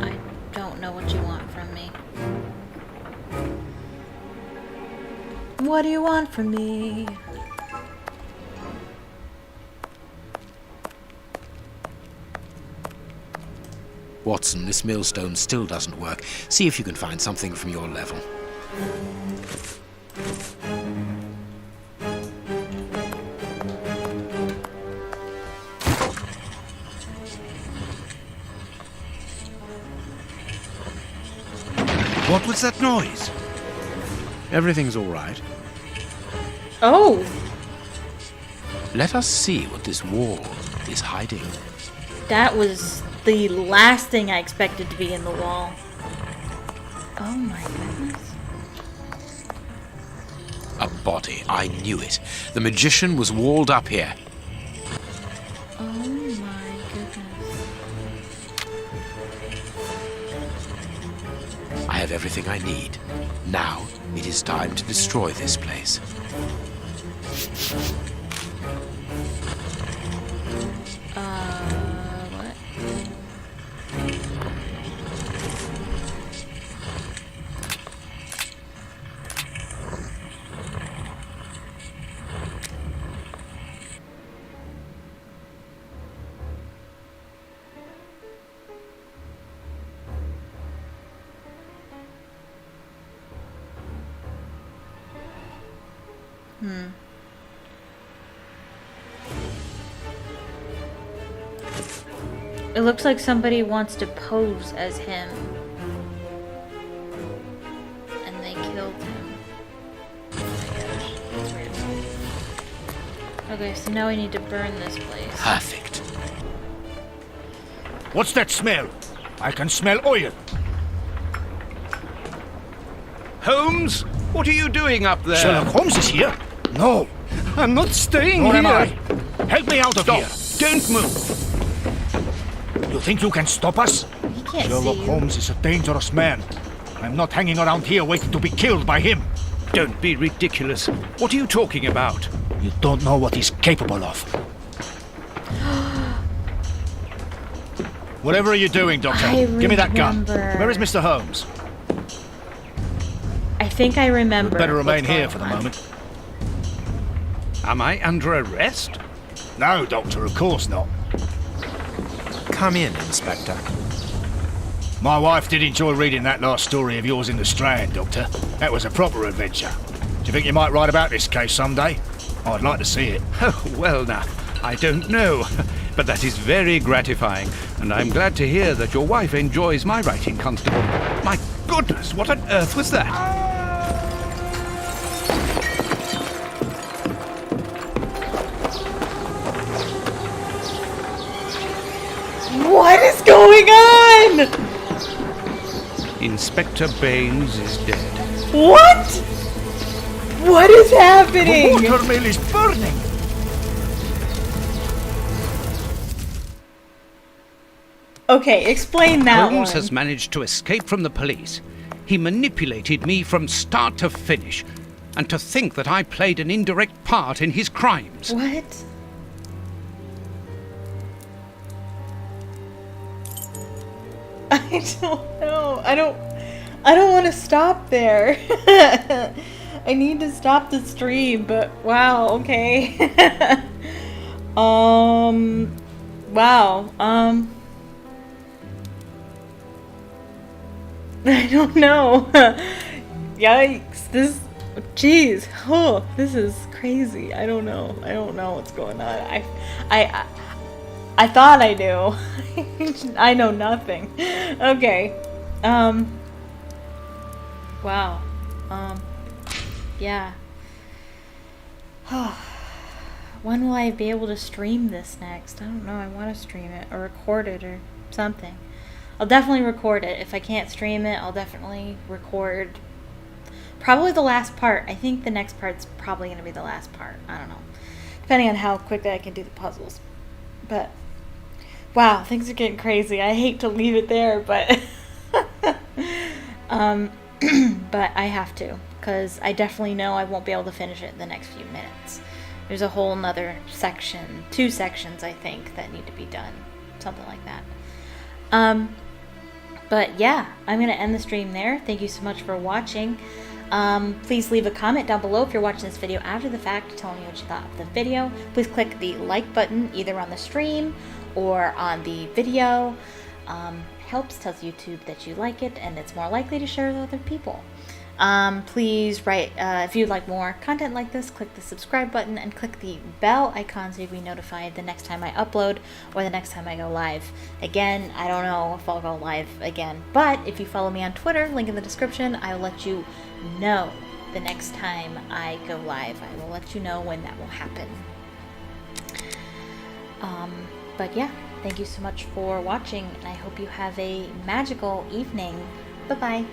Speaker 1: I don't know what you want from me. What do you want from me?
Speaker 2: Watson, this millstone still doesn't work. See if you can find something from your level.
Speaker 3: What was that noise?
Speaker 2: Everything's all right.
Speaker 1: Oh!
Speaker 2: Let us see what this wall is hiding.
Speaker 1: That was the last thing I expected to be in the wall. Oh my goodness.
Speaker 2: A body. I knew it. The magician was walled up here.
Speaker 1: Oh my goodness.
Speaker 2: I have everything I need. Now, it is time to destroy this place.
Speaker 1: What? It looks like somebody wants to pose as him. And they killed him. Oh my gosh, that's weird. Okay, so now we need to burn this place.
Speaker 2: Perfect.
Speaker 11: What's that smell? I can smell oil.
Speaker 3: Holmes, what are you doing up there?
Speaker 11: Sherlock Holmes is here? No.
Speaker 3: I'm not staying
Speaker 11: Nor
Speaker 3: here.
Speaker 11: am I. Help me out of
Speaker 3: Stop.
Speaker 11: here.
Speaker 3: Don't move.
Speaker 11: You think you can stop us?
Speaker 1: He can't
Speaker 11: Sherlock
Speaker 1: see you.
Speaker 11: Holmes is a dangerous man. I'm not hanging around here waiting to be killed by him.
Speaker 3: Don't be ridiculous. What are you talking about?
Speaker 11: You don't know what he's capable of. Whatever are you doing, Doctor? Give me that gun.
Speaker 1: remember.
Speaker 11: Where is Mr. Holmes?
Speaker 1: I think I remember.
Speaker 11: You'd better remain
Speaker 1: what's
Speaker 11: here
Speaker 1: going
Speaker 11: for the
Speaker 1: on.
Speaker 11: moment.
Speaker 3: Am I under arrest?
Speaker 11: No, Doctor, of course not.
Speaker 2: Come in, Inspector.
Speaker 11: My wife did enjoy reading that last story of yours in the Strand, Doctor. That was a proper adventure. Do you think you might write about this case someday? I'd like to see it.
Speaker 3: Oh, well now, I don't know. But that is very gratifying, and I'm glad to hear that your wife enjoys my writing, Constable. My goodness, what on earth was that?
Speaker 1: What is going on?
Speaker 3: Inspector Baines is dead.
Speaker 1: What? What is happening?
Speaker 11: The watermill is burning!
Speaker 1: Okay, explain that
Speaker 3: Holmes
Speaker 1: one.
Speaker 3: has managed to escape from the police. He manipulated me from start to finish. And to think that I played an indirect part in his crimes.
Speaker 1: What? I don't know. I don't want to stop there. I need to stop the stream, but wow, okay. Wow. I don't know. Yikes. Jeez. Oh, this is crazy. I don't know what's going on. I thought I knew. I know nothing. Okay. Wow. Yeah. When will I be able to stream this next? I don't know. I want to stream it or record it or something. I'll definitely record it. If I can't stream it, I'll definitely record probably the last part. I think the next part's probably going to be the last part. I don't know. Depending on how quickly I can do the puzzles. But, wow, things are getting crazy. I hate to leave it there, but but I have to, because I definitely know I won't be able to finish it in the next few minutes. There's a whole nother section, 2 sections, I think, that need to be done. Something like that. But yeah, I'm going to end the stream there. Thank you so much for watching. Please leave a comment down below if you're watching this video after the fact, telling me what you thought of the video. Please click the like button either on the stream or on the video. Helps, tells YouTube that you like it, and it's more likely to share with other people. Please write, if you'd like more content like this, click the subscribe button and click the bell icon so you'll be notified the next time I upload or the next time I go live. Again, I don't know if I'll go live again, but if you follow me on Twitter, link in the description, I will let you know the next time I go live. I will let you know when that will happen. But yeah, thank you so much for watching, and I hope you have a magical evening. Bye-bye.